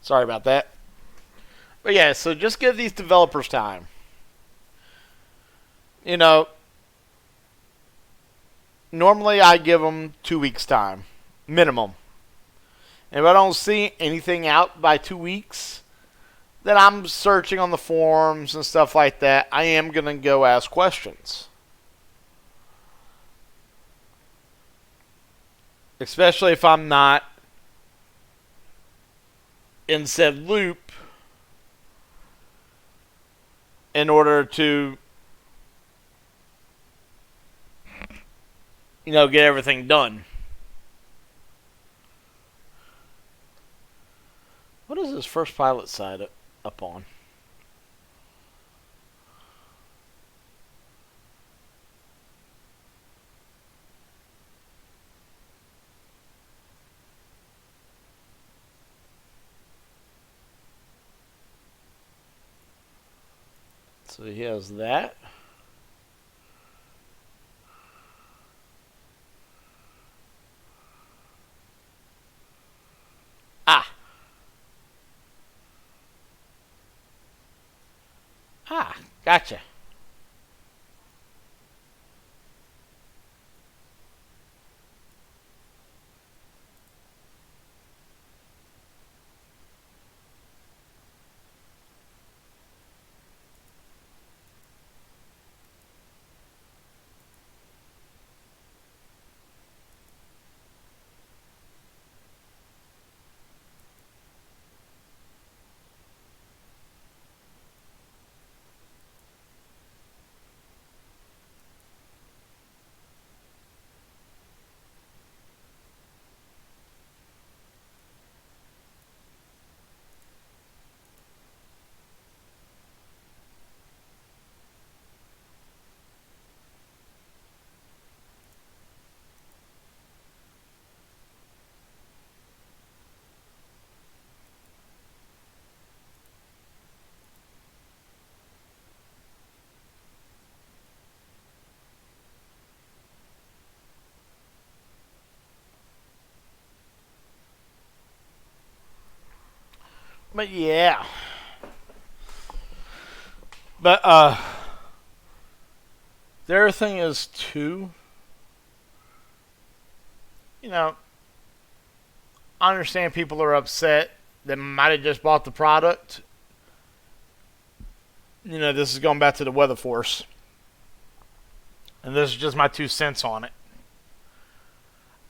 Sorry about that. But yeah, so just give these developers time. You know, normally I give them 2 weeks time, minimum. And if I don't see anything out by 2 weeks, then I'm searching on the forums and stuff like that. I am going to go ask questions. Especially if I'm not in said loop in order to, you know, get everything done. What is this first pilot side up on? So he has that. Ah. Ah, gotcha. But yeah. But the other thing is too, you know, I understand people are upset that might have just bought the product. You know, this is going back to the weather force. And this is just my 2 cents on it.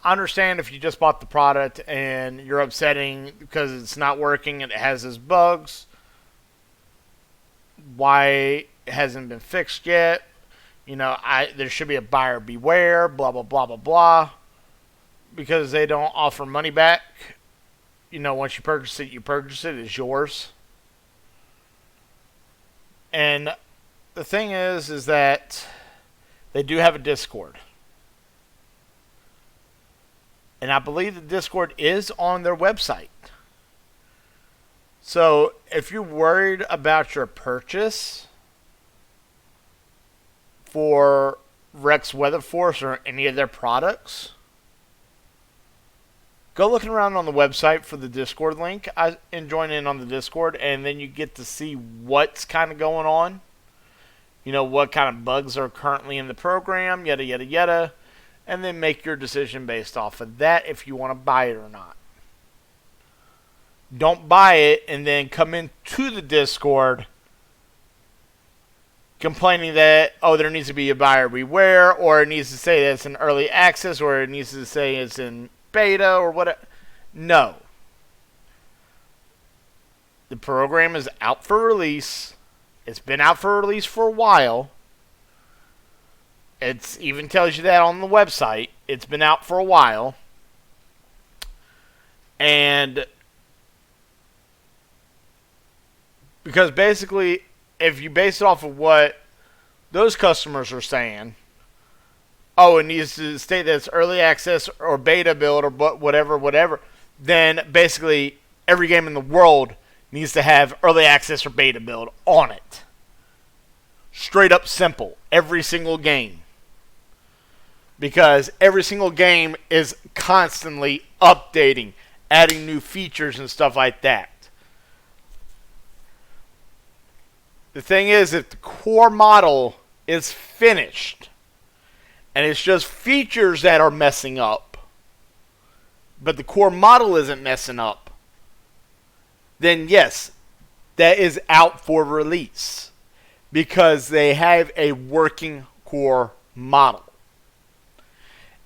I understand if you just bought the product and you're upsetting because it's not working and it has its bugs. Why it hasn't been fixed yet. You know, there should be a buyer beware, blah, blah, blah, blah, blah. Because they don't offer money back. You know, once you purchase it, it's yours. And the thing is that they do have a Discord. And I believe the Discord is on their website. So if you're worried about your purchase for Rex Weather Force or any of their products, go looking around on the website for the Discord link and join in on the Discord, and then you get to see what's kind of going on. You know, what kind of bugs are currently in the program, yada, yada, yada. And then make your decision based off of that if you want to buy it or not. Don't buy it and then come into the Discord complaining that, oh, there needs to be a buyer beware, or it needs to say that it's in early access, or it needs to say it's in beta, or whatever. No. The program is out for release. It's been out for release for a while. It even tells you that on the website. It's been out for a while. And because basically, if you base it off of what those customers are saying, oh, it needs to state that it's early access or beta build or whatever, then basically every game in the world needs to have early access or beta build on it. Straight up simple. Every single game. Because every single game is constantly updating, adding new features and stuff like that. The thing is, if the core model is finished, and it's just features that are messing up, but the core model isn't messing up, then yes, that is out for release. Because they have a working core model.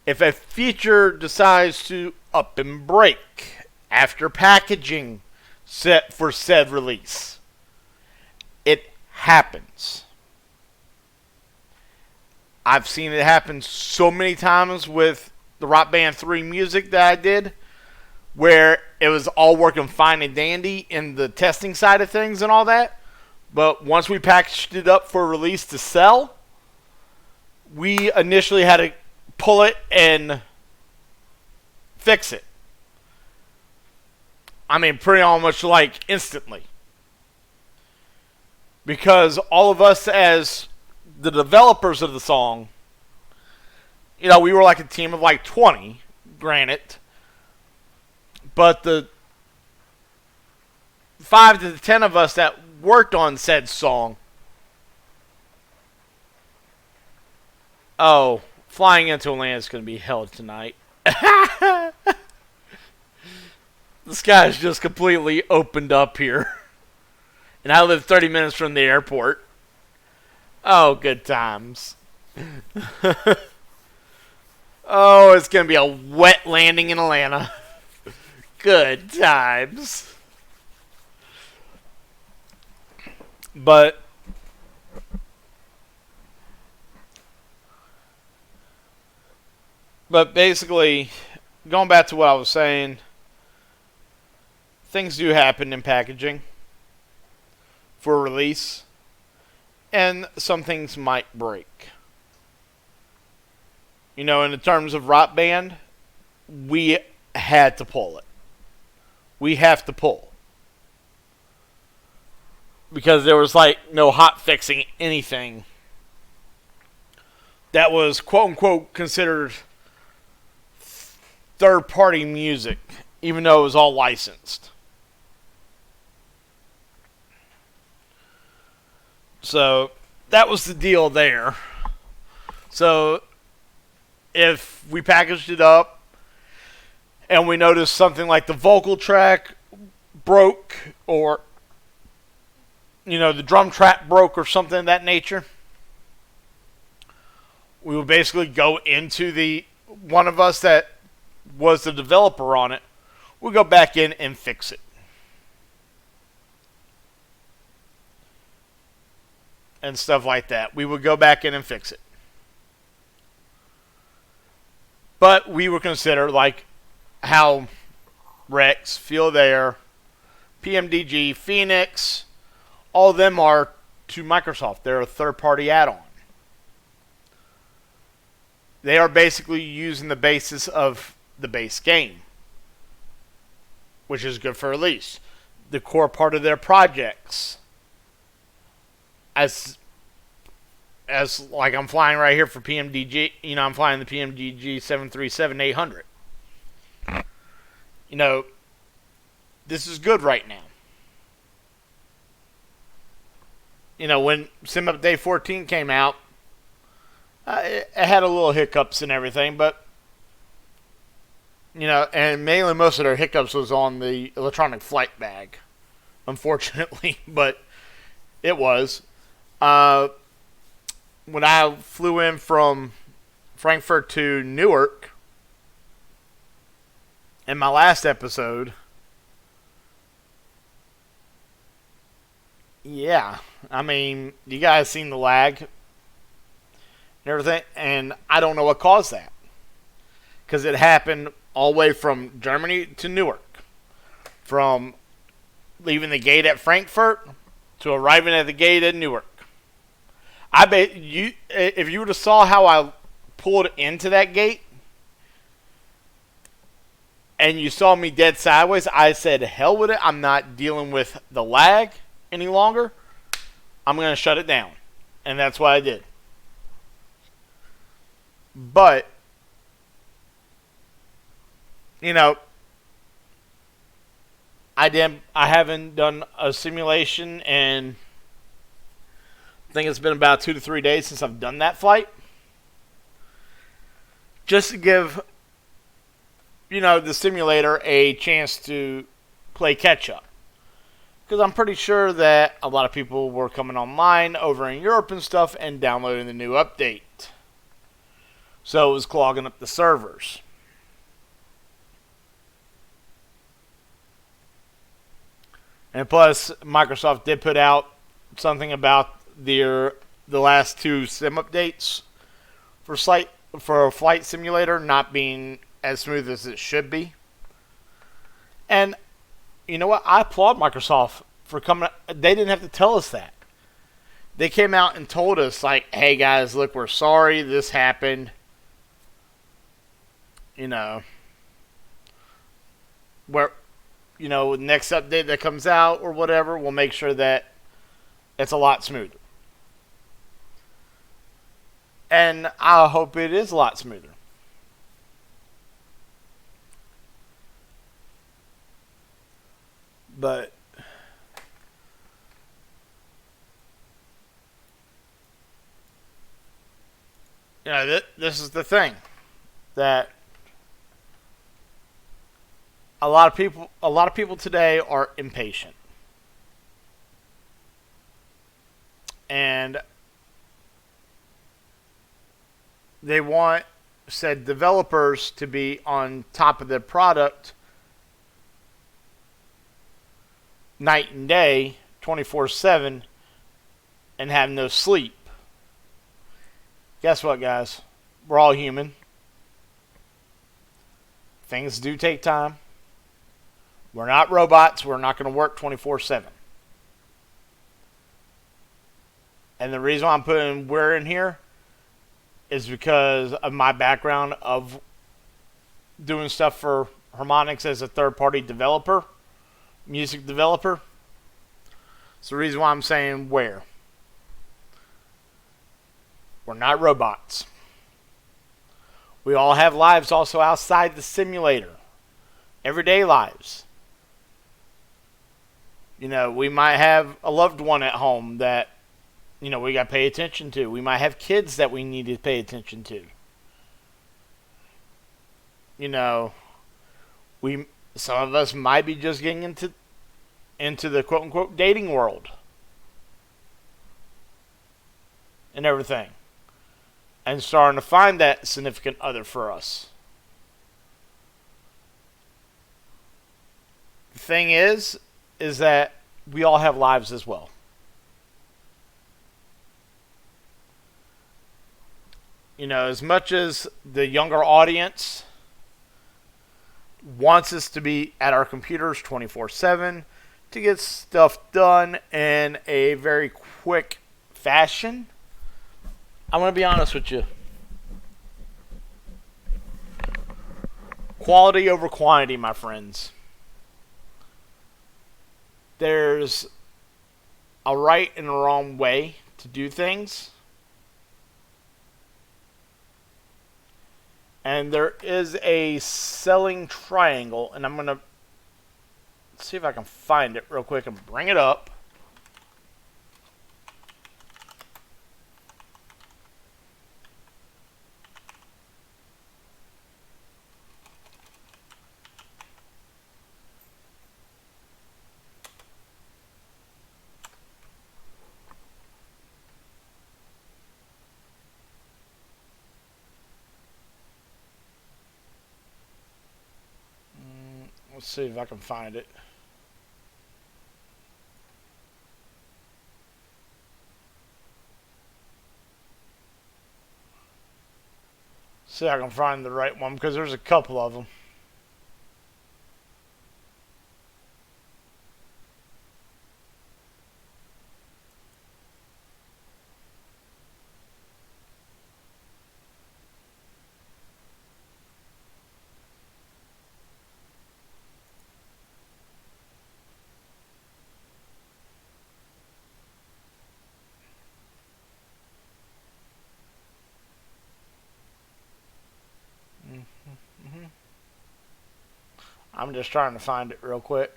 If a feature decides to up and break after packaging set for said release, it happens. I've seen it happen so many times with the Rock Band 3 music that I did, where it was all working fine and dandy in the testing side of things and all that. But once we packaged it up for release to sell, we initially had to pull it and fix it. I mean, pretty much like instantly. Because all of us as the developers of the song, you know, we were like a team of like 20, granted. But the 5 to the 10 of us that worked on said song, oh, flying into Atlanta is going to be hell tonight. The sky's just completely opened up here. And I live 30 minutes from the airport. Oh, good times. Oh, it's going to be a wet landing in Atlanta. Good times. But basically, going back to what I was saying, things do happen in packaging for release, and some things might break. You know, in the terms of Rock Band, we had to pull it. We have to pull. Because there was like no hot fixing anything that was quote unquote considered third party music, even though it was all licensed. So that was the deal there. So if we packaged it up and we noticed something like the vocal track broke, or the drum track broke or something of that nature, we would basically go into the one of us that was the developer on it, we'll go back in and fix it. And stuff like that. We would go back in and fix it. But we would consider, like how Rex, Feel There, PMDG, Phoenix, all of them are to Microsoft. They're a third-party add-on. They are basically using the basis of the base game, which is good for release. The core part of their projects, as like I'm flying right here for PMDG, I'm flying the PMDG 737-800. This is good right now. When Sim Update 14 came out, it had a little hiccups and everything, but and mainly most of their hiccups was on the electronic flight bag, unfortunately, but it was. When I flew in from Frankfurt to Newark in my last episode, yeah, you guys seen the lag and everything, and I don't know what caused that, because it happened all the way from Germany to Newark, from leaving the gate at Frankfurt to arriving at the gate at Newark. I bet you, if you would have saw how I pulled into that gate, and you saw me dead sideways, I said, hell with it. I'm not dealing with the lag any longer. I'm going to shut it down. And that's what I did. But, I haven't done a simulation, and I think it's been about 2 to 3 days since I've done that flight. Just to give, the simulator a chance to play catch up. Because I'm pretty sure that a lot of people were coming online over in Europe and stuff and downloading the new update. So it was clogging up the servers. And plus, Microsoft did put out something about the last 2 sim updates for a flight simulator not being as smooth as it should be. And you know what? I applaud Microsoft for coming. They didn't have to tell us that. They came out and told us, like, hey guys, look, we're sorry this happened. Next update that comes out or whatever, we'll make sure that it's a lot smoother. And I hope it is a lot smoother. But this is the thing, that a lot of people today are impatient. And they want said developers to be on top of their product night and day, 24/7, and have no sleep. Guess what, guys? We're all human. Things do take time. We're not robots. We're not going to work 24/7. And the reason why I'm putting we're in here is because of my background of doing stuff for Harmonix as a third-party developer, music developer. It's the reason why I'm saying where. We're not robots. We all have lives also outside the simulator. Everyday lives. We might have a loved one at home that we got to pay attention to. We might have kids that we need to pay attention to. Some of us might be just getting into the quote unquote dating world and everything, and starting to find that significant other for us. The thing is that we all have lives as well. As much as the younger audience wants us to be at our computers 24/7 to get stuff done in a very quick fashion, I'm going to be honest with you. Quality over quantity, my friends. There's a right and a wrong way to do things. And there is a selling triangle, and I'm going to see if I can find it real quick and bring it up. Let's see if I can find it. See if I can find the right one, because there's a couple of them. I'm just trying to find it real quick.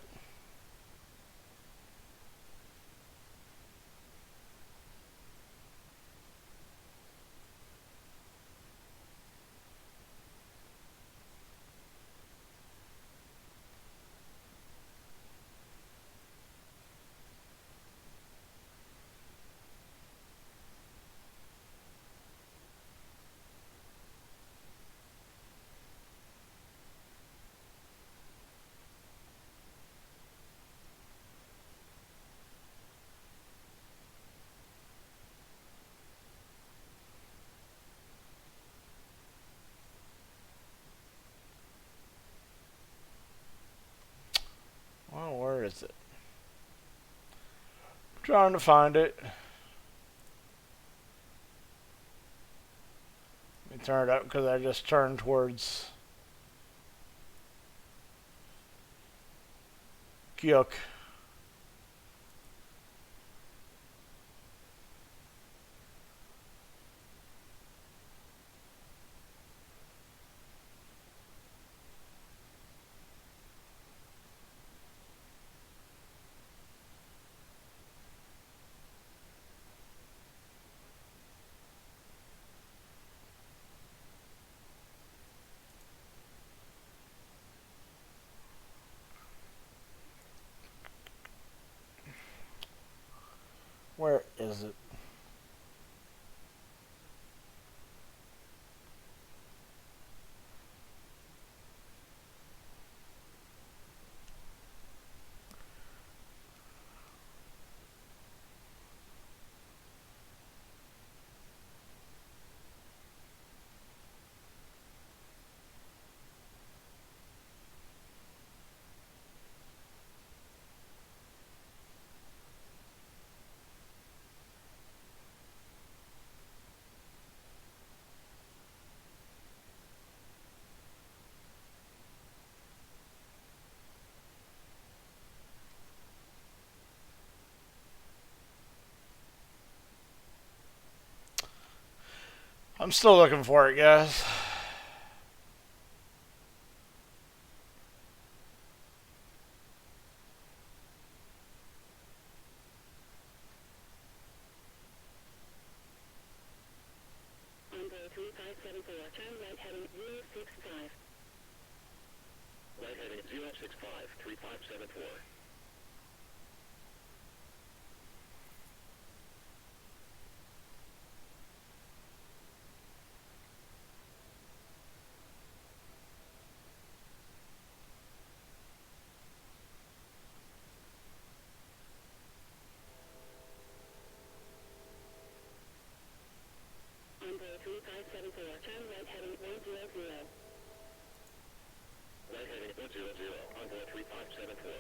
Well, where is it? I'm trying to find it. Let me turn it up because I just turned towards Gyuk. Where is it? I'm still looking for it, guys. right heading 100. Right heading 100, onboard 3574.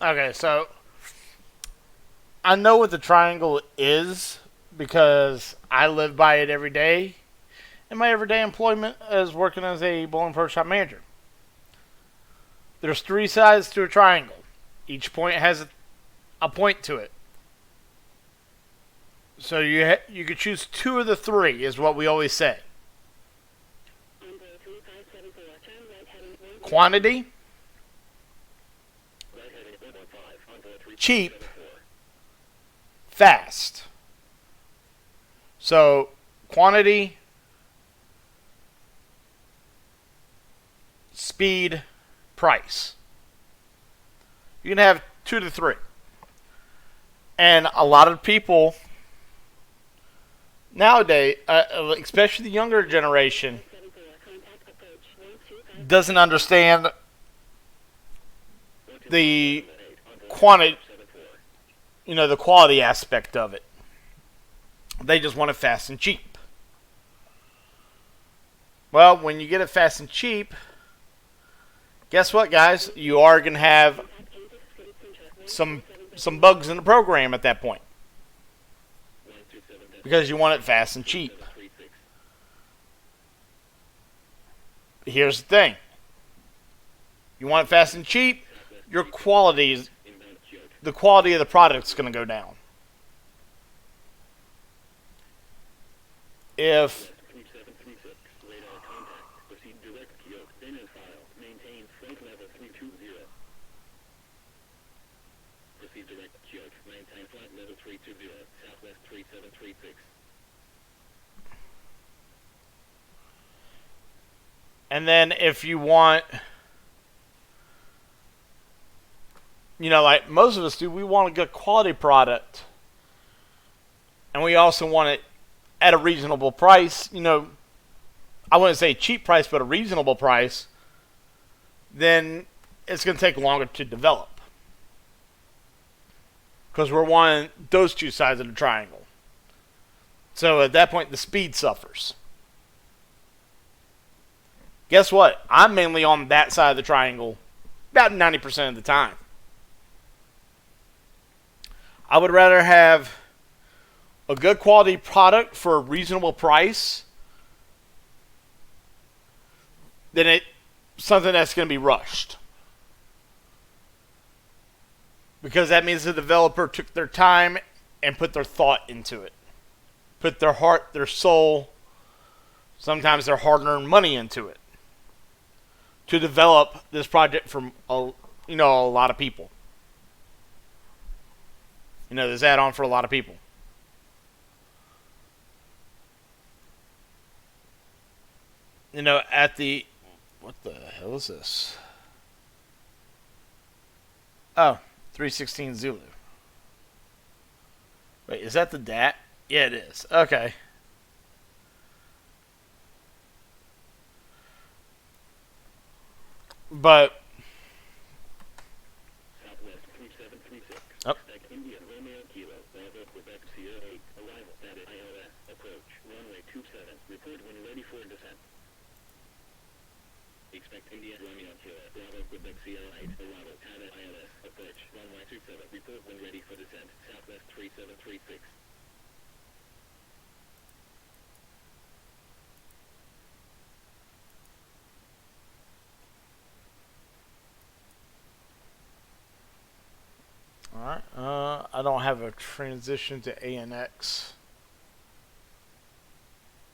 Okay, so I know what the triangle is because I live by it every day in my everyday employment as working as a bowling pro shop manager. There's 3 sides to a triangle. Each point has a point to it. So you could choose 2 of the 3 is what we always say. Onboard 3574, turn right heading 100. Quantity, Right heading 115, onboard 3574. cheap, fast. So quantity, speed, price. You can have 2 to 3. And a lot of people nowadays, especially the younger generation, doesn't understand the quantity, the quality aspect of it. They just want it fast and cheap. Well, when you get it fast and cheap, guess what, guys? You are going to have some bugs in the program at that point. Because you want it fast and cheap. Here's the thing. You want it fast and cheap, the quality of the product is going to go down. If 3736, radar contact, proceed direct yoke, then and file, maintain flight level 320. Proceed direct yoke, maintain flight level 320, Southwest 3736. And then if you want, like most of us do, we want a good quality product. And we also want it at a reasonable price. I wouldn't say cheap price, but a reasonable price. Then it's going to take longer to develop. Because we're wanting those 2 sides of the triangle. So at that point, the speed suffers. Guess what? I'm mainly on that side of the triangle about 90% of the time. I would rather have a good quality product for a reasonable price than something that's going to be rushed. Because that means the developer took their time and put their thought into it. Put their heart, their soul, sometimes their hard-earned money into it. To develop this project from a lot of people. This add-on for a lot of people. At the... What the hell is this? Oh, 316 Zulu. Wait, is that the DAT? Yeah, it is. Okay. But... Southwest 3736. Oh. Expect Indian Romeo Kilo, Bravo Quebec Sierra 8, arrival, status ILS, approach, runway 27, report when ready for descent. Expect Indian Romeo Kilo, Bravo Quebec Sierra 8, arrival, status ILS, approach, runway 27, report when ready for descent, Southwest 3736. Alright, I don't have a transition to ANX.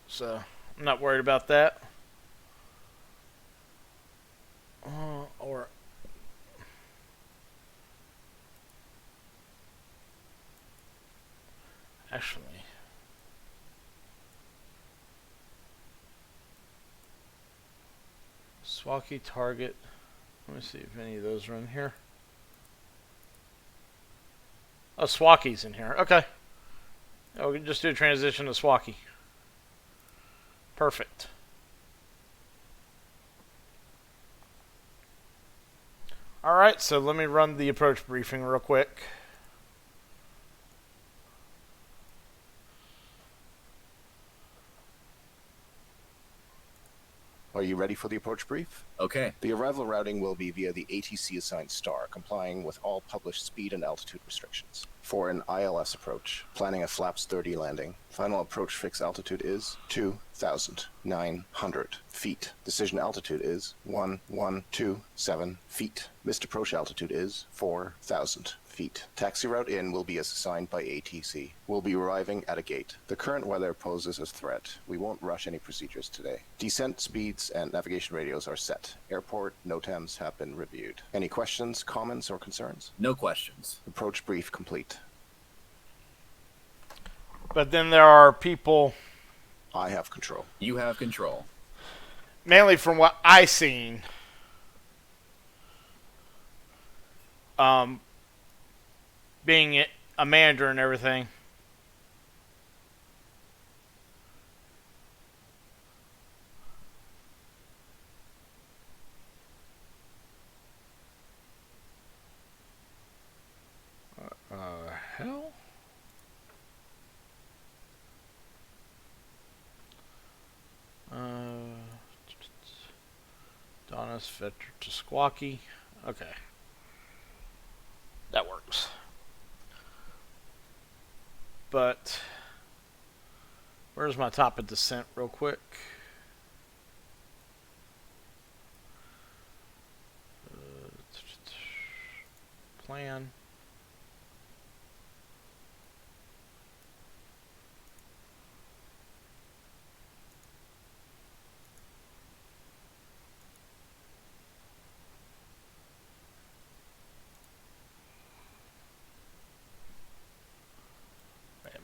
So, I'm not worried about that. Actually, SWA key target. Let me see if any of those are in here. Oh, SWA key's in here. Okay. Oh, we can just do a transition to SWA key. Perfect. Alright, so let me run the approach briefing real quick. Are you ready for the approach brief? Okay. The arrival routing will be via the ATC assigned star, complying with all published speed and altitude restrictions. For an ILS approach, planning a flaps 30 landing, final approach fix altitude is 2,900 feet. Decision altitude is 1127 feet. Missed approach altitude is 4,000 feet. Taxi route in will be as assigned by ATC. We'll be arriving at a gate. The current weather poses a threat. We won't rush any procedures today. Descent speeds and navigation radios are set. Airport NOTAMs have been reviewed. Any questions, comments, or concerns? No questions. Approach brief complete. But then there are people... I have control. You have control. Mainly from what I seen. Being a manager and everything. Hell? Donna's Vetter to Squawky. Okay. That works. But where's my top of descent real quick? Plan.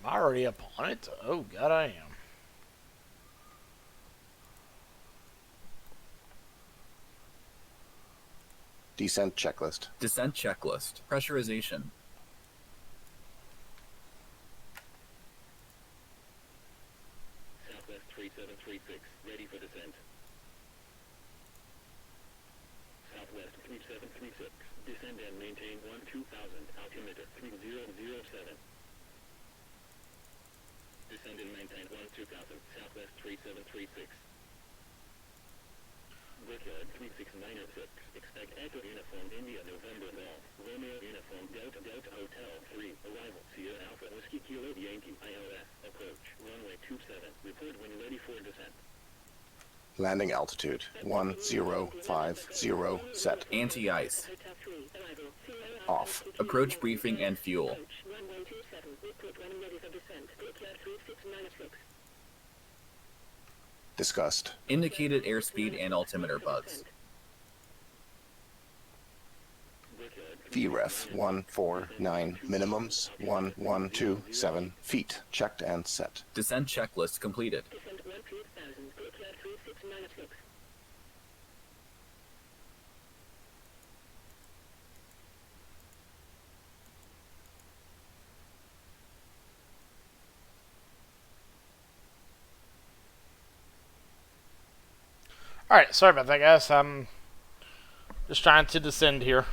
Am I already up on it? Oh, God, I am. Descent checklist. Descent checklist. Pressurization. Southwest 3736, ready for descent. Southwest 3736, descend and maintain 12,000, altimeter 3007. Descend and maintain 12,000, Southwest 3736. Brickyard 36906, expect Echo Uniform India November Golf, Romeo Uniform Delta Delta Hotel 3, arrival, Sierra Alpha Whiskey Kilo Yankee ILS, approach, runway 27, report when ready for descent. Landing altitude 1050 set. Anti-ice. Off. Approach briefing and fuel. Runway 27, report when ready for descent. Brickyard 36906. Discussed. Indicated airspeed and altimeter bugs. VREF 149, minimums 1127 feet. Checked and set. Descent checklist completed. Descent 12,000, Brickyard 3696. Alright, sorry about that, guys. I'm just trying to descend here.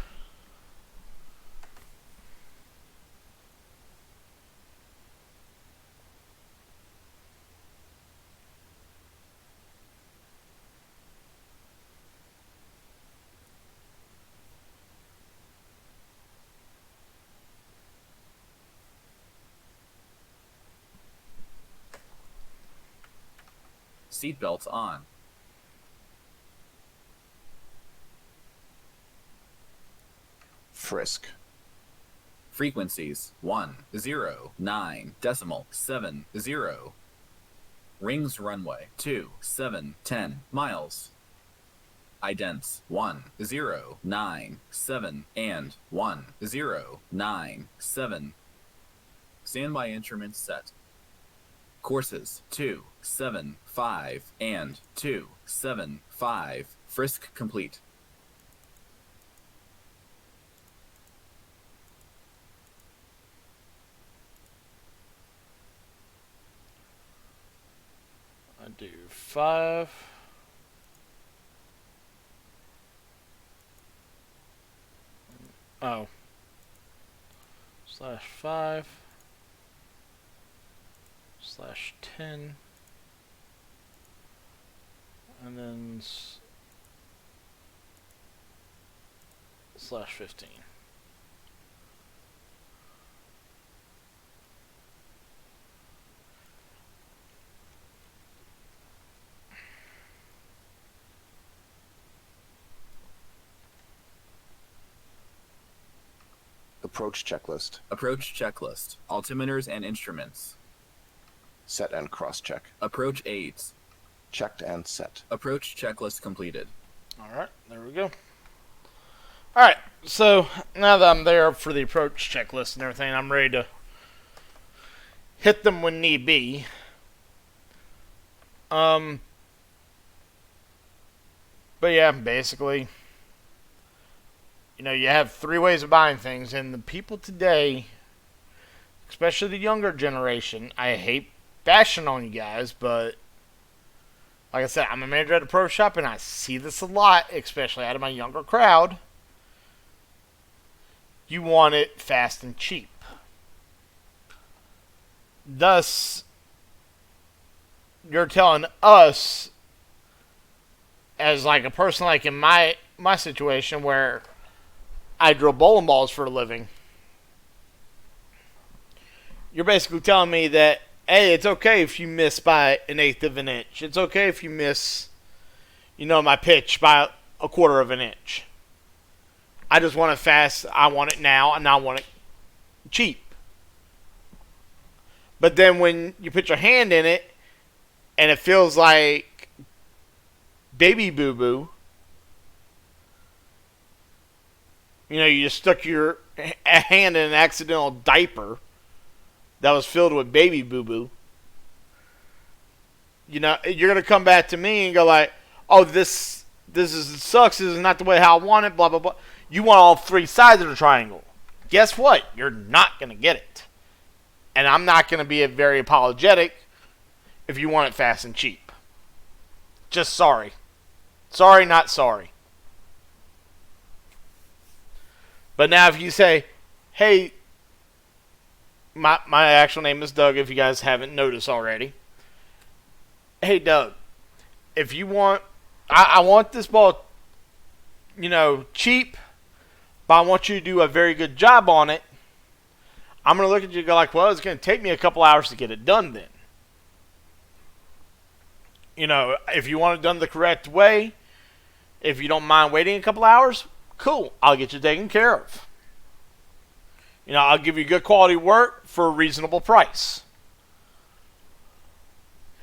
Seatbelts on. Frisk. Frequencies 109.70. Rings runway 2710 miles. Idents 109.7 and 109.7. Standby instruments set. Courses 2, 7, 5, and 2, 7, 5. Frisk complete. I do 5. Oh. /5. /10. And then /15. Approach checklist. Approach checklist. Altimeters and instruments. Set and cross-check. Approach aids. Checked and set. Approach checklist completed. Alright, there we go. Alright, so now that I'm there for the approach checklist and everything, I'm ready to hit them when need be. But yeah, basically, you know, you have 3 ways of buying things, and the people today, especially the younger generation, I hate bashing on you guys, but like I said, I'm a manager at a pro shop, and I see this a lot, especially out of my younger crowd. You want it fast and cheap. Thus, you're telling us, as like a person like in my situation where I drill bowling balls for a living, you're basically telling me that, hey, it's okay if you miss by 1/8 of an inch. It's okay if you miss, you know, my pitch by 1/4 of an inch. I just want it fast. I want it now, and I want it cheap. But then when you put your hand in it, and it feels like baby boo-boo, you know, you just stuck your hand in an accidental diaper that was filled with baby boo-boo. You know, you're going to come back to me and go like, oh, this sucks. This is not the way how I want it, blah, blah, blah. You want all 3 sides of the triangle. Guess what? You're not going to get it. And I'm not going to be very apologetic if you want it fast and cheap. Just sorry. Sorry, not sorry. But now if you say, hey, my actual name is Doug, if you guys haven't noticed already. Hey, Doug, if you want, I want this ball, you know, cheap, but I want you to do a very good job on it. I'm going to look at you and go like, well, it's going to take me a couple hours to get it done then. You know, if you want it done the correct way, if you don't mind waiting a couple hours, cool, I'll get you taken care of. You know, I'll give you good quality work for a reasonable price.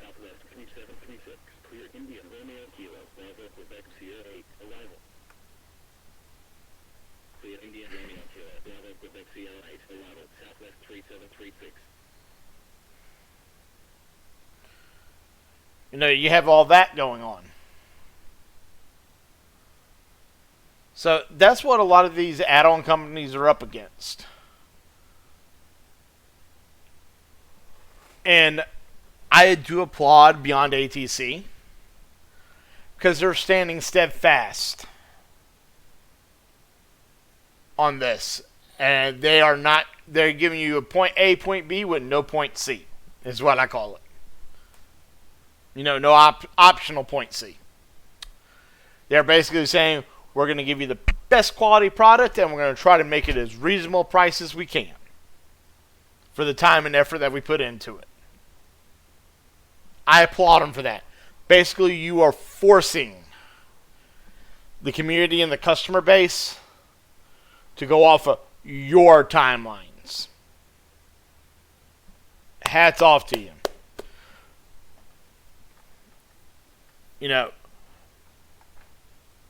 Southwest 3736, clear Indian Romeo Kilo, Bravo, Quebec, Sierra 8, arrival. Clear Indian Romeo Kilo, Bravo, Quebec, Sierra 8, arrival, Southwest 3736. You know, you have all that going on. So that's what a lot of these add-on companies are up against. And I do applaud Beyond ATC because they're standing steadfast on this. And they are not, they're giving you a point A, point B with no point C, is what I call it. You know, no optional point C. They're basically saying, we're going to give you the best quality product, and we're going to try to make it as reasonable price as we can for the time and effort that we put into it. I applaud them for that. Basically, you are forcing the community and the customer base to go off of your timelines. Hats off to you. You know,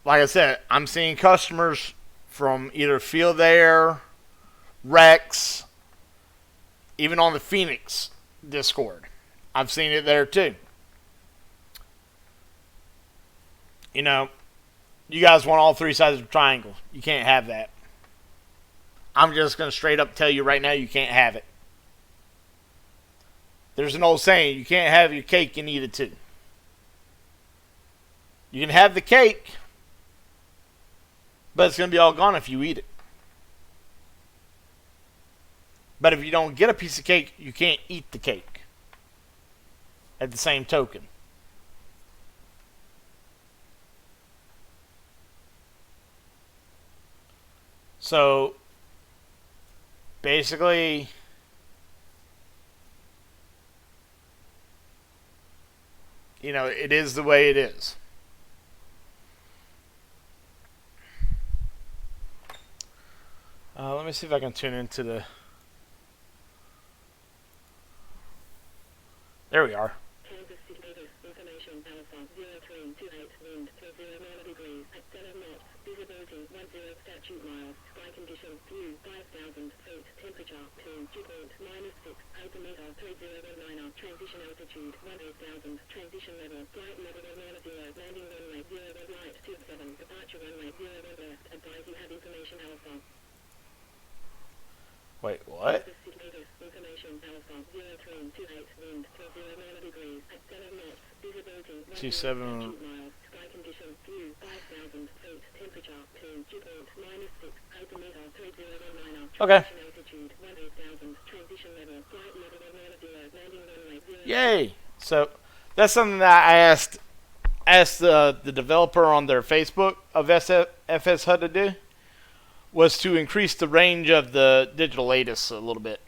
like I said, I'm seeing customers from either Field Air, Rex, Even on the Phoenix Discord. I've seen it there too. You know, you guys want all three sides of the triangle. You can't have that. I'm just going to straight up tell you right now, you can't have it. There's an old saying, you can't have your cake and eat it too. You can have the cake, but it's going to be all gone if you eat it. But if you don't get a piece of cake, you can't eat the cake. At the same token. So, basically, you know, it is the way it is. Let me see if I can tune into the... There we are. Kansas City Vegas, information alpha 0328 wind 30 degrees at 7 knots, visibility 10 statute miles, sky condition view 5,000 feet, temperature 2 dew point -6, altimeter 3019, transition altitude 18,000, transition level, flight level 0, landing runway 01 right 27, departure runway 01 left, advise you have information alpha. Wait, what? Information alpha 0328 wind 30 degrees at 7 knots, visibility 27 miles, sky condition view 5,000 feet, temperature 2 dew point -6, altimeter 3019, Okay. altitude 18,000, transition level, flight level 0, landing runway 0. Yay! So that's something that I asked the developer on their Facebook of FS HUD to do, was to increase the range of the digital ATIS a little bit.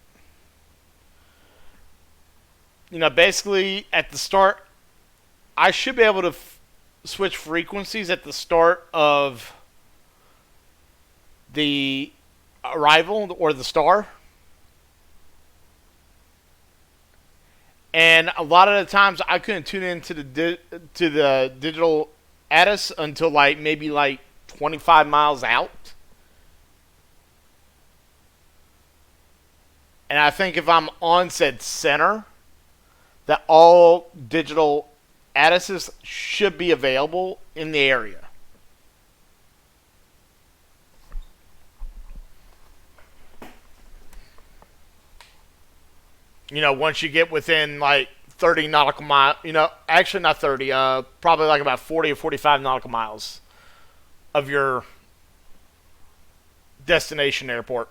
You know, basically at the start, I should be able to switch frequencies at the start of the arrival or the star. And a lot of the times I couldn't tune into the digital ATIS until maybe 25 miles out. And I think if I'm on said center, that all digital ATISes should be available in the area. You know, once you get within 30 nautical miles, you know, actually not 30, probably about 40 or 45 nautical miles of your destination airport.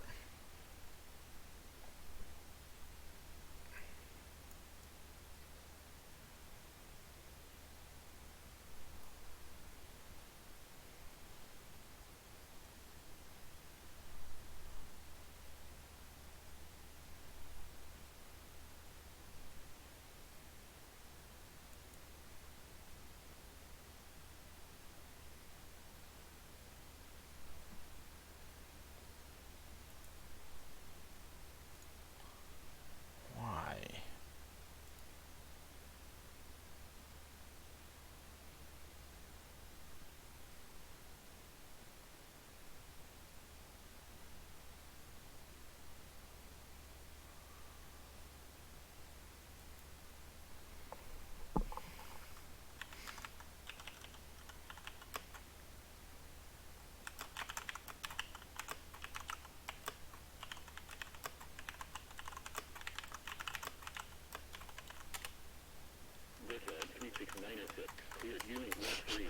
Brickyard 36906, cleared unit 13.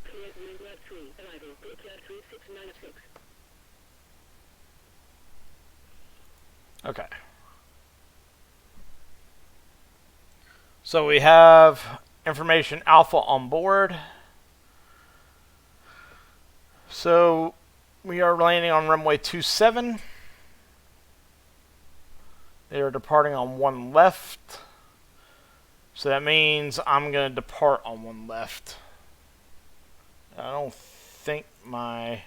Cleared unit 3, arrival, Brickyard 36906. Okay. So we have information alpha on board. So we are landing on runway 27. They are departing on 1 left. So that means I'm going to depart on 1 left. I don't think my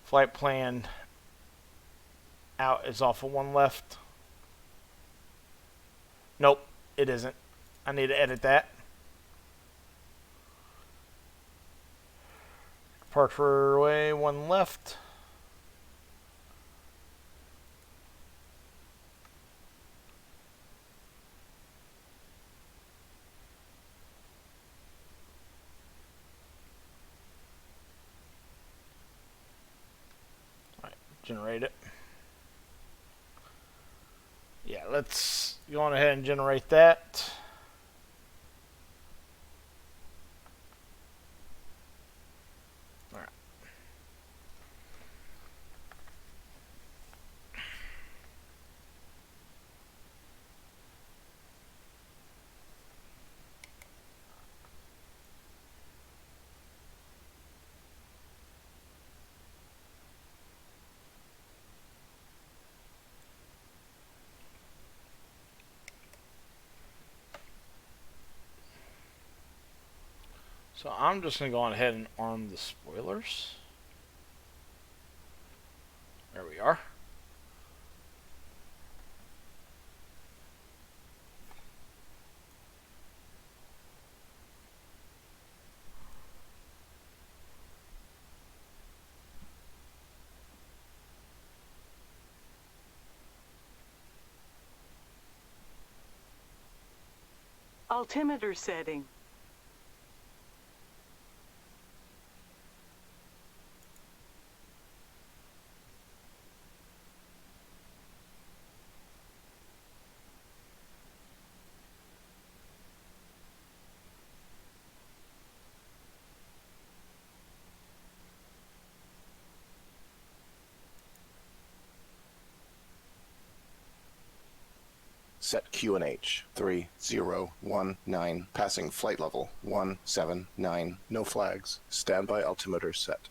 flight plan out is off of 1 left. Nope, it isn't. I need to edit that. Departure way 1 left. generate it. Yeah, let's go on ahead and generate that. Alright. So I'm just going to go on ahead and arm the spoilers. There we are. Altimeter setting. Set QNH 3019, passing flight level 179, no flags. Standby altimeter set.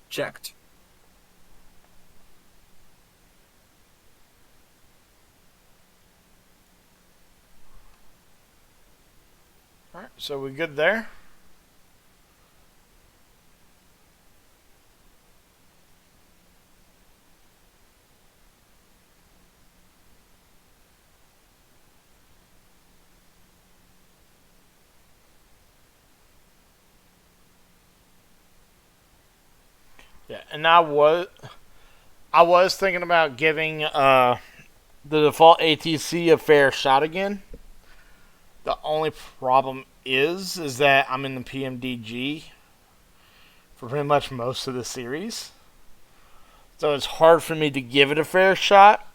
Checked. Alright, so we good there? Yeah, and I was thinking about giving the default ATC a fair shot again. The only problem is that I'm in the PMDG for pretty much most of the series. So it's hard for me to give it a fair shot.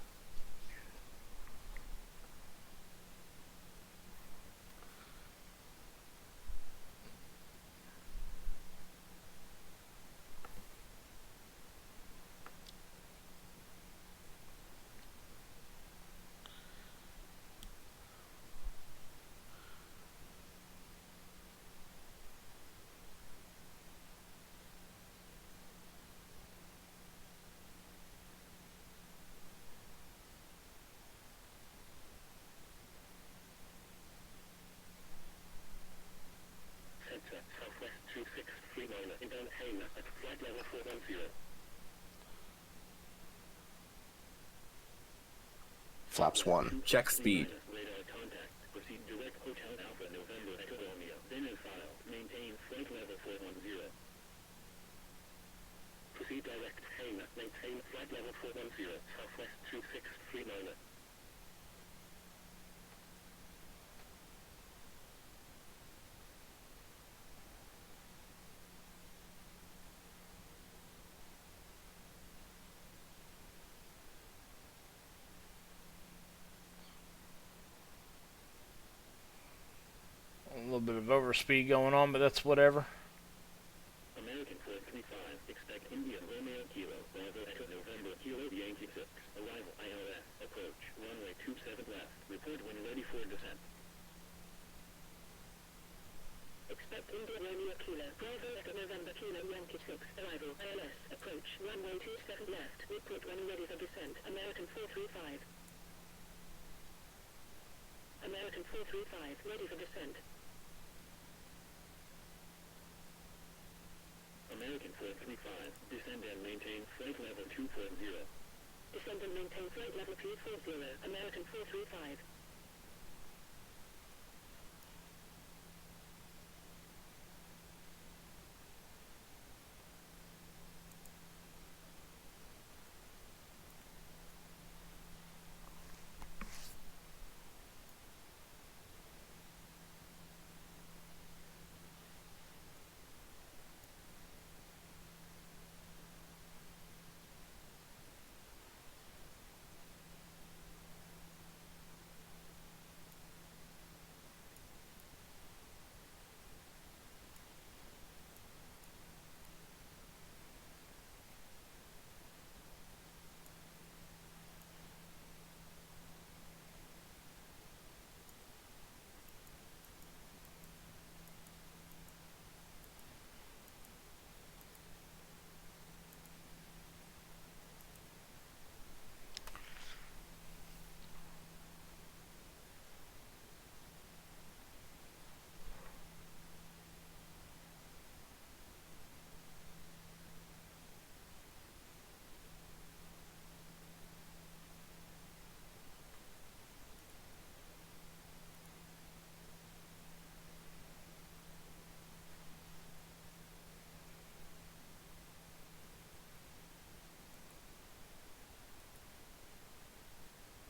Southwest 2639, inbound Haina at flight level 410. Flaps 1. Check speed. Radar contact. Proceed direct Hotel Alpha November Echo Romeo. Then and file. Maintain flight level 410. Proceed direct Haina. Maintain flight level 410. Southwest 2639. A little bit of overspeed going on, but that's whatever. American 435, expect India Romeo Kilo, Bravo Echo November Kilo Yankee 6, arrival ILS, approach, runway 27 left, report when ready for descent. Expect India Romeo Kilo, Bravo Echo November Kilo Yankee 6, arrival ILS, approach, runway 27 left, report when ready for descent. American 435. American 435, ready for descent. American 435, descend and maintain flight level 240. Descend and maintain flight level 240, American 435.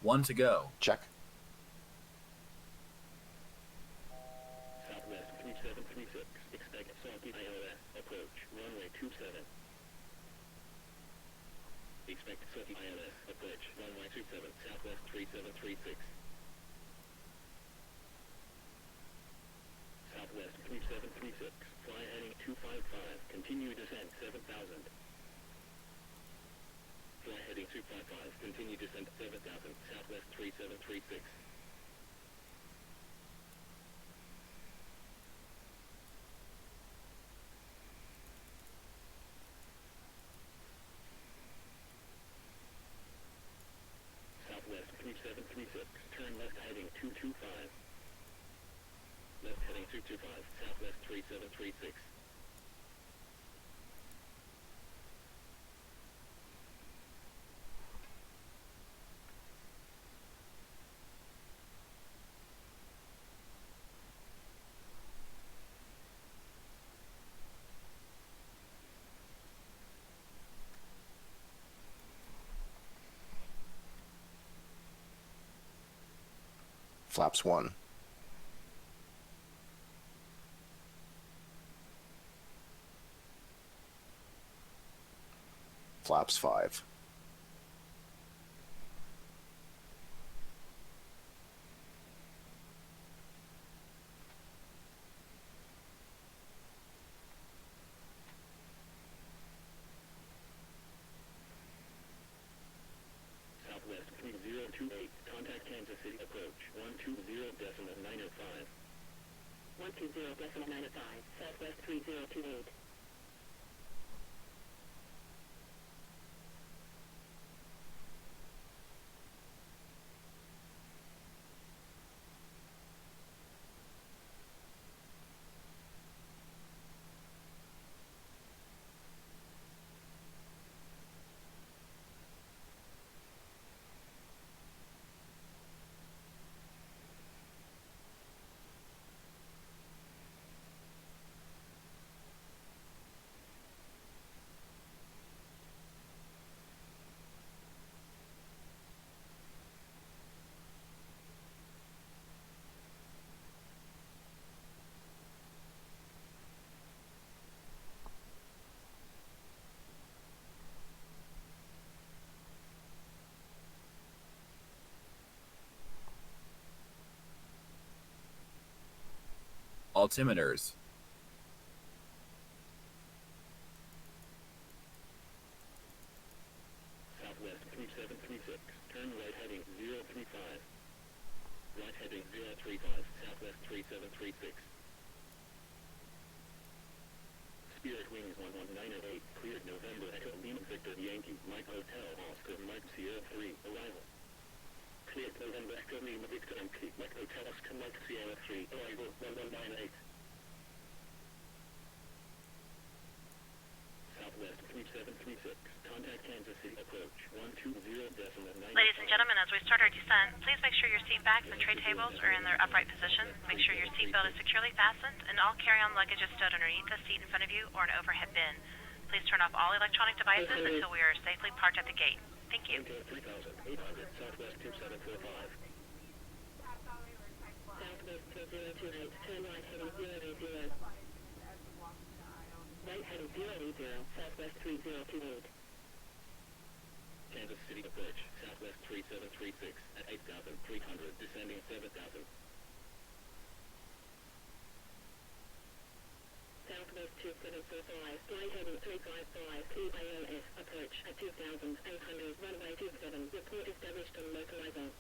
1 to go. Check. Southwest 3736. Expect Saki ILS. Approach. Runway 27. Expect Saki ILS. Approach. Runway 27. Southwest 3736. Southwest 3736. Fly heading 255. Continue descent 7000. Fly heading 255. Continue descent 7000. Southwest 3736. Southwest 3736. Turn left heading 225. Left heading 225. Southwest 3736. Flaps 1. Flaps 5. Southwest 3028. Contact Kansas City approach. 120.905. 120.905. Southwest 3028. Altimeters. Southwest 3736. Turn right heading 035. Right heading 035. Southwest 3736. Spirit Wings 11908. Cleared November Echo Lima Victor Yankee Mike Hotel Oscar Mike Sierra 3. Arrival. Cleared November Echo Lima Victor Yankee Mike Hotel Oscar Mike Sierra 3. Arrival 1198. Southwest 3736. Contact Kansas City approach. 120.905. Ladies and gentlemen, as we start our descent, please make sure your seat backs and tray tables are in their upright position. Make sure your seatbelt is securely fastened and all carry-on luggage is stowed underneath the seat in front of you or an overhead bin. Please turn off all electronic devices until we are safely parked at the gate. Thank you. 3800 Southwest 2745. Southwest 3028. Turn right heading 080. Right heading 080. Southwest 3028. Kansas City approach. Southwest 3736 at 8300. Descending 7000. Southwest 2745. Flight heading 355. KILS. Approach at 2800. Runway 27. Report established on localizer.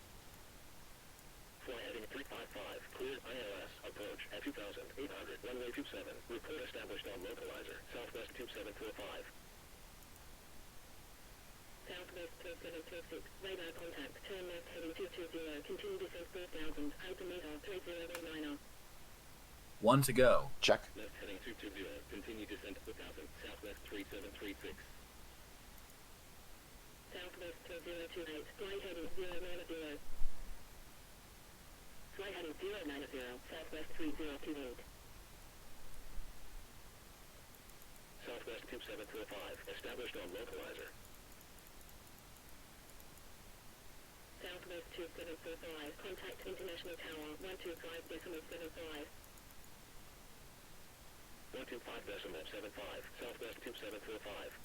Fly heading 355. Cleared ILS. Approach at 2800. Runway 27. Report established on localizer. Southwest 2745. Southwest 2726. Radar contact. Turn left heading 220. Continue descent 4000. Altimeter 3019. 1 to go. Check. Left heading 220. Continue descent 4000. Southwest 3736. Southwest 3028. Flight heading 090. Flight heading 090. Southwest 3028. Southwest 2745. Established on localizer. Southwest 745. Contact International Tower 125.75. 125.75. Southwest 2745.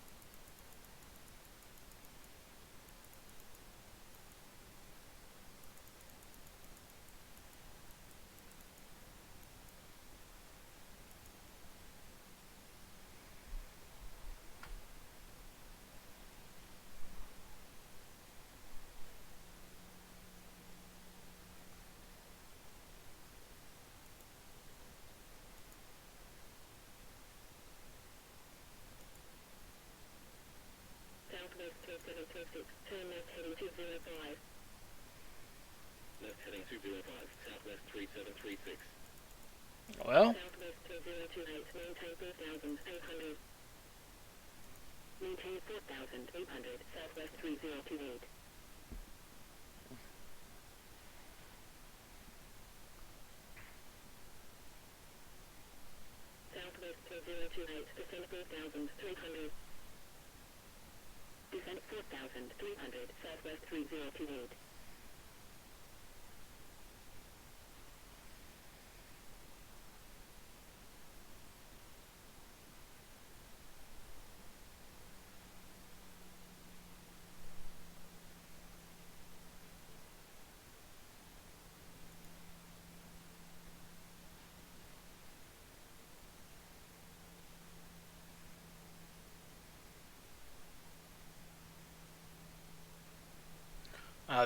Southwest 2726. Turn left heading 205. Left heading 205. Southwest 3736. Well, Southwest 2028. Maintain 4,800. Maintain 4,800. Southwest 3028. Southwest 2028. Descend 4,300. Descent 4,300. Southwest 3028.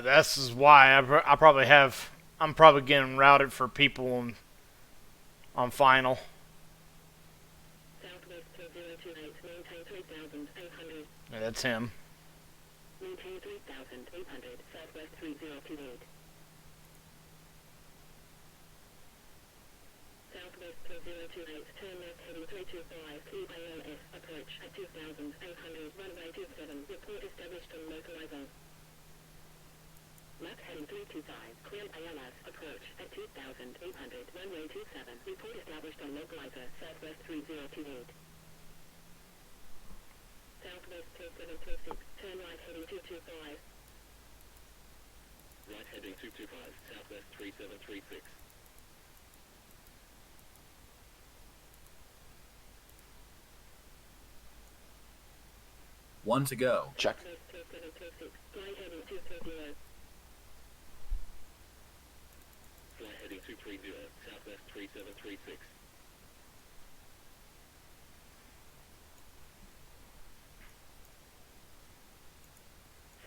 this is why I probably have. I'm probably getting routed for people on final. Southwest 2028. Maintain 3,800. Yeah, that's him. Maintain 3,800. Southwest 3028. Southwest 2028. Turn left heading 325. QALS. Approach at 2,800. Runway 27. Report established on localizer. Left heading 325. Clear ALS. Approach at 2,800. Runway 27. Report established on localizer. Southwest 3028. Southwest 2726. Turn right heading 225. Right heading 225. Southwest 3736. One to go. Check. Southwest 2726. Fly heading 230. Fly heading 230. Southwest 3736.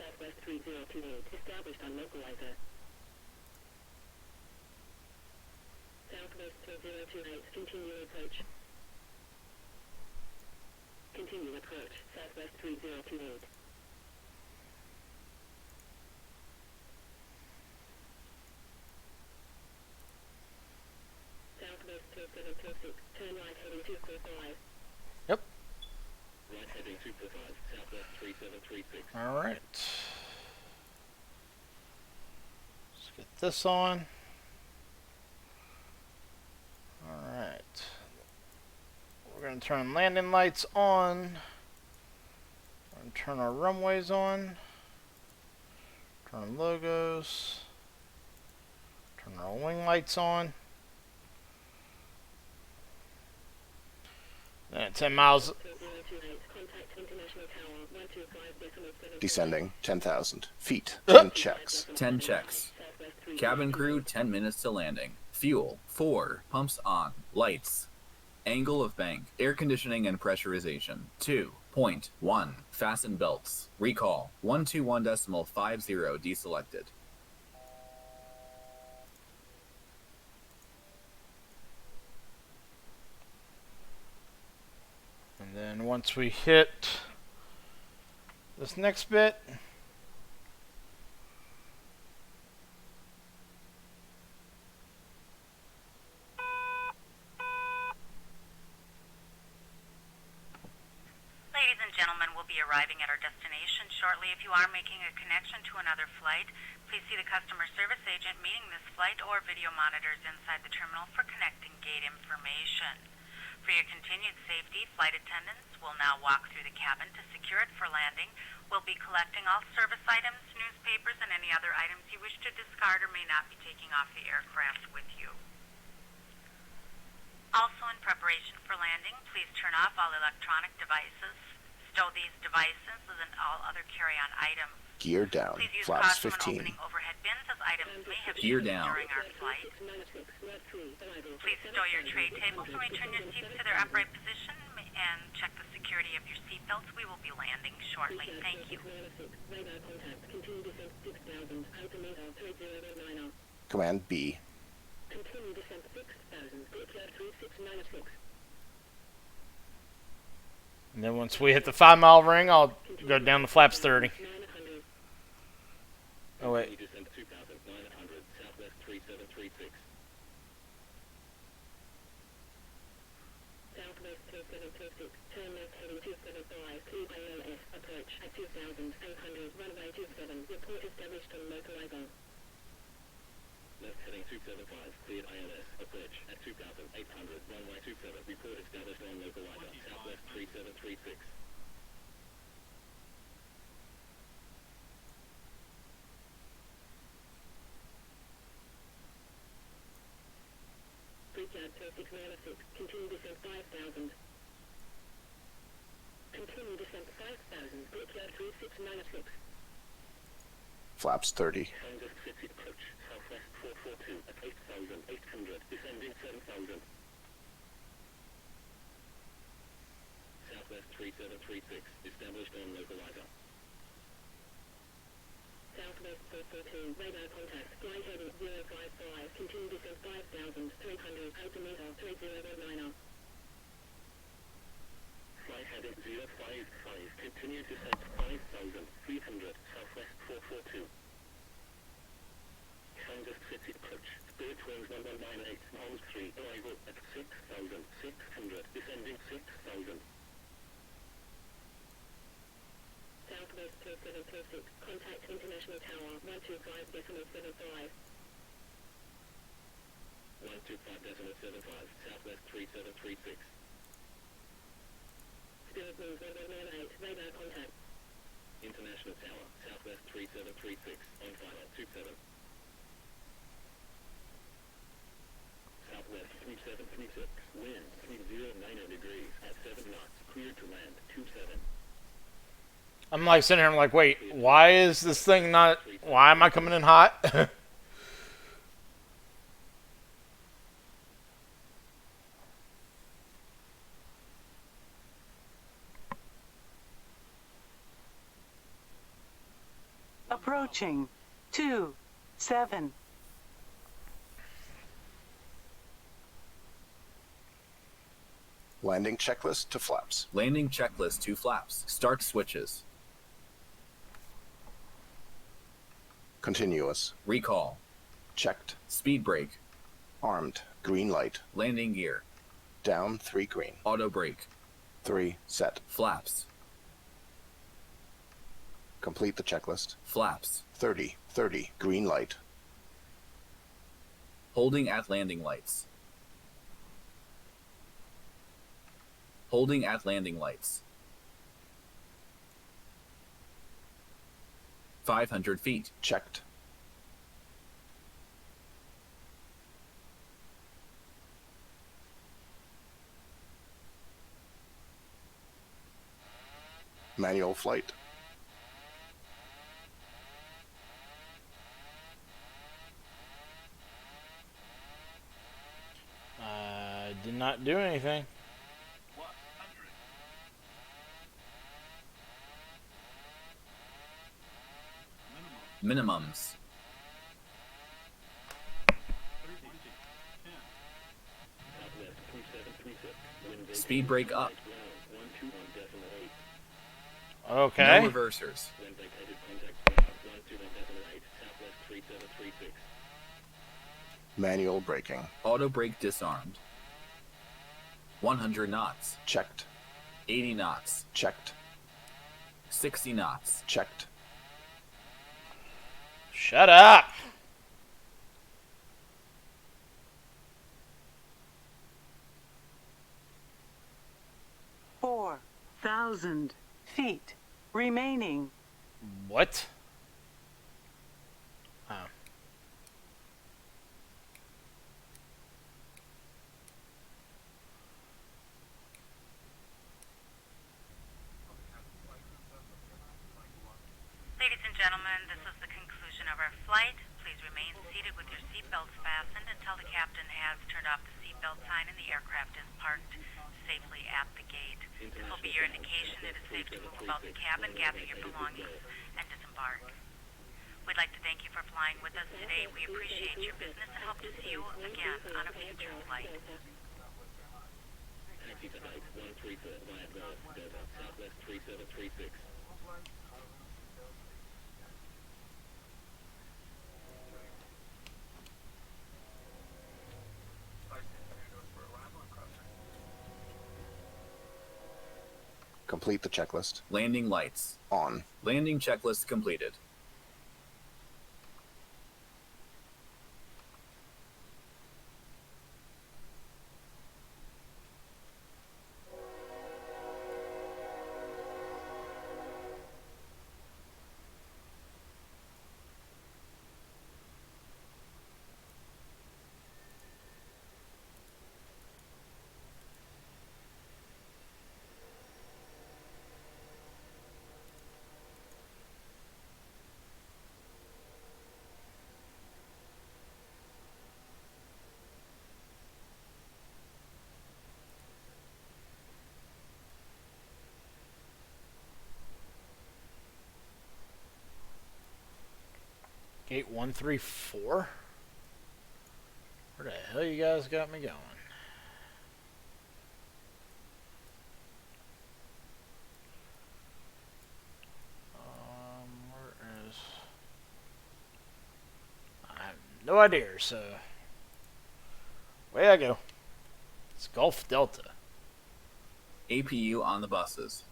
Southwest 3028. Established on localizer. Southwest 2028. Continue approach. Continue approach. Southwest 3028. Southwest 2726. Turn right heading 245. Yep. Right heading 245. Southwest 3736. All right. Let's get this on. All right. We're going to turn landing lights on. We're going to turn our runways on. Turn logos. Turn our wing lights on. And 10 miles. Descending 10,000 feet. 10 checks. 10 checks. Cabin crew 10 minutes to landing. Fuel 4. Pumps on. Lights. Angle of bank. Air conditioning and pressurization 2.1. Fasten belts. Recall 121.50 deselected. And then once we hit this next bit, Ladies and gentlemen, we'll be arriving at our destination shortly. If you are making a connection to another flight, please see the customer service agent meeting this flight or video monitors inside the terminal for connecting gate information. For your continued safety, flight attendants will now walk through the cabin to secure it for landing. We'll be collecting all service items, newspapers, and any other items you wish to discard or may not be taking off the aircraft with you. Also, in preparation for landing, please turn off all electronic devices. Stow these devices and all other carry-on items. Gear down. Please use Flaps caution when 15. opening overhead bins as items may have Gear issues down. during our flight. Please stow your tray tables and return your seats to their upright position and check the security of your seatbelts. We will be landing shortly. Thank you. Command B. Continue descent 6,000, Brickyard 3696. And then once we hit the 5 mile ring, I'll go down the flaps 30. Oh wait. Descent 2,900, Southwest 3736. Southwest 3736, turn left heading 275, cleared ILS, approach at 2,800, runway 27, report established on localizer. Left heading 275, cleared ILS, approach at 2,800, runway 27, report established on localizer, Southwest 3736. Brickyard 3696, continue descent 5,000. Continue descent 5,000, Brickyard 3696. Flaps 30. Kansas City approach, Southwest 442 at 8,800, descending 7,000. Southwest 3736, established on localizer. Southwest 442, radar contact, flight heading 055, continue descent 5,300, altimeter 3019. Flight heading 055, continue descent 5,300, Southwest 442. Kansas City approach, Spirit Wings 1198, Palms 3, arrival at 6,600, descending 6,000. Southwest 3736, contact International Tower 125.75. 125.75, Southwest 3736. Spirit Wings 1198, radar contact. International Tower, Southwest 3736, on file at 27. Southwest 3736, wind 3090 degrees at 7 knots, cleared to land 27. I'm like sitting here, I'm like, wait, why is this thing not, why am I coming in hot? Approaching 2-7. Landing checklist to flaps. Landing checklist to flaps. Start switches. Continuous. Recall. Checked. Speed brake. Armed. Green light. Landing gear. Down 3 green. Auto brake. 3 set. Flaps. Complete the checklist. Flaps. 30. 30. Green light. Holding at landing lights. Holding at landing lights. 500 feet. Checked. Manual flight. Did not do anything. Minimums. Southwest 3736, wind Speed brake up. 121.8. Okay. No reversers. Wind vacated contact ground 121.8, Southwest 3736. Manual braking. Auto brake disarmed. 100 knots. Checked. 80 knots. Checked. 60 knots. Checked. Shut up. 1,000 feet remaining. What? Oh. Ladies and gentlemen, this is the conclusion of our flight. Please remain seated with your seatbelts fastened until the captain has turned off the seatbelt sign and the aircraft is parked safely at the gate. This will be your indication it is safe to move about the cabin, gather your belongings, and disembark. We'd like to thank you for flying with us today. We appreciate your business and hope to see you again on a future flight. Taxi to height 134 via Gulf, Delta, Southwest 3736. Complete the checklist. Landing lights. On. Landing checklist completed. Gate 134? Where the hell you guys got me going? Where is... I have no idea, so... Way I go. It's Gulf Delta. APU on the buses.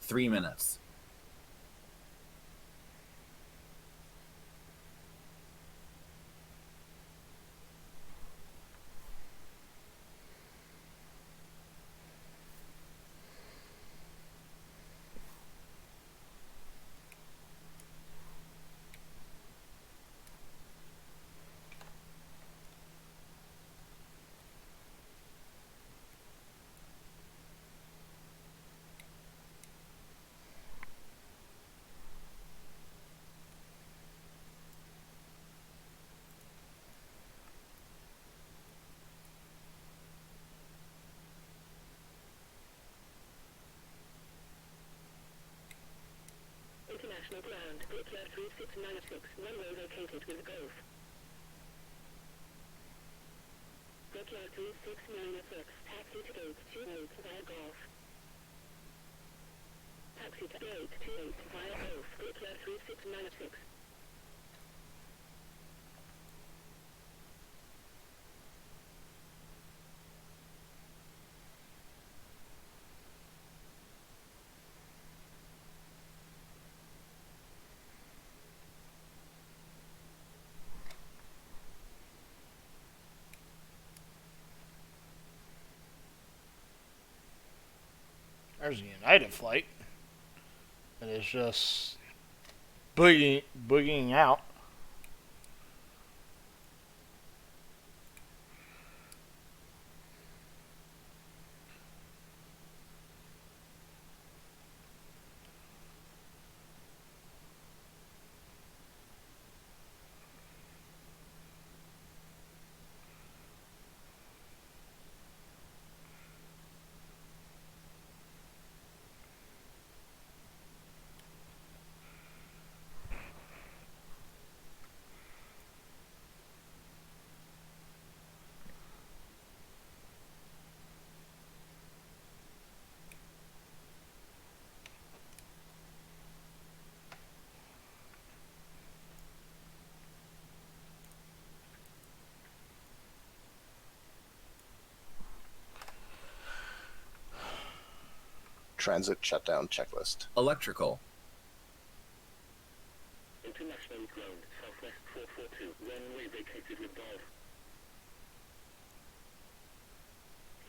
Three minutes. International ground, Brickyard 3696, runway located with Gulf. Brickyard 3696, taxi to gate 28 via Gulf. Taxi to gate 28 via Gulf, Brickyard 3696. There's a United flight. And it's just boogieing out. transit shutdown checklist. Electrical. International ground, southwest 442, runway vacated with Golf.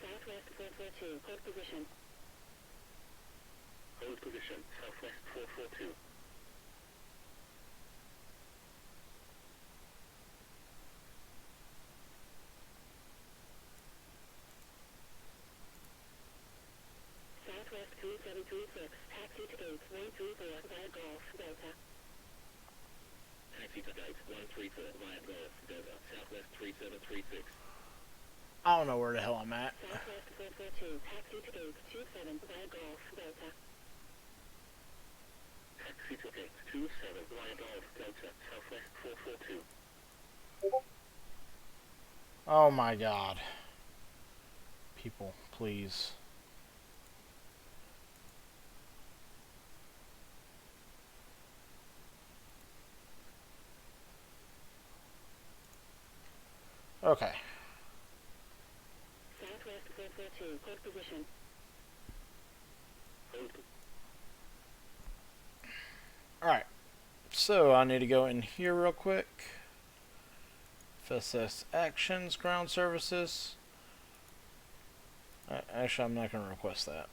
Southwest 442, hold position. Hold position, southwest 442. Southwest 3736, taxi to gate 134 via Golf, Delta. Taxi to gate 134 via Golf, Delta, southwest 3736. I don't know where the hell I'm at. Southwest 442, taxi to gate 27 via Golf, Delta. Taxi to gate 27 via Golf, Delta, southwest 442. Oh my god. People, please. Okay. Southwest 442, hold position. Alright. So I need to go in here real quick. FSS Actions, Ground Services. Actually, I'm not going to request that.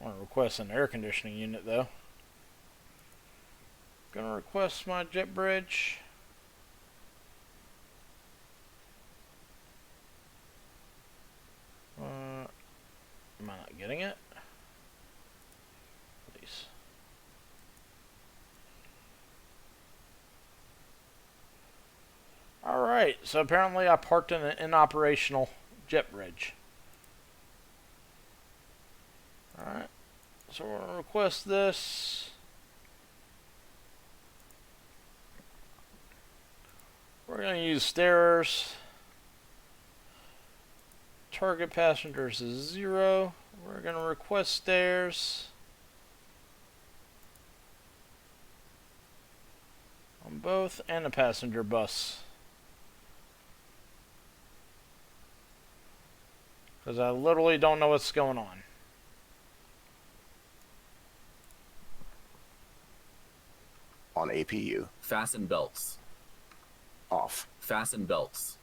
I want to request an air conditioning unit though. Going to request my jet bridge. Am I not getting it? Please. Alright, so apparently I parked in an inoperational jet bridge. Alright, so we're going to request this. We're going to use stairs. Target passengers is 0. We're going to request stairs on both and a passenger bus. Because I literally don't know what's going on. On APU. Fasten belts. Off. Fasten belts.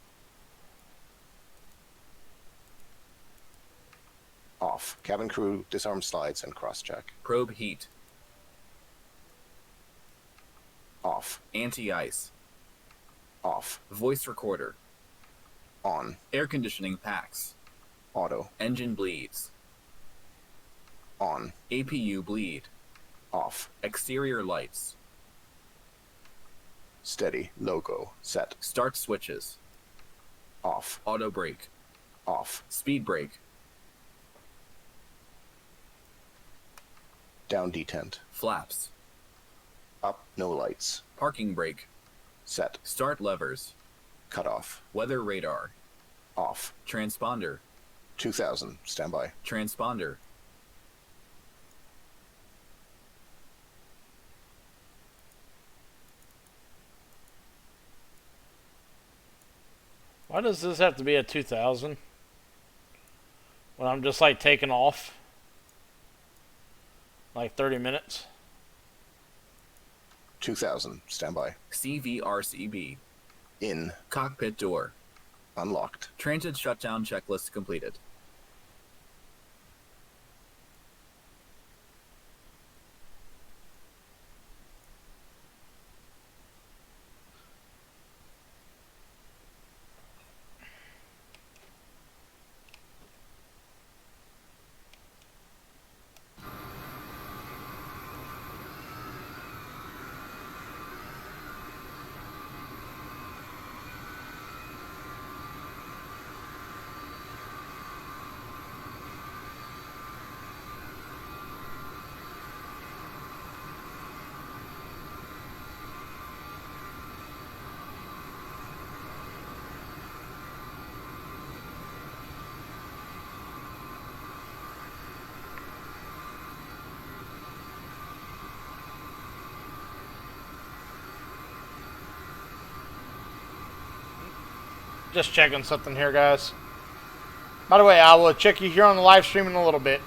Off. Cabin crew disarm slides and cross-check. Probe heat. Off. Anti-ice. Off. Voice recorder. On. Air conditioning packs. Auto. Engine bleeds. On. APU bleed. Off. Exterior lights. Steady. Logo. Set. Start switches. Off. Auto brake. Off. Speed brake. Down detent. Flaps. Up. No lights. Parking brake. Set. Start levers. Cut off. Weather radar. Off. Transponder. 2000. Standby. Transponder. Why does this have to be at 2000? When I'm just like taking off? Like 30 minutes? 2000. Standby. CVRCB. In. Cockpit door. Unlocked. Transit shutdown checklist completed. Just checking something here, guys. By the way, I will check you here on the live stream in a little bit.